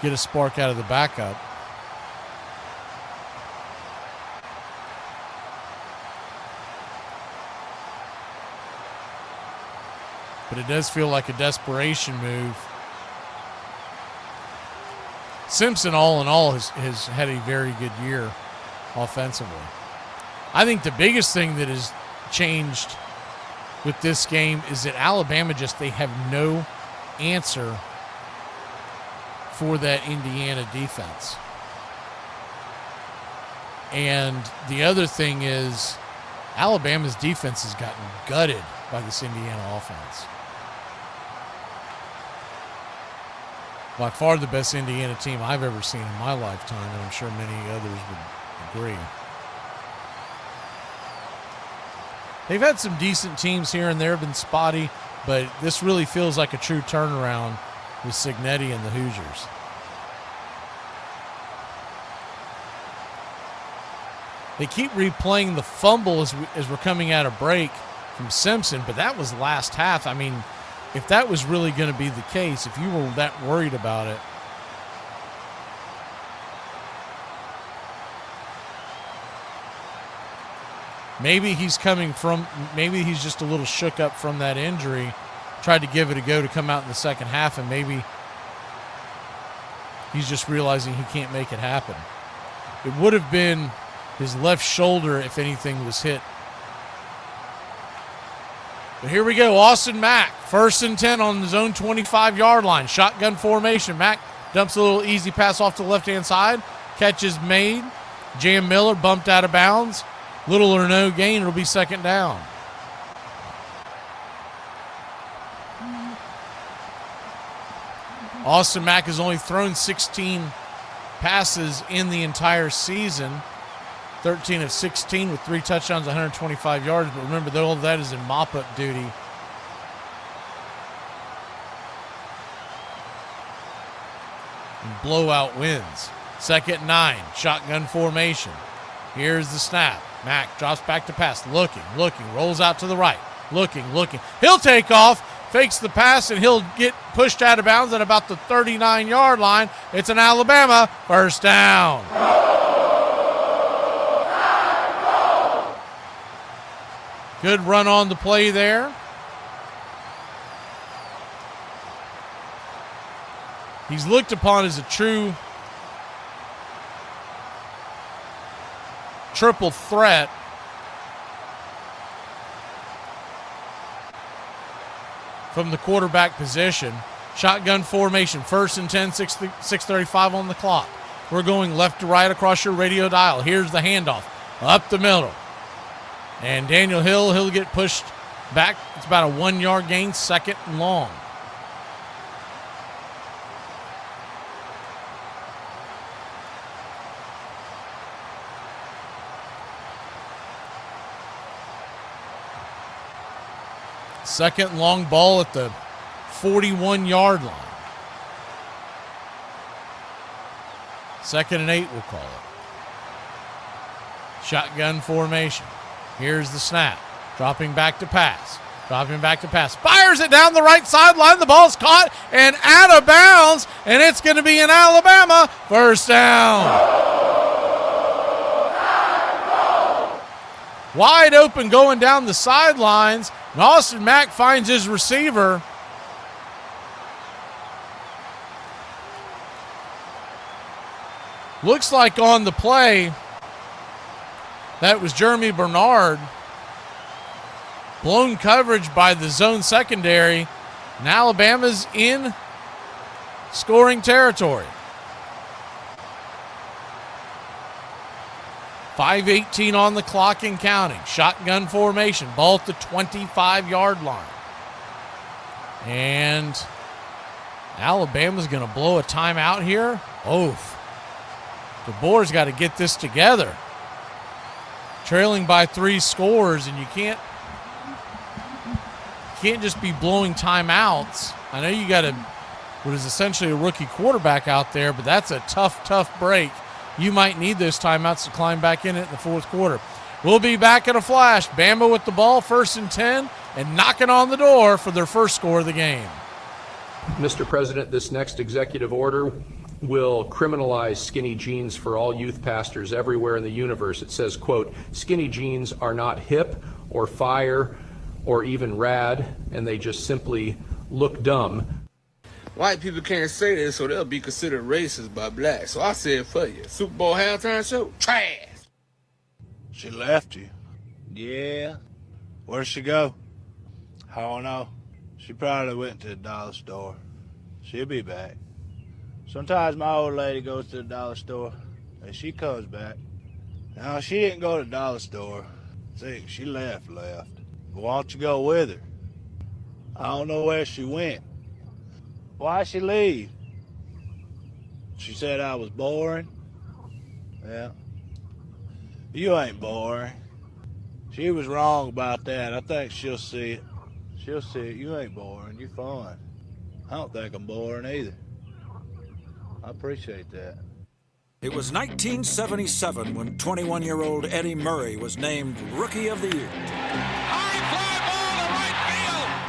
get a spark out of the backup? But it does feel like a desperation move. Simpson, all in all, has had a very good year offensively. I think the biggest thing that has changed with this game is that Alabama they have no answer for that Indiana defense. And the other thing is Alabama's defense has gotten gutted by this Indiana offense. By far the best Indiana team I've ever seen in my lifetime, and I'm sure many others would agree. They've had some decent teams here and there, been spotty, but this really feels like a true turnaround with Cignetti and the Hoosiers. They keep replaying the fumble as we're coming out of break from Simpson, but that was last half. I mean, if that was really going to be the case, if you were that worried about it, maybe he's just a little shook up from that injury, tried to give it a go to come out in the second half, and maybe he's just realizing he can't make it happen. It would have been his left shoulder if anything was hit. But here we go, Austin Mack, 1st and 10 on his own 25-yard line. Shotgun formation. Mack dumps a little easy pass off to the left-hand side. Catch is made. Jam Miller bumped out of bounds. Little or no gain. It'll be 2nd down. Austin Mack has only thrown 16 passes in the entire season. 13 of 16 with 3 touchdowns, 125 yards. But remember, all of that is in mop-up duty. And blowout wins. 2nd and 9, shotgun formation. Here's the snap. Mack drops back to pass, looking, rolls out to the right, looking. He'll take off, fakes the pass, and he'll get pushed out of bounds at about the 39-yard line. It's an Alabama 1st down. Good run on the play there. He's looked upon as a true triple threat. From the quarterback position. Shotgun formation, 1st and 10, 6:35 on the clock. We're going left to right across your radio dial. Here's the handoff. Up the middle. And Daniel Hill, he'll get pushed back. It's about a 1 yard gain, 2nd and long. Second and long ball at the 41-yard line. 2nd and 8, we'll call it. Shotgun formation. Here's the snap. Dropping back to pass. Fires it down the right sideline. The ball's caught and out of bounds, and it's going to be an Alabama first down. Wide open going down the sidelines. And Austin Mack finds his receiver. Looks like on the play, that was Jeremy Bernard. Blown coverage by the zone secondary. And Alabama's in scoring territory. 5:18 on the clock and counting. Shotgun formation. Ball at the 25-yard line. And Alabama's going to blow a timeout here. Oof. DeBoer's got to get this together. Trailing by 3 scores, and you can't just be blowing timeouts. I know you got what is essentially a rookie quarterback out there, but that's a tough break. You might need those timeouts to climb back in it in the 4th quarter. We'll be back in a flash. Bama with the ball, 1st and 10, and knocking on the door for their first score of the game. Mr. President, this next executive order will criminalize skinny jeans for all youth pastors everywhere in the universe. It says, quote, skinny jeans are not hip or fire or even rad, and they just simply look dumb. White people can't say this, so they'll be considered racist by blacks. So I said for you. Super Bowl halftime show, trash. She left you? Yeah. Where'd she go? I don't know. She probably went to the dollar store. She'll be back. Sometimes my old lady goes to the dollar store, and she comes back. No, she didn't go to the dollar store. See, she left. But why don't you go with her? I don't know where she went. Why'd she leave? She said I was boring. Yeah. You ain't boring. She was wrong about that. I think she'll see it. She'll see it. You ain't boring. You're fun. I don't think I'm boring either. I appreciate that. It was 1977 when 21-year-old Eddie Murray was named Rookie of the Year.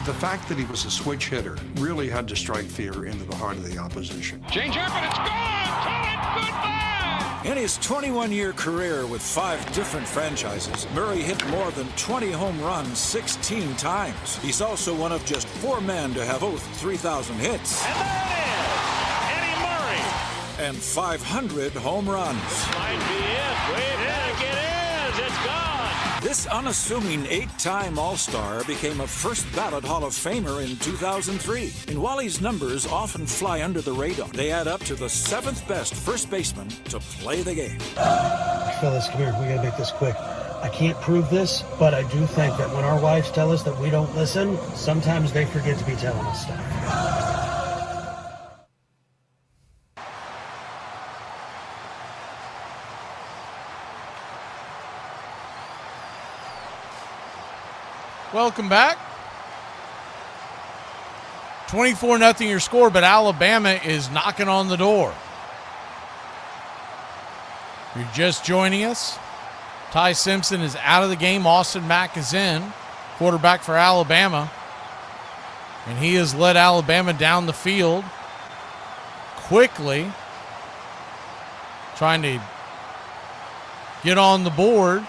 The fact that he was a switch hitter really had to strike fear into the heart of the opposition. Change up and it's gone! Tell it goodbye! In his 21-year career with 5 different franchises, Murray hit more than 20 home runs 16 times. He's also one of just 4 men to have both 3,000 hits. And there it is! Eddie Murray! And 500 home runs. This might be it. Wait, heck, it is! It's gone! This unassuming 8-time All-Star became a first-ballot Hall of Famer in 2003. And while his numbers often fly under the radar, they add up to the 7th best first baseman to play the game. Fellas, come here. We gotta make this quick. I can't prove this, but I do think that when our wives tell us that we don't listen, sometimes they forget to be telling us stuff. Welcome back. 24-0 your score, but Alabama is knocking on the door. You're just joining us. Ty Simpson is out of the game. Austin Mack is in, quarterback for Alabama. And he has led Alabama down the field quickly, trying to get on the board.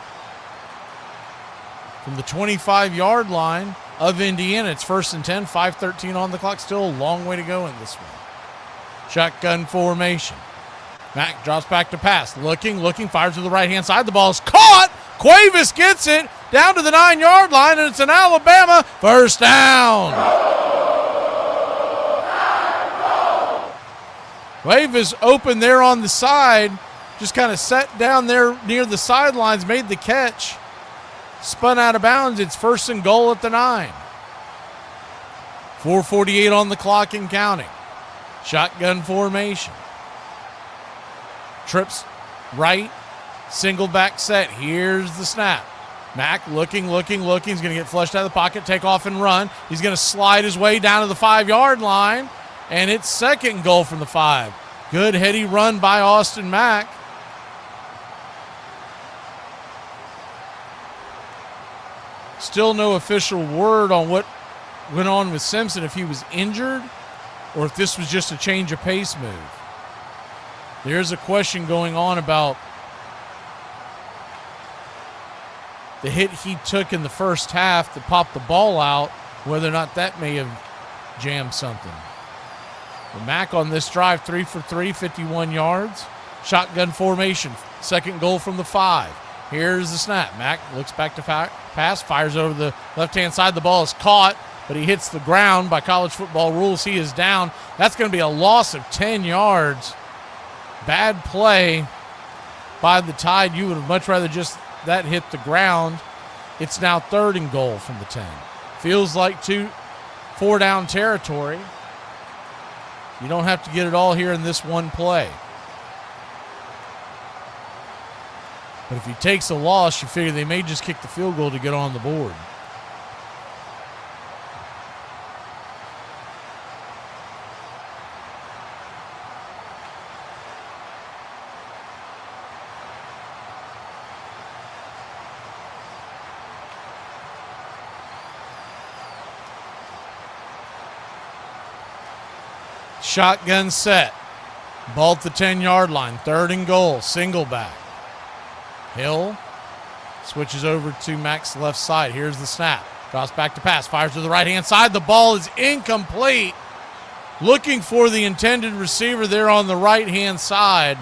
From the 25-yard line of Indiana, it's 1st and 10, 5:13 on the clock. Still a long way to go in this one. Shotgun formation. Mack drops back to pass. Looking, fires to the right-hand side. The ball is caught. Cuevas gets it down to the 9-yard line, and it's an Alabama first down. Cuevas open there on the side. Just kind of sat down there near the sidelines, made the catch. spun out of bounds. It's 1st and goal at the 9. 4:48 on the clock and counting. Shotgun formation. Trips right, single back set. Here's the snap. Mack looking. He's going to get flushed out of the pocket, take off and run. He's going to slide his way down to the 5-yard line, and it's 2nd and goal from the 5. Good heady run by Austin Mack. Still no official word on what went on with Simpson, if he was injured or if this was just a change of pace move. There's a question going on about the hit he took in the first half that popped the ball out, whether or not that may have jammed something. But Mack on this drive, 3 for 3, 51 yards. Shotgun formation, 2nd goal from the 5. Here's the snap. Mack looks back to pass, fires over the left-hand side. The ball is caught, but he hits the ground. By college football rules, he is down. That's going to be a loss of 10 yards. Bad play by the Tide. You would have much rather just that hit the ground. It's now 3rd and goal from the 10. Feels like 4-down territory. You don't have to get it all here in this one play. But if he takes a loss, you figure they may just kick the field goal to get on the board. Shotgun set. Ball at the 10-yard line. 3rd and goal. Single back. Hill switches over to Mack's left side. Here's the snap. Drops back to pass. Fires to the right-hand side. The ball is incomplete. Looking for the intended receiver there on the right-hand side.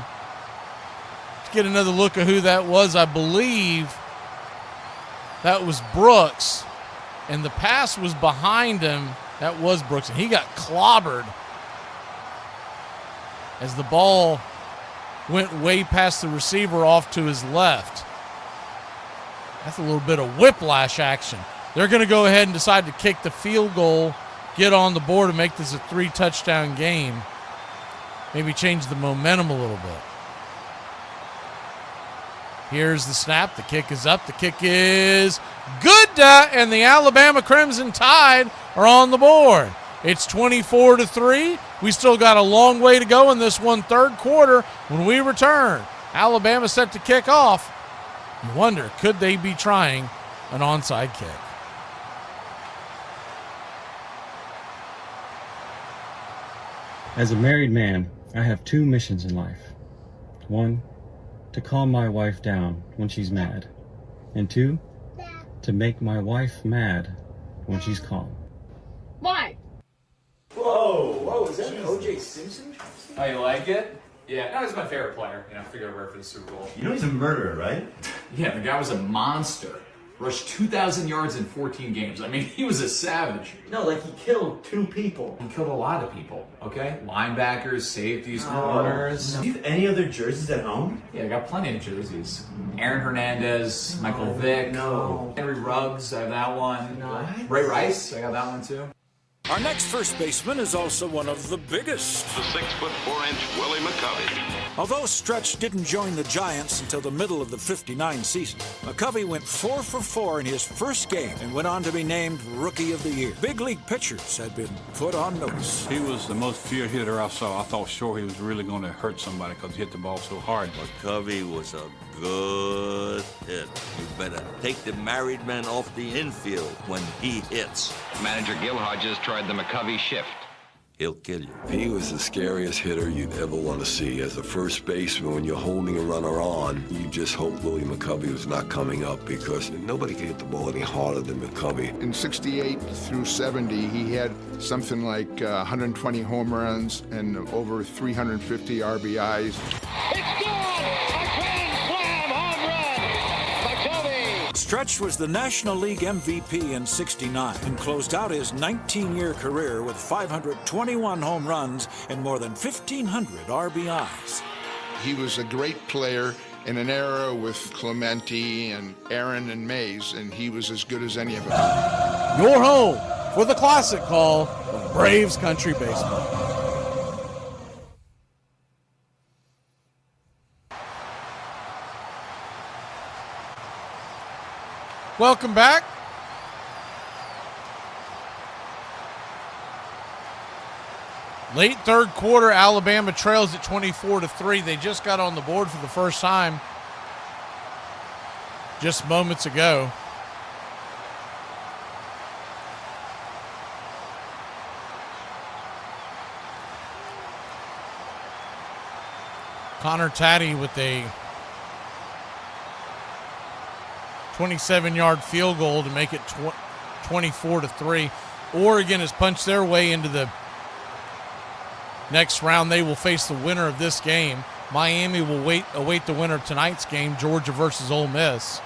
Let's get another look at who that was. I believe that was Brooks. And the pass was behind him. That was Brooks. And he got clobbered as the ball went way past the receiver off to his left. That's a little bit of whiplash action. They're going to go ahead and decide to kick the field goal, get on the board, and make this a 3-touchdown game. Maybe change the momentum a little bit. Here's the snap. The kick is up. The kick is good, and the Alabama Crimson Tide are on the board. It's 24-3. We still got a long way to go in this 3rd quarter. When we return, Alabama set to kick off. You wonder, could they be trying an onside kick? As a married man, I have 2 missions in life. 1, to calm my wife down when she's mad. And 2, to make my wife mad when she's calm. Why? Whoa, is that O.J. Simpson? Oh, you like it? Yeah, that was my favorite player. I figured I'd wear it for the Super Bowl. You know he's a murderer, right? Yeah, the guy was a monster. Rushed 2,000 yards in 14 games. He was a savage. No, like he killed 2 people. He killed a lot of people, okay? Linebackers, safeties, corners. Do you have any other jerseys at home? Yeah, I got plenty of jerseys. Aaron Hernandez, Michael Vick, Henry Ruggs, I have that one. What? Ray Rice, I got that one too. Our next first baseman is also one of the biggest. The 6'4" Willie McCovey. Although Stretch didn't join the Giants until the middle of the '59 season, McCovey went 4 for 4 in his first game and went on to be named Rookie of the Year. Big league pitchers had been put on notice. He was the most feared hitter I saw. I thought sure he was really going to hurt somebody because he hit the ball so hard. McCovey was a good hit. You better take the married man off the infield when he hits. Manager Gil Hodges tried the McCovey shift. He'll kill you. He was the scariest hitter you'd ever want to see. As a first baseman, when you're holding a runner on, you just hope Willie McCovey was not coming up because nobody could hit the ball any harder than McCovey. In 68 through 70, he had something like 120 home runs and over 350 RBIs. It's gone! A grand slam home run! McCovey! Stretch was the National League MVP in '69 and closed out his 19-year career with 521 home runs and more than 1,500 RBIs. He was a great player. in an era with Clemente and Aaron and Mays, and he was as good as any of them. Your home for the classic call of Braves Country Baseball. Welcome back. Late third quarter, Alabama trails at 24-3. They just got on the board for the first time just moments ago. Connor Taddy with a 27-yard field goal to make it 24-3. Oregon has punched their way into the next round. They will face the winner of this game. Miami will await the winner of tonight's game, Georgia versus Ole Miss.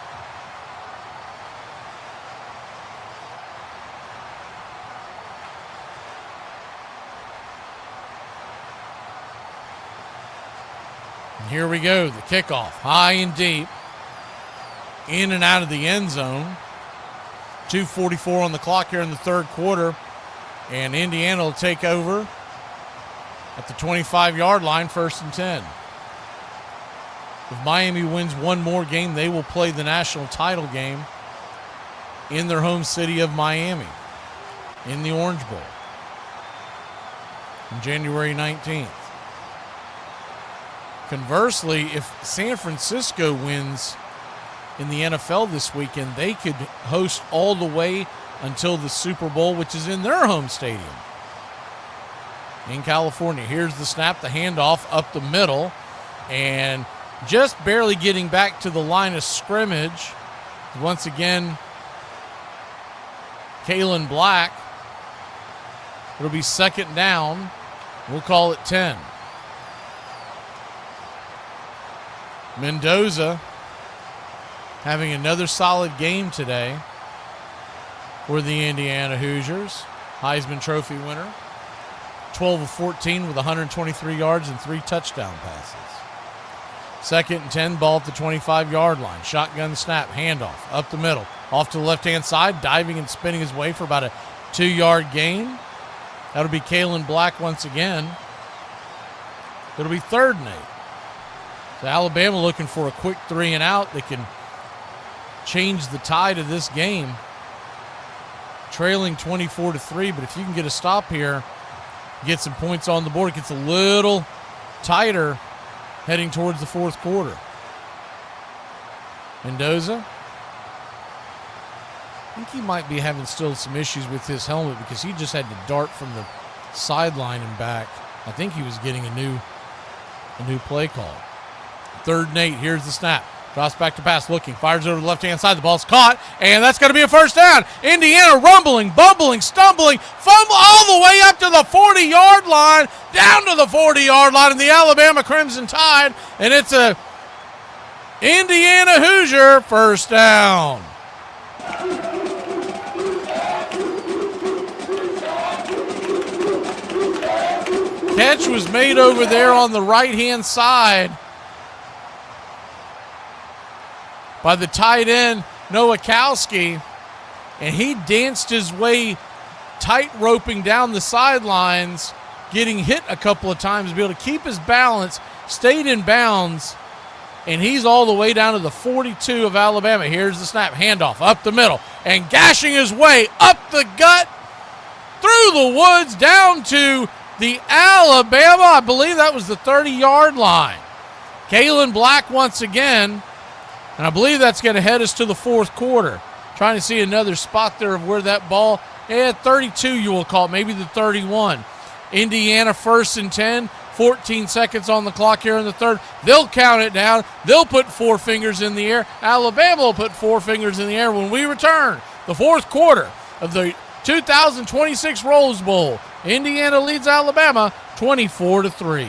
And here we go, the kickoff, high and deep, in and out of the end zone. 2:44 on the clock here in the third quarter, and Indiana will take over at the 25-yard line, 1st and 10. If Miami wins one more game, they will play the national title game in their home city of Miami in the Orange Bowl on January 19th. Conversely, if San Francisco wins in the NFL this weekend, they could host all the way until the Super Bowl, which is in their home stadium in California. Here's the snap, the handoff up the middle, and just barely getting back to the line of scrimmage. Once again, Kalen Black. It'll be 2nd down. We'll call it 10. Mendoza having another solid game today for the Indiana Hoosiers. Heisman Trophy winner. 12 of 14 with 123 yards and 3 touchdown passes. 2nd and 10, ball at the 25-yard line. Shotgun snap, handoff, up the middle. Off to the left-hand side, diving and spinning his way for about a 2-yard gain. That'll be Kalen Black once again. It'll be 3rd and 8. So Alabama looking for a quick 3 and out that can change the tide of this game. Trailing 24-3, but if you can get a stop here, get some points on the board, it gets a little tighter heading towards the fourth quarter. Mendoza, I think he might be having still some issues with his helmet because he just had to dart from the sideline and back. I think he was getting a new play call. 3rd and 8, here's the snap. Drops back to pass, looking, fires over to the left-hand side. The ball's caught, and that's going to be a 1st down. Indiana rumbling, bumbling, stumbling, fumble all the way up to the 40-yard line, down to the 40-yard line of the Alabama Crimson Tide, and it's a Indiana Hoosier 1st down. Catch was made over there on the right-hand side by the tight end, Nowakowski, and he danced his way tight roping down the sidelines, getting hit a couple of times to be able to keep his balance, stayed in bounds, and he's all the way down to the 42 of Alabama. Here's the snap, handoff up the middle, and gashing his way up the gut, through the woods, down to the Alabama, I believe that was the 30-yard line. Kalen Black once again. And I believe that's going to head us to the fourth quarter. Trying to see another spot there of where that ball, 32 you will call it, maybe the 31. Indiana 1st and 10, 14 seconds on the clock here in the third. They'll count it down. They'll put 4 fingers in the air. Alabama will put 4 fingers in the air when we return. The fourth quarter of the 2026 Rose Bowl. Indiana leads Alabama 24-3.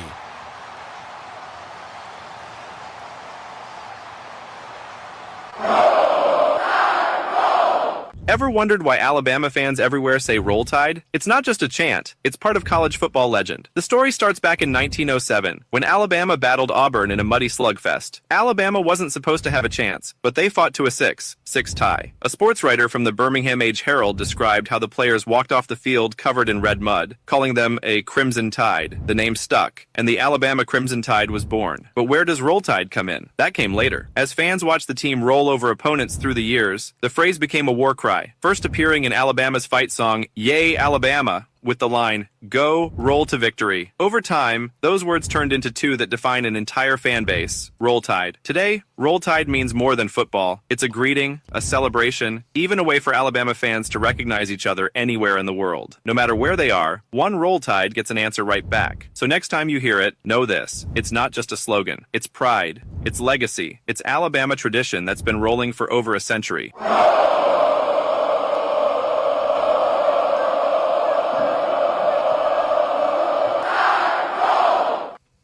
Ever wondered why Alabama fans everywhere say Roll Tide? It's not just a chant, it's part of college football legend. The story starts back in 1907, when Alabama battled Auburn in a muddy slugfest. Alabama wasn't supposed to have a chance, but they fought to a 6-6 tie. A sports writer from the Birmingham Age Herald described how the players walked off the field covered in red mud, calling them a Crimson Tide. The name stuck, and the Alabama Crimson Tide was born. But where does Roll Tide come in? That came later. As fans watched the team roll over opponents through the years, the phrase became a war cry, first appearing in Alabama's fight song, Yay, Alabama, with the line, Go, Roll to Victory. Over time, those words turned into two that define an entire fan base, Roll Tide. Today, Roll Tide means more than football. It's a greeting, a celebration, even a way for Alabama fans to recognize each other anywhere in the world. No matter where they are, one Roll Tide gets an answer right back. So next time you hear it, know this. It's not just a slogan. It's pride. It's legacy. It's Alabama tradition that's been rolling for over a century.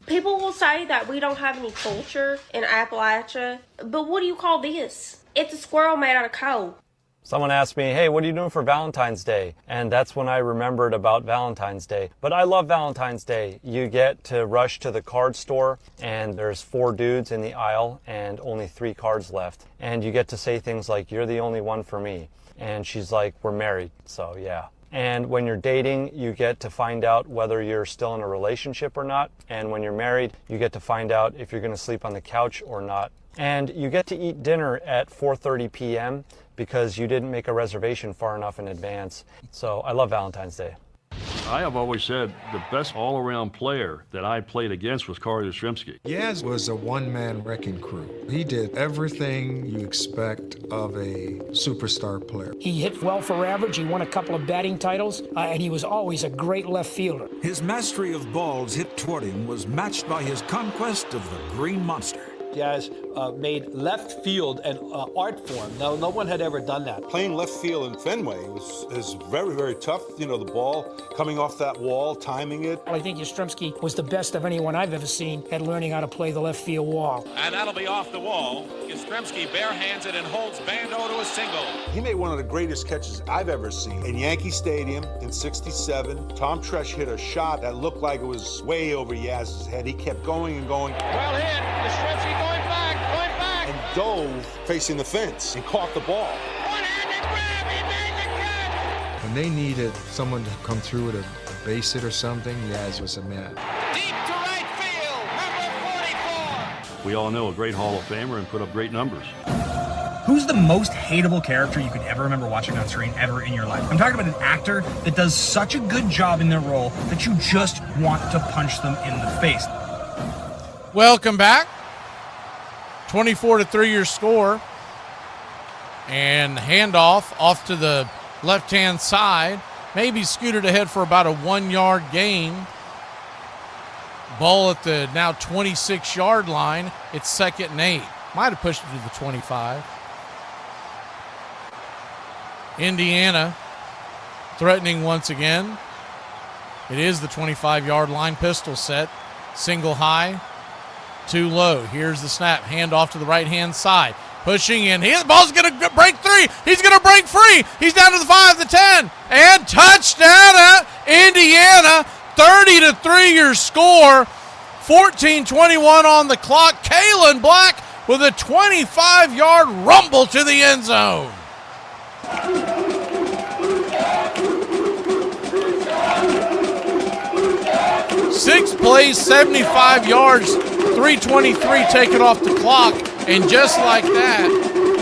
People will say that we don't have any culture in Appalachia, but what do you call this? It's a squirrel made out of coal. Someone asked me, hey, what are you doing for Valentine's Day? And that's when I remembered about Valentine's Day. But I love Valentine's Day. You get to rush to the card store, and there's 4 dudes in the aisle and only 3 cards left. And you get to say things like, you're the only one for me. And she's like, we're married, so yeah. And when you're dating, you get to find out whether you're still in a relationship or not. And when you're married, you get to find out if you're going to sleep on the couch or not. And you get to eat dinner at 4:30 p.m. because you didn't make a reservation far enough in advance. So I love Valentine's Day. I have always said the best all-around player that I played against was Corey Yastrzemski. Yaz was a one-man wrecking crew. He did everything you expect of a superstar player. He hit well for average, he won a couple of batting titles, and he was always a great left fielder. His mastery of balls hit toward him was matched by his conquest of the Green Monster. Yaz made left field an art form. No one had ever done that. Playing left field in Fenway is very, very tough. You know, the ball coming off that wall, timing it. I think Yastrzemski was the best of anyone I've ever seen at learning how to play the left field wall. And that'll be off the wall. Yastrzemski barehands it and holds Bando to a single. He made one of the greatest catches I've ever seen. In Yankee Stadium in '67, Tom Tresh hit a shot that looked like it was way over Yaz's head. He kept going and going. Well hit. Yastrzemski going back. And dove facing the fence and caught the ball. One-handed grab, he made the catch. When they needed someone to come through with a base hit or something, Yaz was a man. Deep to right field, number 44. We all know a great Hall of Famer and put up great numbers. Who's the most hateable character you could ever remember watching on screen ever in your life? I'm talking about an actor that does such a good job in their role that you just want to punch them in the face. Welcome back. 24-3 your score. And handoff off to the left-hand side. Maybe scooted ahead for about a 1-yard gain. Ball at the now 26-yard line. It's 2nd and 8. Might have pushed it to the 25. Indiana threatening once again. It is the 25-yard line, pistol set. Single high. Too low. Here's the snap. Hand off to the right-hand side. Pushing in. The ball's going to break 3. He's going to break free. He's down to the 5, the 10. And touchdown at Indiana. 30-3 your score. 14:21 on the clock. Kalen Black with a 25-yard rumble to the end zone. 6 plays, 75 yards, 3:23 taken off the clock, and just like that,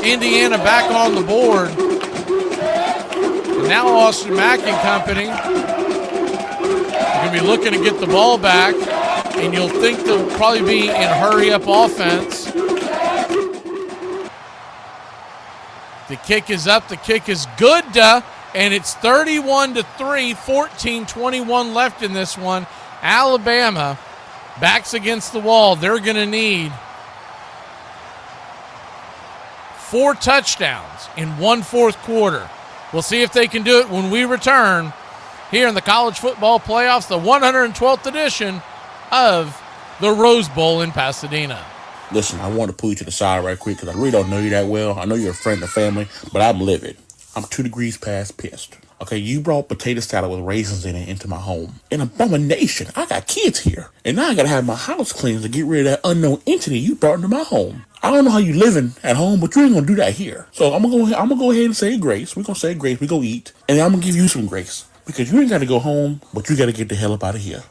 Indiana back on the board. And now Austin Mack and company are going to be looking to get the ball back, and you'll think they'll probably be in hurry-up offense. The kick is up, the kick is good, and it's 31-3, 14:21 left in this one. Alabama backs against the wall. They're going to need 4 touchdowns in 1/4 quarter. We'll see if they can do it when we return here in the college football playoffs, the 112th edition of the Rose Bowl in Pasadena. Listen, I want to pull you to the side right quick because I really don't know you that well. I know you're a friend of the family, but I'm livid. I'm 2 degrees past pissed. Okay, you brought potato salad with raisins in it into my home. An abomination. I got kids here. And now I gotta have my house cleansed to get rid of that unknown entity you brought into my home. I don't know how you living at home, but you ain't gonna do that here. So I'm gonna go ahead and say grace. We're gonna say grace. We go eat. And then I'm gonna give you some grace. Because you ain't gotta go home, but you gotta get the hell up out of here.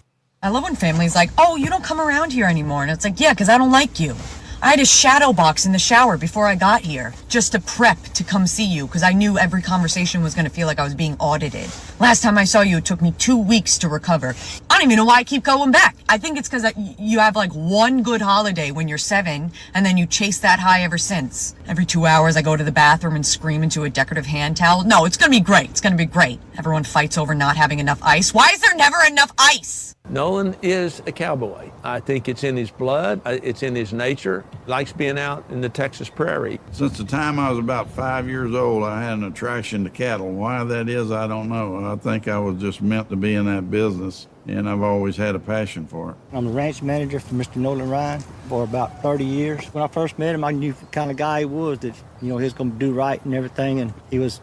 I love when families like, oh, you don't come around here anymore. And it's like, yeah, because I don't like you. I had a shadow box in the shower before I got here just to prep to come see you because I knew every conversation was going to feel like I was being audited. Last time I saw you, it took me 2 weeks to recover. I don't even know why I keep going back. I think it's because you have like one good holiday when you're 7 and then you chase that high ever since. Every 2 hours I go to the bathroom and scream into a decorative hand towel. No, it's going to be great. It's going to be great. Everyone fights over not having enough ice. Why is there never enough ice? Nolan is a cowboy. I think it's in his blood. It's in his nature. He likes being out in the Texas prairie. Since the time I was about 5 years old, I had an attraction to cattle. Why that is, I don't know. I think I was just meant to be in that business, and I've always had a passion for it. I'm the ranch manager for Mr. Nolan Ryan for about 30 years. When I first met him, I knew the kind of guy he was, that, he was going to do right and everything, and he was,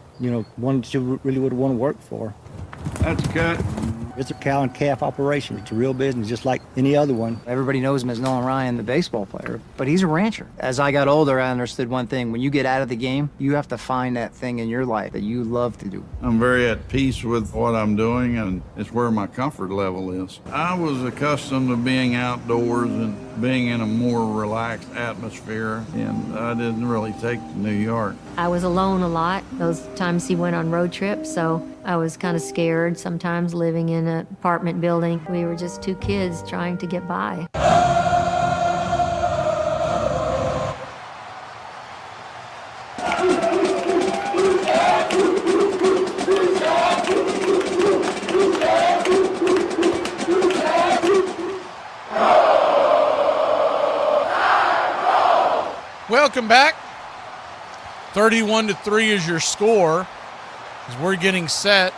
one that you really would want to work for. That's a cut. It's a cow and calf operation. It's a real business, just like any other one. Everybody knows him as Nolan Ryan, the baseball player, but he's a rancher. As I got older, I understood one thing. When you get out of the game, you have to find that thing in your life that you love to do. I'm very at peace with what I'm doing, and it's where my comfort level is. I was accustomed to being outdoors and being in a more relaxed atmosphere, and I didn't really take to New York. I was alone a lot those times he went on road trips, so I was kind of scared sometimes living in an apartment building. We were just 2 kids trying to get by. Welcome back. 31-3 is your score as we're getting set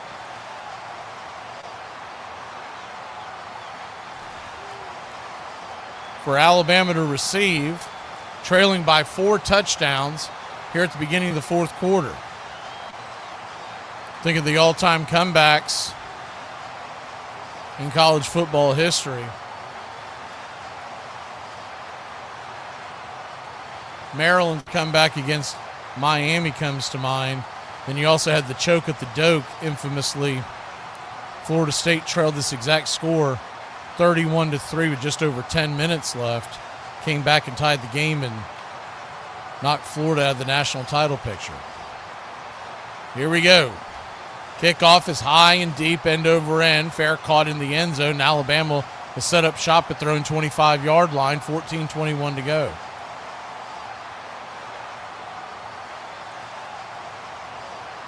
for Alabama to receive, trailing by 4 touchdowns here at the beginning of the fourth quarter. Think of the all-time comebacks in college football history. Maryland comeback against Miami comes to mind. Then you also had the choke at the Doak, infamously. Florida State trailed this exact score, 31-3 with just over 10 minutes left. Came back and tied the game and knocked Florida out of the national title picture. Here we go. Kickoff is high and deep, end over end. Fair caught in the end zone. Alabama will set up shop at their own 25-yard line, 14:21 to go.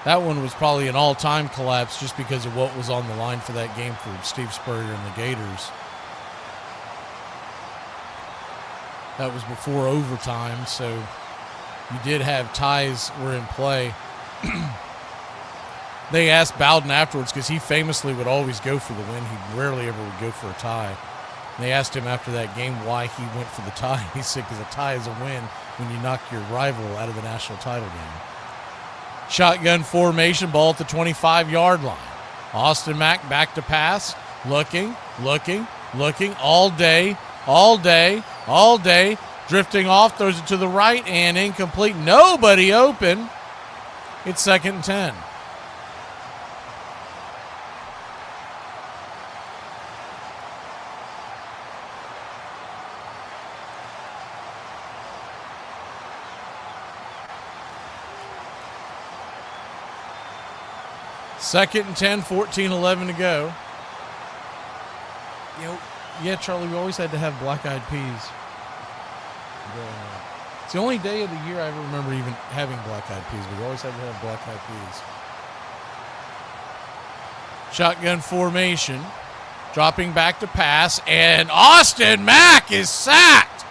That one was probably an all-time collapse just because of what was on the line for that game for Steve Spurrier and the Gators. That was before overtime, so you did have ties were in play. They asked Bowden afterwards, because he famously would always go for the win. He rarely ever would go for a tie. And they asked him after that game why he went for the tie. He said, because a tie is a win when you knock your rival out of the national title game. Shotgun formation, ball at the 25-yard line. Austin Mack back to pass, looking, all day, drifting off, throws it to the right and incomplete. Nobody open. It's 2nd and 10. Second and 10, 14-11 to go. Yeah, Charlie, we always had to have black-eyed peas. It's the only day of the year I ever remember even having black-eyed peas. We always had to have black-eyed peas. Shotgun formation. Dropping back to pass, and Austin Mack is sacked.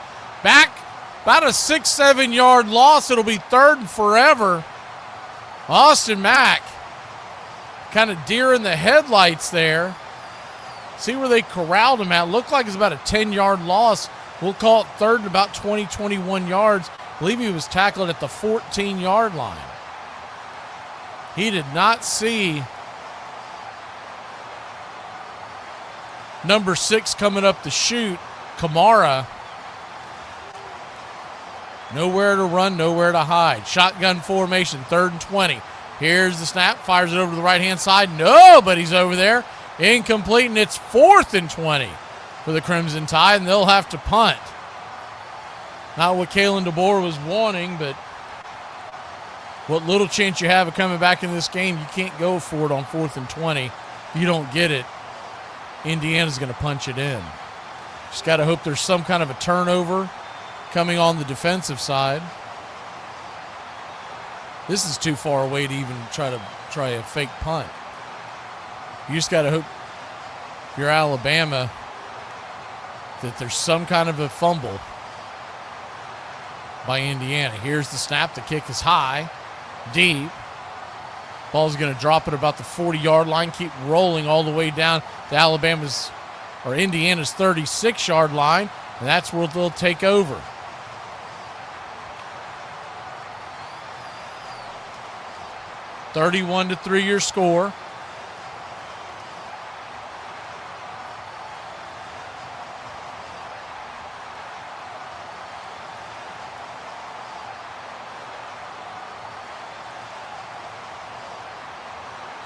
Back about a 6-7 yard loss. It'll be 3rd and forever. Austin Mack kind of deer in the headlights there. See where they corralled him at. Looked like it's about a 10-yard loss. We'll call it 3rd and about 20, 21 yards. I believe he was tackled at the 14-yard line. He did not see number 6 coming up the chute, Kamara. Nowhere to run, nowhere to hide. Shotgun formation, 3rd and 20. Here's the snap, fires it over to the right-hand side. Nobody's over there. Incomplete, and it's 4th and 20 for the Crimson Tide, and they'll have to punt. Not what Kalen DeBoer was wanting, but what little chance you have of coming back in this game, you can't go for it on 4th and 20. If you don't get it, Indiana's going to punch it in. Just got to hope there's some kind of a turnover coming on the defensive side. This is too far away to even try a fake punt. You just got to hope if you're Alabama that there's some kind of a fumble by Indiana. Here's the snap. The kick is high, deep. Ball's going to drop at about the 40-yard line, keep rolling all the way down to Indiana's 36-yard line, and that's where they'll take over. (31-3) your score.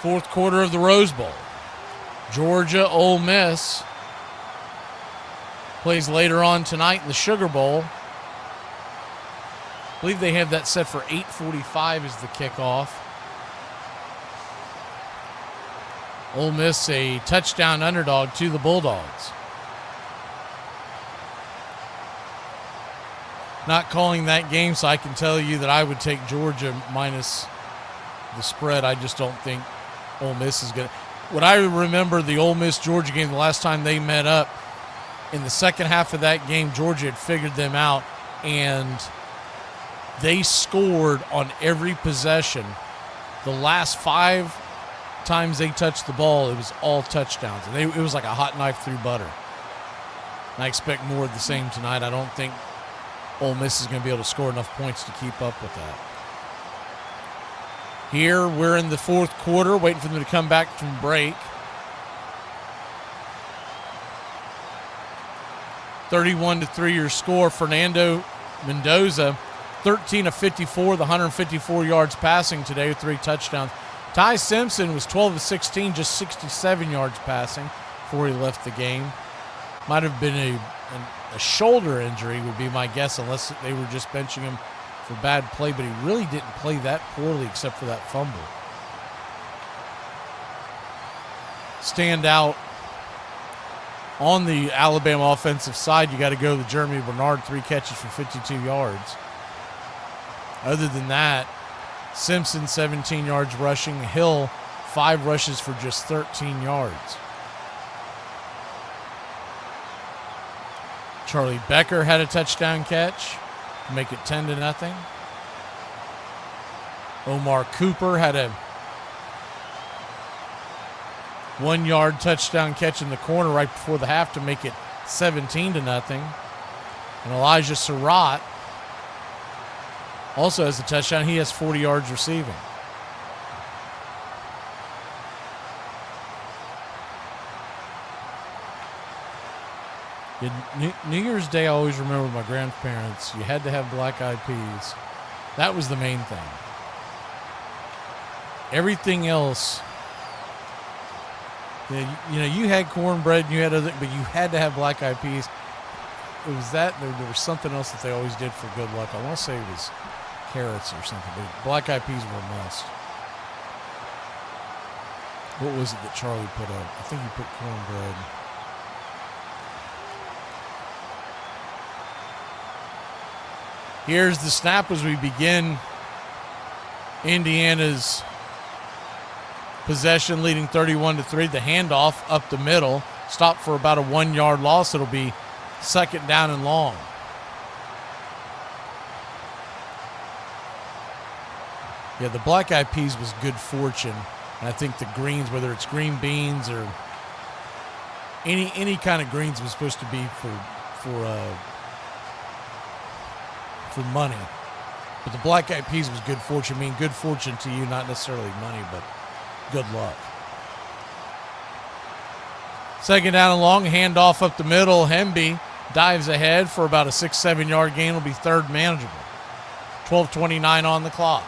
Fourth quarter of the Rose Bowl. Georgia, Ole Miss plays later on tonight in the Sugar Bowl. I believe they have that set for 8:45 as the kickoff. Ole Miss a touchdown underdog to the Bulldogs. Not calling that game, so I can tell you that I would take Georgia minus the spread. I just don't think Ole Miss is going to. What I remember the Ole Miss-Georgia game, the last time they met up, in the second half of that game, Georgia had figured them out, and they scored on every possession. The last 5 times they touched the ball, it was all touchdowns. And it was like a hot knife through butter. And I expect more of the same tonight. I don't think Ole Miss is going to be able to score enough points to keep up with that. Here, we're in the fourth quarter, waiting for them to come back from break. 31-3 your score. Fernando Mendoza, 13 of 54, the 154 yards passing today with 3 touchdowns. Ty Simpson was 12 of 16, just 67 yards passing before he left the game. Might have been a shoulder injury would be my guess, unless they were just benching him for bad play, but he really didn't play that poorly except for that fumble. Stand out on the Alabama offensive side, you got to go to Jeremy Bernard, 3 catches for 52 yards. Other than that, Simpson 17 yards rushing, Hill 5 rushes for just 13 yards. Charlie Becker had a touchdown catch to make it 10-0. Omar Cooper had a 1-yard touchdown catch in the corner right before the half to make it 17-0. And Elijah Surratt also has a touchdown. He has 40 yards receiving. New Year's Day, I always remember with my grandparents, you had to have black-eyed peas. That was the main thing. Everything else, you had cornbread, and you had other, but you had to have black-eyed peas. It was that, there was something else that they always did for good luck. I want to say it was carrots or something, but black-eyed peas were a must. What was it that Charlie put up? I think he put cornbread. Here's the snap as we begin Indiana's possession, leading 31-3. The handoff up the middle, stopped for about a 1-yard loss. It'll be 2nd down and long. Yeah, the black-eyed peas was good fortune. And I think the greens, whether it's green beans or any kind of greens, was supposed to be for money. But the Black Eyed Peas was good fortune. I mean, good fortune to you, not necessarily money, but good luck. Second down and long, handoff up the middle. Hemby dives ahead for about a 6-7 yard gain. Will be third manageable. 12:29 on the clock.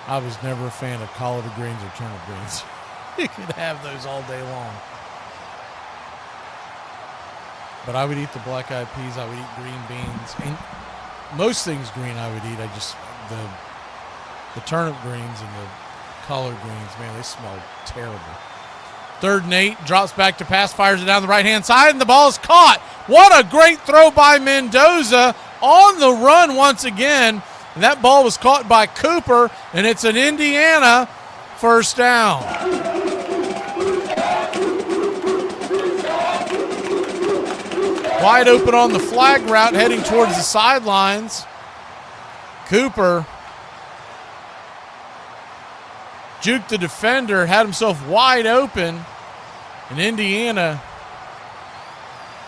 I was never a fan of collard greens or turnip greens. You could have those all day long. But I would eat the black eyed peas. I would eat green beans. And most things green I would eat. The turnip greens and the collard greens, man, they smell terrible. 3rd and 8, drops back to pass, fires it down the right-hand side, and the ball is caught. What a great throw by Mendoza on the run once again. And that ball was caught by Cooper, and it's an Indiana first down. Wide open on the flag route, heading towards the sidelines. Cooper juked the defender, had himself wide open, and Indiana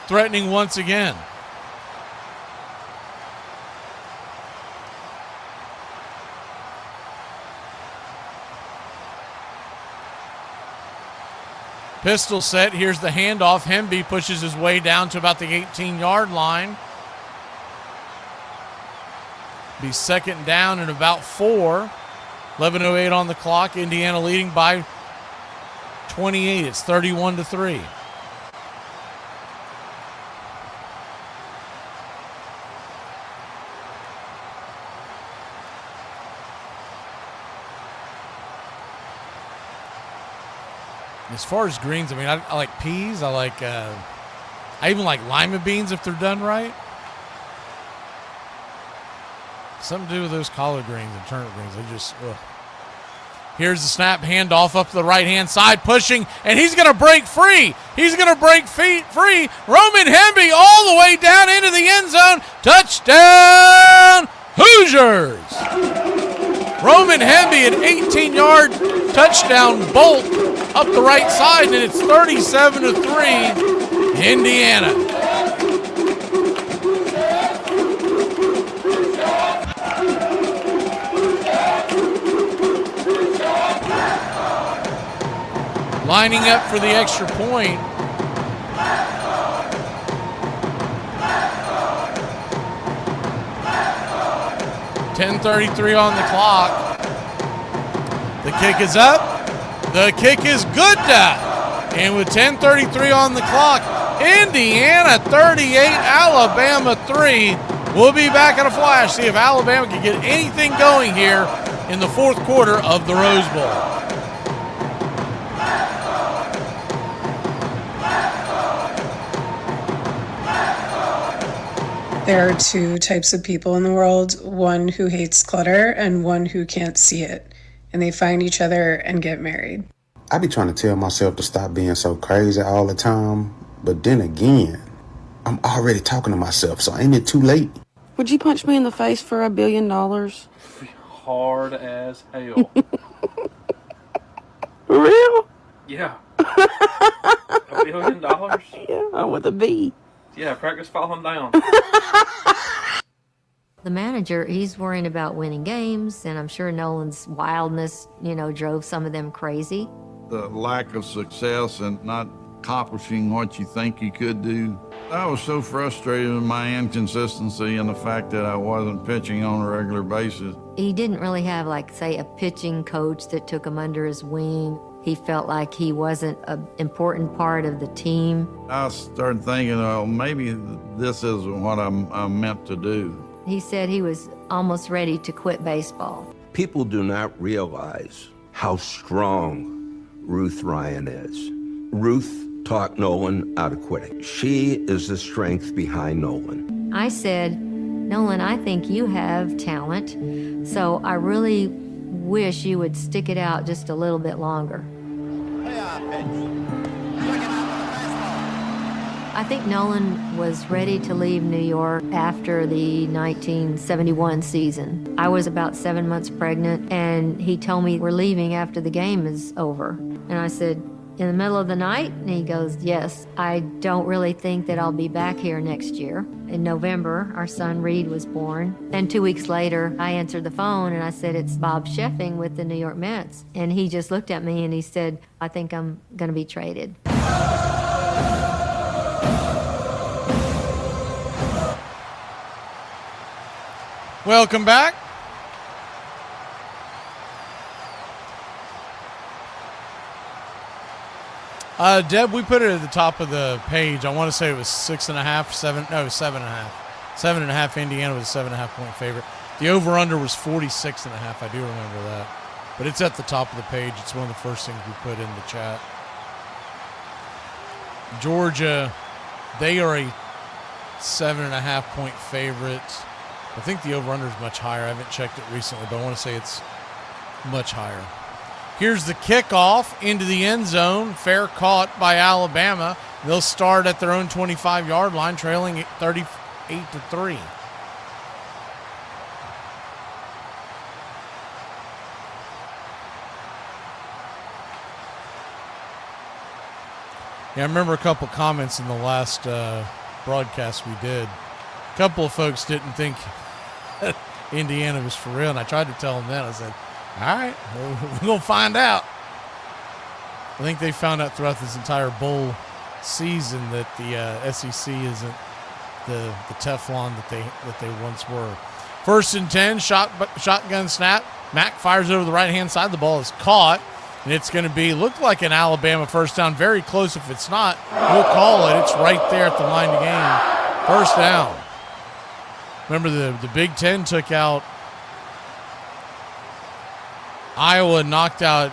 threatening once again. Pistol set. Here's the handoff. Hemby pushes his way down to about the 18-yard line. Be second down and about 4. 11:08 on the clock. Indiana leading by 28. It's 31-3. As far as greens, I mean, I like peas. I even like lima beans if they're done right. Something to do with those collard greens and turnip greens. They just, ugh. Here's the snap, handoff up the right-hand side, pushing, and he's going to break free. He's going to break free. Roman Hemby all the way down into the end zone. Touchdown, Hoosiers. Roman Hemby, an 18-yard touchdown bolt up the right side, and it's 37-3, Indiana. Lining up for the extra point. .10:33 on the clock. The kick is up. The kick is good. And with 10:33 on the clock, Indiana 38, Alabama 3. We'll be back in a flash, see if Alabama can get anything going here in the fourth quarter of the Rose Bowl. There are two types of people in the world, one who hates clutter and one who can't see it. And they find each other and get married. I be trying to tell myself to stop being so crazy all the time, but then again, I'm already talking to myself, so ain't it too late? Would you punch me in the face for $1 billion? Hard as hell. For real? Yeah. $1 billion? Yeah, with a B. Yeah, practice falling down. The manager, he's worrying about winning games, and I'm sure Nolan's wildness, drove some of them crazy. The lack of success and not accomplishing what you think you could do. I was so frustrated with my inconsistency and the fact that I wasn't pitching on a regular basis. He didn't really have, say, a pitching coach that took him under his wing. He felt like he wasn't an important part of the team. I started thinking, maybe this isn't what I'm meant to do. He said he was almost ready to quit baseball. People do not realize how strong Ruth Ryan is. Ruth talked Nolan out of quitting. She is the strength behind Nolan. I said, Nolan, I think you have talent, so I really wish you would stick it out just a little bit longer. I think Nolan was ready to leave New York after the 1971 season. I was about 7 months pregnant, and he told me we're leaving after the game is over. And I said, in the middle of the night? And he goes, yes. I don't really think that I'll be back here next year. In November, our son Reed was born. And 2 weeks later, I answered the phone and I said, it's Bob Sheffing with the New York Mets. And he just looked at me and he said, I think I'm going to be traded. Welcome back. Deb, we put it at the top of the page. I want to say it was 6.5, 7. No, 7.5. 7.5. Indiana was a 7.5 point favorite. The over/under was 46.5. I do remember that, but it's at the top of the page. It's one of the first things we put in the chat. Georgia, they are a 7.5 point favorite. I think the over/under is much higher. I haven't checked it recently, but I want to say it's much higher. Here's the kickoff into the end zone. Fair caught by Alabama. They'll start at their own 25-yard line, trailing 38-3. Yeah, I remember a couple comments in the last broadcast we did. A couple of folks didn't think Indiana was for real, and I tried to tell them that. I said, all right, we're going to find out. I think they found out throughout this entire bowl season that the SEC isn't the Teflon that they once were. 1st and 10, shotgun snap. Mack fires over the right-hand side. The ball is caught, and it's going to be, look like an Alabama first down. Very close. If it's not, we'll call it. It's right there at the line of game. First down. Remember, the Big Ten took out Iowa, knocked out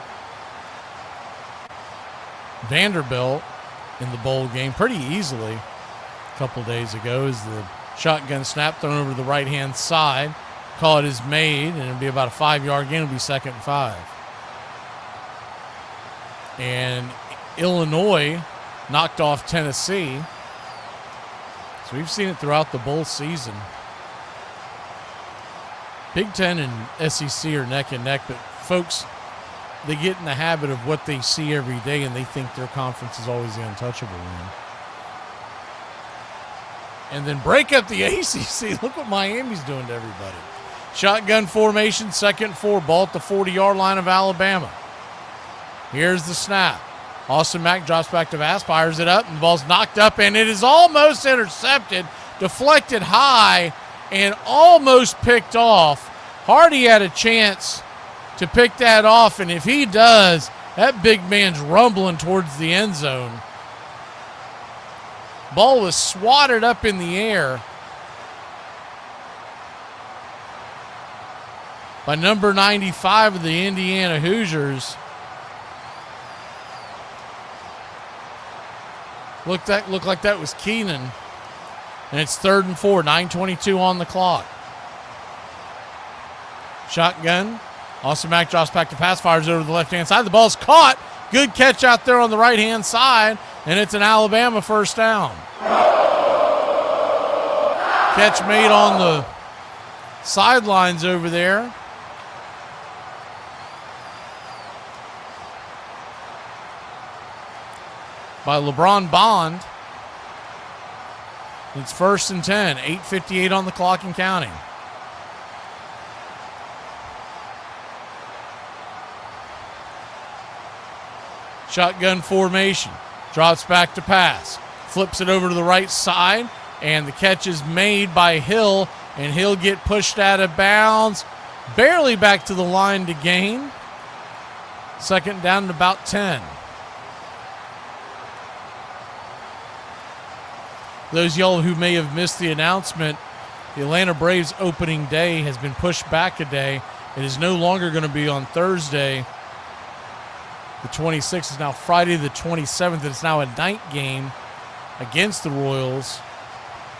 Vanderbilt in the bowl game pretty easily a couple days ago as the shotgun snap thrown over to the right-hand side. Call it is made, and it'll be about a 5-yard gain. It'll be 2nd and 5. And Illinois knocked off Tennessee. So we've seen it throughout the bowl season. Big Ten and SEC are neck and neck, but folks, they get in the habit of what they see every day, and they think their conference is always the untouchable one. And then break up the ACC. Look what Miami's doing to everybody. Shotgun formation, 2nd and 4, ball at the 40-yard line of Alabama. Here's the snap. Austin Mack drops back to pass, fires it up, and the ball's knocked up, and it is almost intercepted, deflected high, and almost picked off. Hardy had a chance to pick that off, and if he does, that big man's rumbling towards the end zone. Ball was swatted up in the air by number 95 of the Indiana Hoosiers. Looked like that was Keenan. And it's 3rd and 4, 9:22 on the clock. Shotgun. Austin Mack drops back to pass, fires over to the left-hand side. The ball's caught. Good catch out there on the right-hand side, and it's an Alabama first down. Catch made on the sidelines over there. By LeBron Bond. It's 1st and 10, 8:58 on the clock and counting. Shotgun formation, drops back to pass, flips it over to the right side, and the catch is made by Hill, and he'll get pushed out of bounds, barely back to the line to gain. 2nd down and about 10. Those y'all who may have missed the announcement, the Atlanta Braves opening day has been pushed back a day. It is no longer going to be on Thursday, the 26th. It's now Friday the 27th. It's now a night game against the Royals.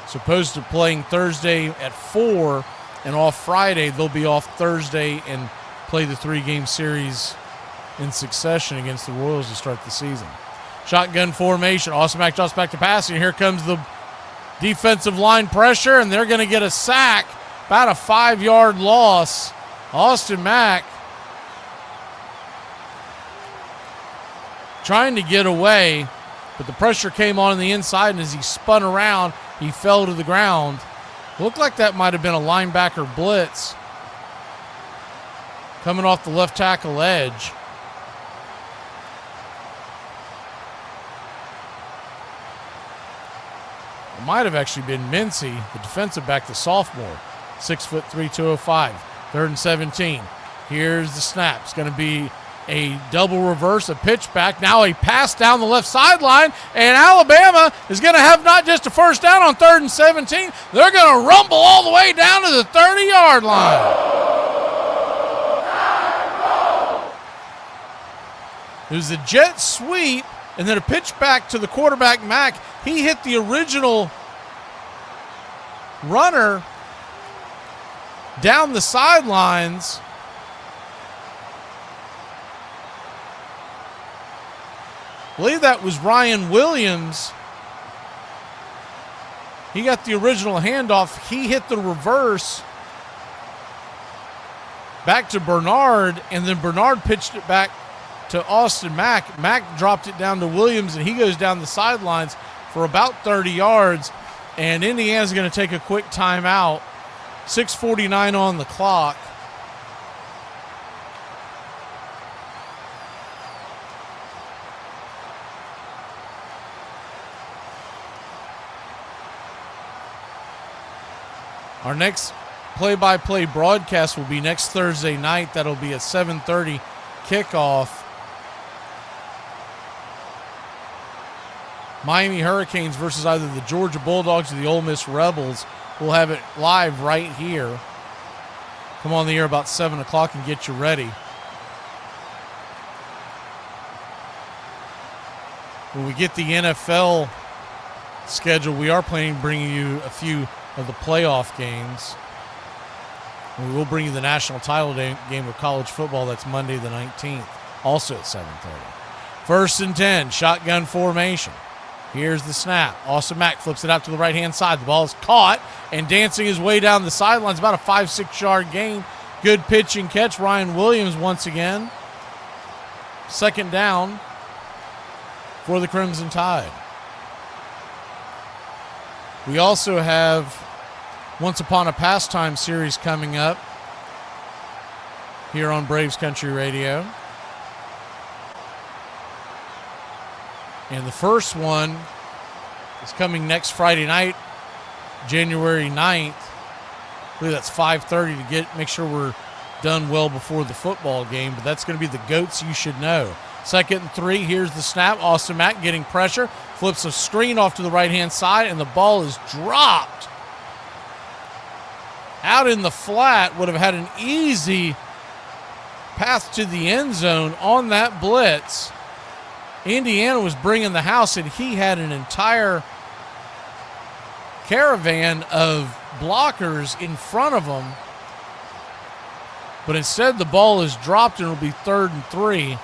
Supposed to playing Thursday at 4 and off Friday. They'll be off Thursday and play the 3-game series in succession against the Royals to start the season. Shotgun formation. Austin Mack drops back to pass, and here comes the defensive line pressure, and they're going to get a sack. About a 5-yard loss. Austin Mack trying to get away, but the pressure came on the inside, and as he spun around, he fell to the ground. Looked like that might have been a linebacker blitz coming off the left tackle edge. It might have actually been Mincy, the defensive back, the sophomore, 6'3", 205. 3rd and 17. Here's the snap. It's going to be a double reverse, a pitch back. Now a pass down the left sideline, and Alabama is going to have not just a first down on 3rd and 17. They're going to rumble all the way down to the 30-yard line. It was a jet sweep, and then a pitch back to the quarterback, Mack. He hit the original runner down the sidelines. I believe that was Ryan Williams. He got the original handoff. He hit the reverse back to Bernard, and then Bernard pitched it back to Austin Mack. Mack dropped it down to Williams, and he goes down the sidelines for about 30 yards, and Indiana's going to take a quick timeout. 6:49 on the clock. Our next play-by-play broadcast will be next Thursday night. That'll be a 7:30 kickoff. Miami Hurricanes versus either the Georgia Bulldogs or the Ole Miss Rebels. We'll have it live right here. Come on the air about 7 o'clock and get you ready. When we get the NFL schedule, we are planning to bring you a few of the playoff games. And we will bring you the national title game of college football. That's Monday the 19th, also at 7:30. 1st and 10, shotgun formation. Here's the snap. Austin Mack flips it out to the right-hand side. The ball is caught and dancing his way down the sidelines. About a 5-6 yard gain. Good pitch and catch. Ryan Williams once again. 2nd down for the Crimson Tide. We also have Once Upon a Pastime series coming up here on Braves Country Radio. And the first one is coming next Friday night, January 9th. I believe that's 5:30 to make sure we're done well before the football game. But that's going to be the Goats You Should Know. 2nd and 3. Here's the snap. Austin Mack getting pressure. Flips a screen off to the right-hand side, and the ball is dropped. Out in the flat, would have had an easy path to the end zone on that blitz. Indiana was bringing the house, and he had an entire caravan of blockers in front of him. But instead, the ball is dropped, and it'll be 3rd and 3.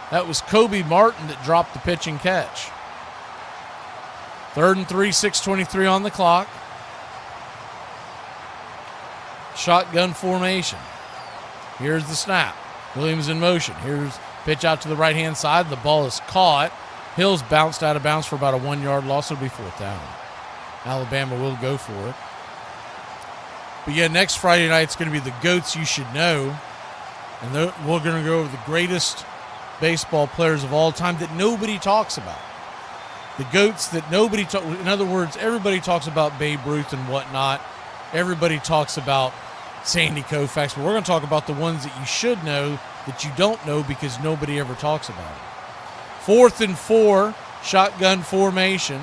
That was Kobe Martin that dropped the pitch and catch. 3rd and 3, 6:23 on the clock. Shotgun formation. Here's the snap. Williams in motion. Here's pitch out to the right-hand side. The ball is caught. Hill's bounced out of bounds for about a 1 yard loss. It'll be 4th down. Alabama will go for it. But yeah, next Friday night it's going to be the Goats You Should Know. And we're going to go over the greatest baseball players of all time that nobody talks about. The Goats that nobody talks. In other words, everybody talks about Babe Ruth and whatnot. Everybody talks about Sandy Koufax, but we're going to talk about the ones that you should know that you don't know because nobody ever talks about it. 4th and 4, shotgun formation.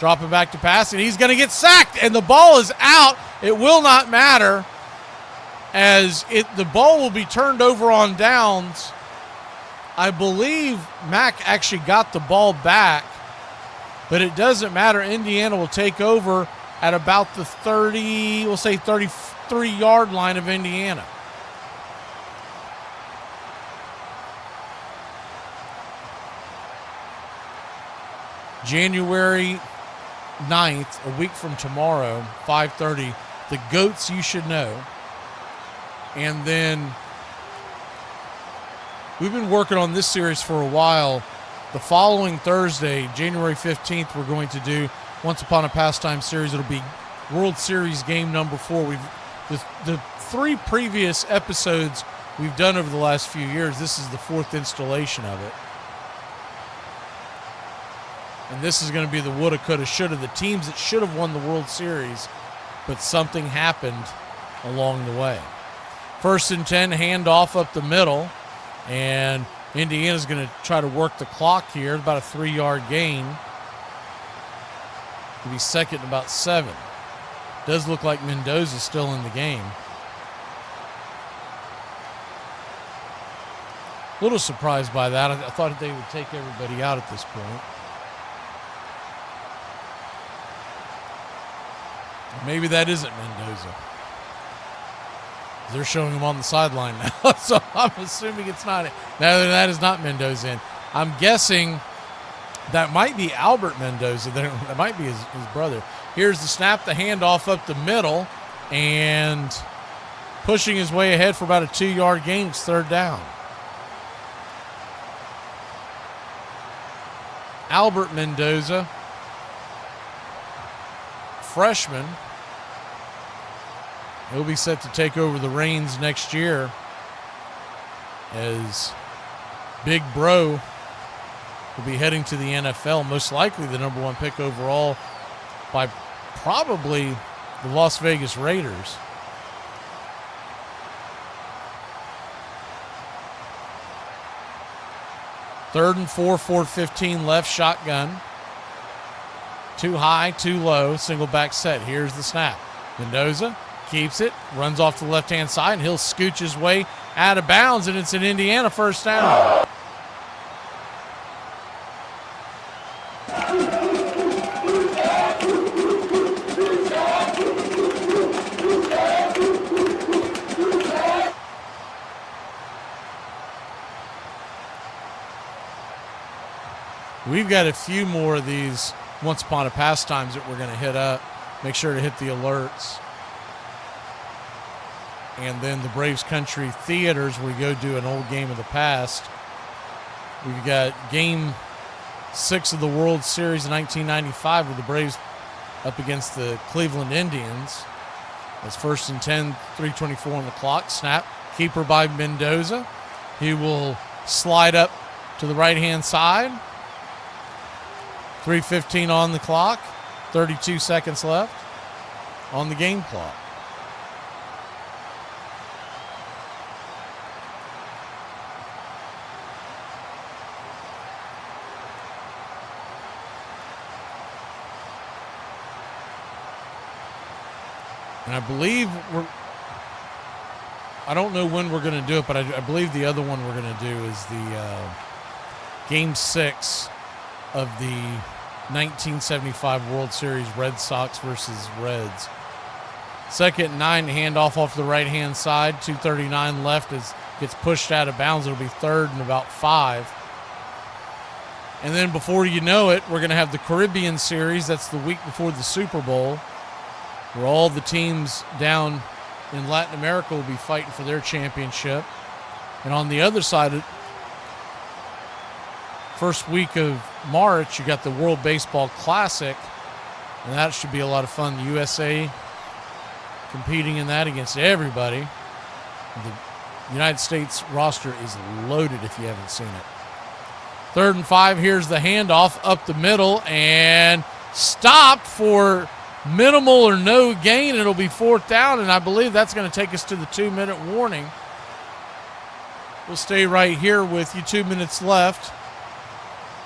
Dropping back to pass, and he's going to get sacked, and the ball is out. It will not matter as the ball will be turned over on downs. I believe Mack actually got the ball back, but it doesn't matter. Indiana will take over at about the 30, we'll say 33-yard line of Indiana. January 9th, a week from tomorrow, 5:30, the Goats You Should Know. And then we've been working on this series for a while. The following Thursday, January 15th, we're going to do Once Upon a Pastime series. It'll be World Series game number 4. The 3 previous episodes we've done over the last few years, this is the 4th installation of it. And this is going to be the woulda, coulda, shoulda, the teams that should have won the World Series, but something happened along the way. 1st and 10, handoff up the middle, and Indiana's going to try to work the clock here, about a 3-yard gain. It'll be 2nd and about 7. Does look like Mendoza's still in the game. A little surprised by that. I thought they would take everybody out at this point. Maybe that isn't Mendoza. They're showing him on the sideline now, so I'm assuming it's not. No, that is not Mendoza in. I'm guessing that might be Albert Mendoza. That might be his brother. Here's the snap, the handoff up the middle, and pushing his way ahead for about a 2-yard gain. It's 3rd down. Albert Mendoza, freshman. He'll be set to take over the reins next year as Big Bro will be heading to the NFL, most likely the number 1 pick overall by probably the Las Vegas Raiders. Third and 4, 4:15 left, shotgun. Too high, too low, single back set. Here's the snap. Mendoza keeps it, runs off to the left-hand side, and he'll scooch his way out of bounds, and it's an Indiana 1st down. We've got a few more of these Once Upon a Pastimes that we're going to hit up. Make sure to hit the alerts. And then the Braves Country Theaters, where we go do an old game of the past. We've got Game 6 of the World Series in 1995 with the Braves up against the Cleveland Indians. That's 1st and 10, 3:24 on the clock. Snap, keeper by Mendoza. He will slide up to the right-hand side. 3:15 on the clock, 32 seconds left on the game clock. And I believe I don't know when we're going to do it, but I believe the other one we're going to do is the Game 6 of the 1975 World Series, Red Sox versus Reds. 2nd and 9, handoff off the right-hand side. 2:39 left as gets pushed out of bounds. It'll be 3rd and about 5. And then before you know it, we're going to have the Caribbean Series. That's the week before the Super Bowl, where all the teams down in Latin America will be fighting for their championship. And on the other side, first week of March, you got the World Baseball Classic, and that should be a lot of fun. The USA competing in that against everybody. The United States roster is loaded if you haven't seen it. 3rd and 5, here's the handoff up the middle, and stopped for minimal or no gain. It'll be 4th down, and I believe that's going to take us to the 2-minute warning. We'll stay right here with you. 2 minutes left.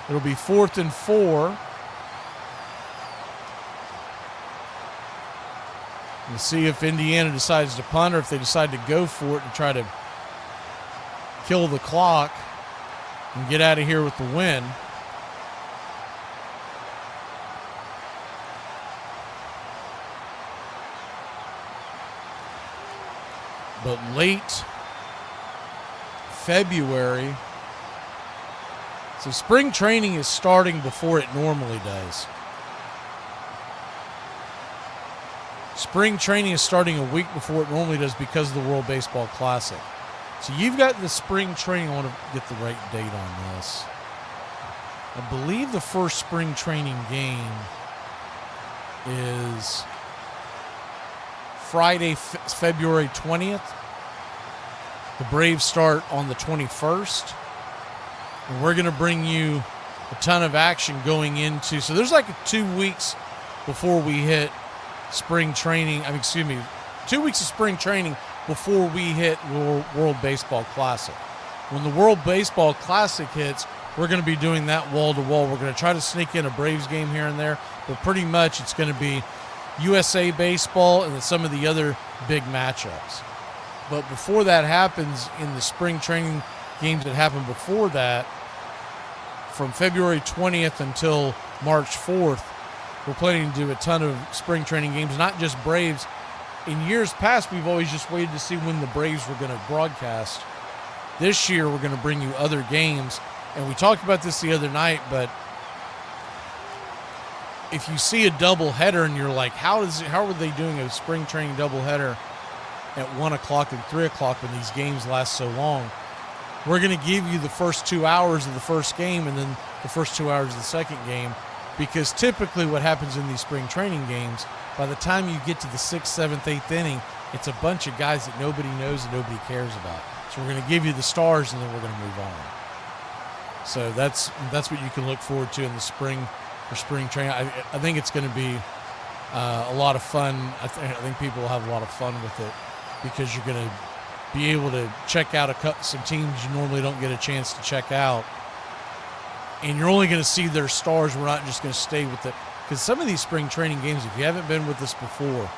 It'll be 4th and 4. We'll see if Indiana decides to punt or if they decide to go for it to try to kill the clock and get out of here with the win. But late February, so spring training is starting before it normally does. Spring training is starting a week before it normally does because of the World Baseball Classic. So you've got the spring training. I want to get the right date on this. I believe the first spring training game is Friday, February 20th. The Braves start on the 21st. And we're going to bring you a ton of action going into. So there's like 2 weeks before we hit spring training. 2 weeks of spring training before we hit World Baseball Classic. When the World Baseball Classic hits, we're going to be doing that wall to wall. We're going to try to sneak in a Braves game here and there, but pretty much it's going to be USA baseball and then some of the other big matchups. But before that happens, in the spring training games that happen before that, from February 20th until March 4th, we're planning to do a ton of spring training games, not just Braves. In years past, we've always just waited to see when the Braves were going to broadcast. This year, we're going to bring you other games. And we talked about this the other night, but if you see a doubleheader and you're like, how are they doing a spring training doubleheader at 1 o'clock and 3 o'clock when these games last so long? We're going to give you the first 2 hours of the first game and then the first 2 hours of the second game, because typically what happens in these spring training games, by the time you get to the 6th, 7th, 8th inning, it's a bunch of guys that nobody knows and nobody cares about. So we're going to give you the stars and then we're going to move on. So that's what you can look forward to in the spring for spring training. I think it's going to be a lot of fun. I think people will have a lot of fun with it because you're going to be able to check out some teams you normally don't get a chance to check out. And you're only going to see their stars. We're not just going to stay with it. Because some of these spring training games, if you haven't been with us before,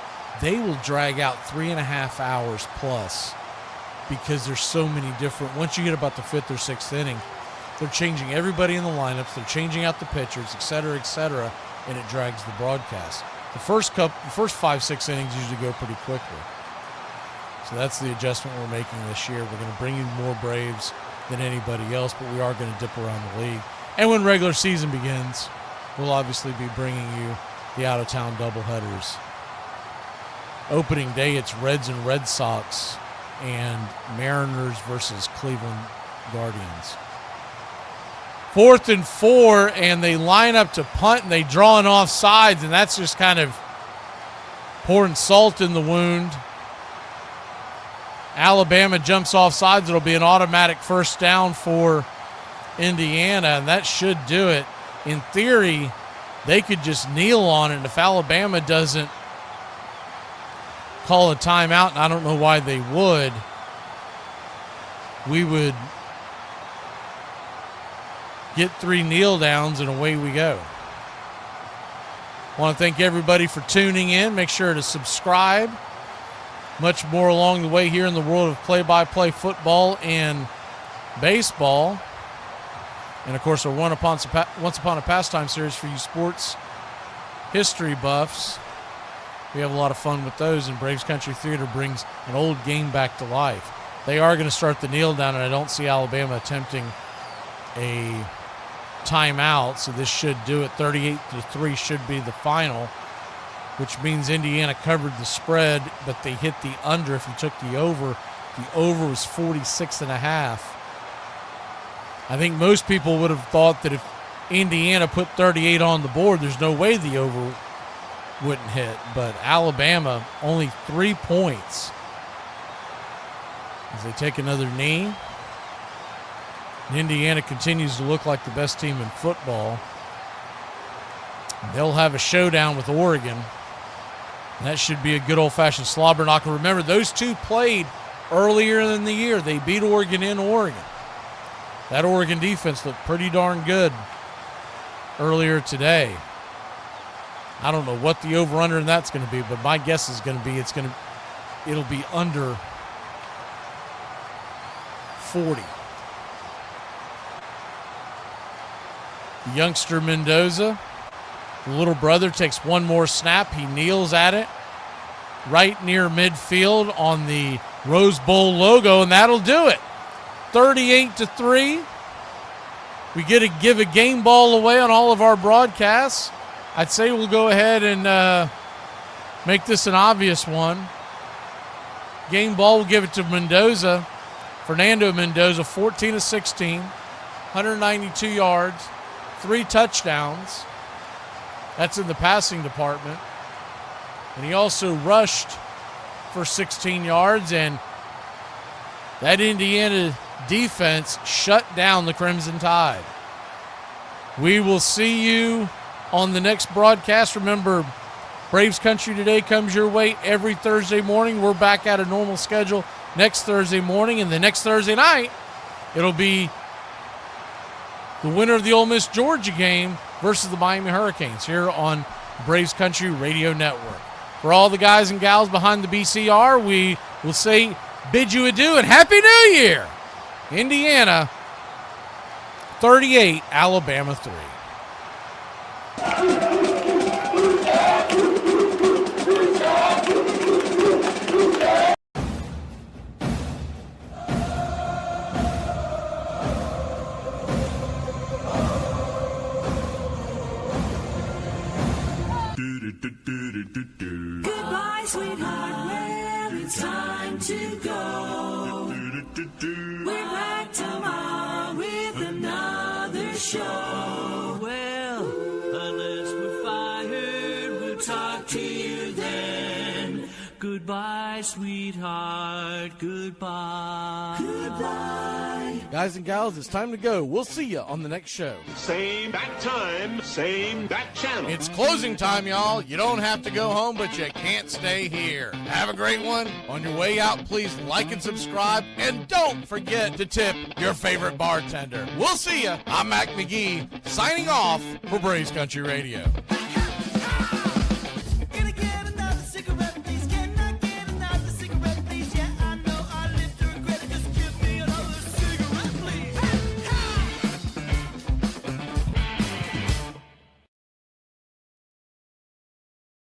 they will drag out 3.5 hours plus because there's so many different. Once you get about the 5th or 6th inning, they're changing everybody in the lineups. They're changing out the pitchers, et cetera, and it drags the broadcast. The first 5-6 innings usually go pretty quickly. So that's the adjustment we're making this year. We're going to bring you more Braves than anybody else, but we are going to dip around the league. And when regular season begins, we'll obviously be bringing you the out-of-town doubleheaders. Opening day, it's Reds and Red Sox and Mariners versus Cleveland Guardians. 4th and 4, and they line up to punt, and they draw an offsides, and that's just kind of pouring salt in the wound. Alabama jumps offsides. It'll be an automatic first down for Indiana, and that should do it. In theory, they could just kneel on it, and if Alabama doesn't call a timeout, and I don't know why they would, we would get 3 kneel downs, and away we go. I want to thank everybody for tuning in. Make sure to subscribe. Much more along the way here in the world of play-by-play football and baseball. And, of course, our Once Upon a Pastime series for you sports history buffs. We have a lot of fun with those, and Braves Country Theater brings an old game back to life. They are going to start the kneel down, and I don't see Alabama attempting a timeout, so this should do it. 38-3 should be the final, which means Indiana covered the spread, but they hit the under if you took the over. The over was 46.5. I think most people would have thought that if Indiana put 38 on the board, there's no way the over wouldn't hit. But Alabama, only 3 points as they take another knee. And Indiana continues to look like the best team in football. They'll have a showdown with Oregon. And that should be a good old-fashioned slobber knocker. Remember, those two played earlier in the year. They beat Oregon in Oregon. That Oregon defense looked pretty darn good earlier today. I don't know what the over-under in that's going to be, but my guess is going to be it'll be under 40. The youngster Mendoza, the little brother, takes one more snap. He kneels at it right near midfield on the Rose Bowl logo, and that'll do it. 38-3. We get to give a game ball away on all of our broadcasts. I'd say we'll go ahead and make this an obvious one. Game ball, we'll give it to Mendoza Fernando Mendoza, 14 of 16, 192 yards, 3 touchdowns. That's in the passing department. And he also rushed for 16 yards, and that Indiana defense shut down the Crimson Tide. We will see you on the next broadcast. Remember, Braves Country Today comes your way every Thursday morning. We're back at a normal schedule next Thursday morning, and the next Thursday night, it'll be the winner of the Ole Miss Georgia game versus the Miami Hurricanes here on Braves Country Radio Network. For all the guys and gals behind the BCR, we will say bid you adieu and Happy New Year. Indiana 38, Alabama 3. Goodbye, sweetheart. Well, it's time to go. We're back tomorrow with another show. Well, unless we're fired, we'll talk to you then. Goodbye, sweetheart. Goodbye. Goodbye. Guys and gals, it's time to go. We'll see you on the next show. Same bat time, same bat channel. It's closing time, y'all. You don't have to go home, but you can't stay here. Have a great one. On your way out, please like and subscribe, and don't forget to tip your favorite bartender. We'll see you. I'm Mac McGee, signing off for Braves Country Radio.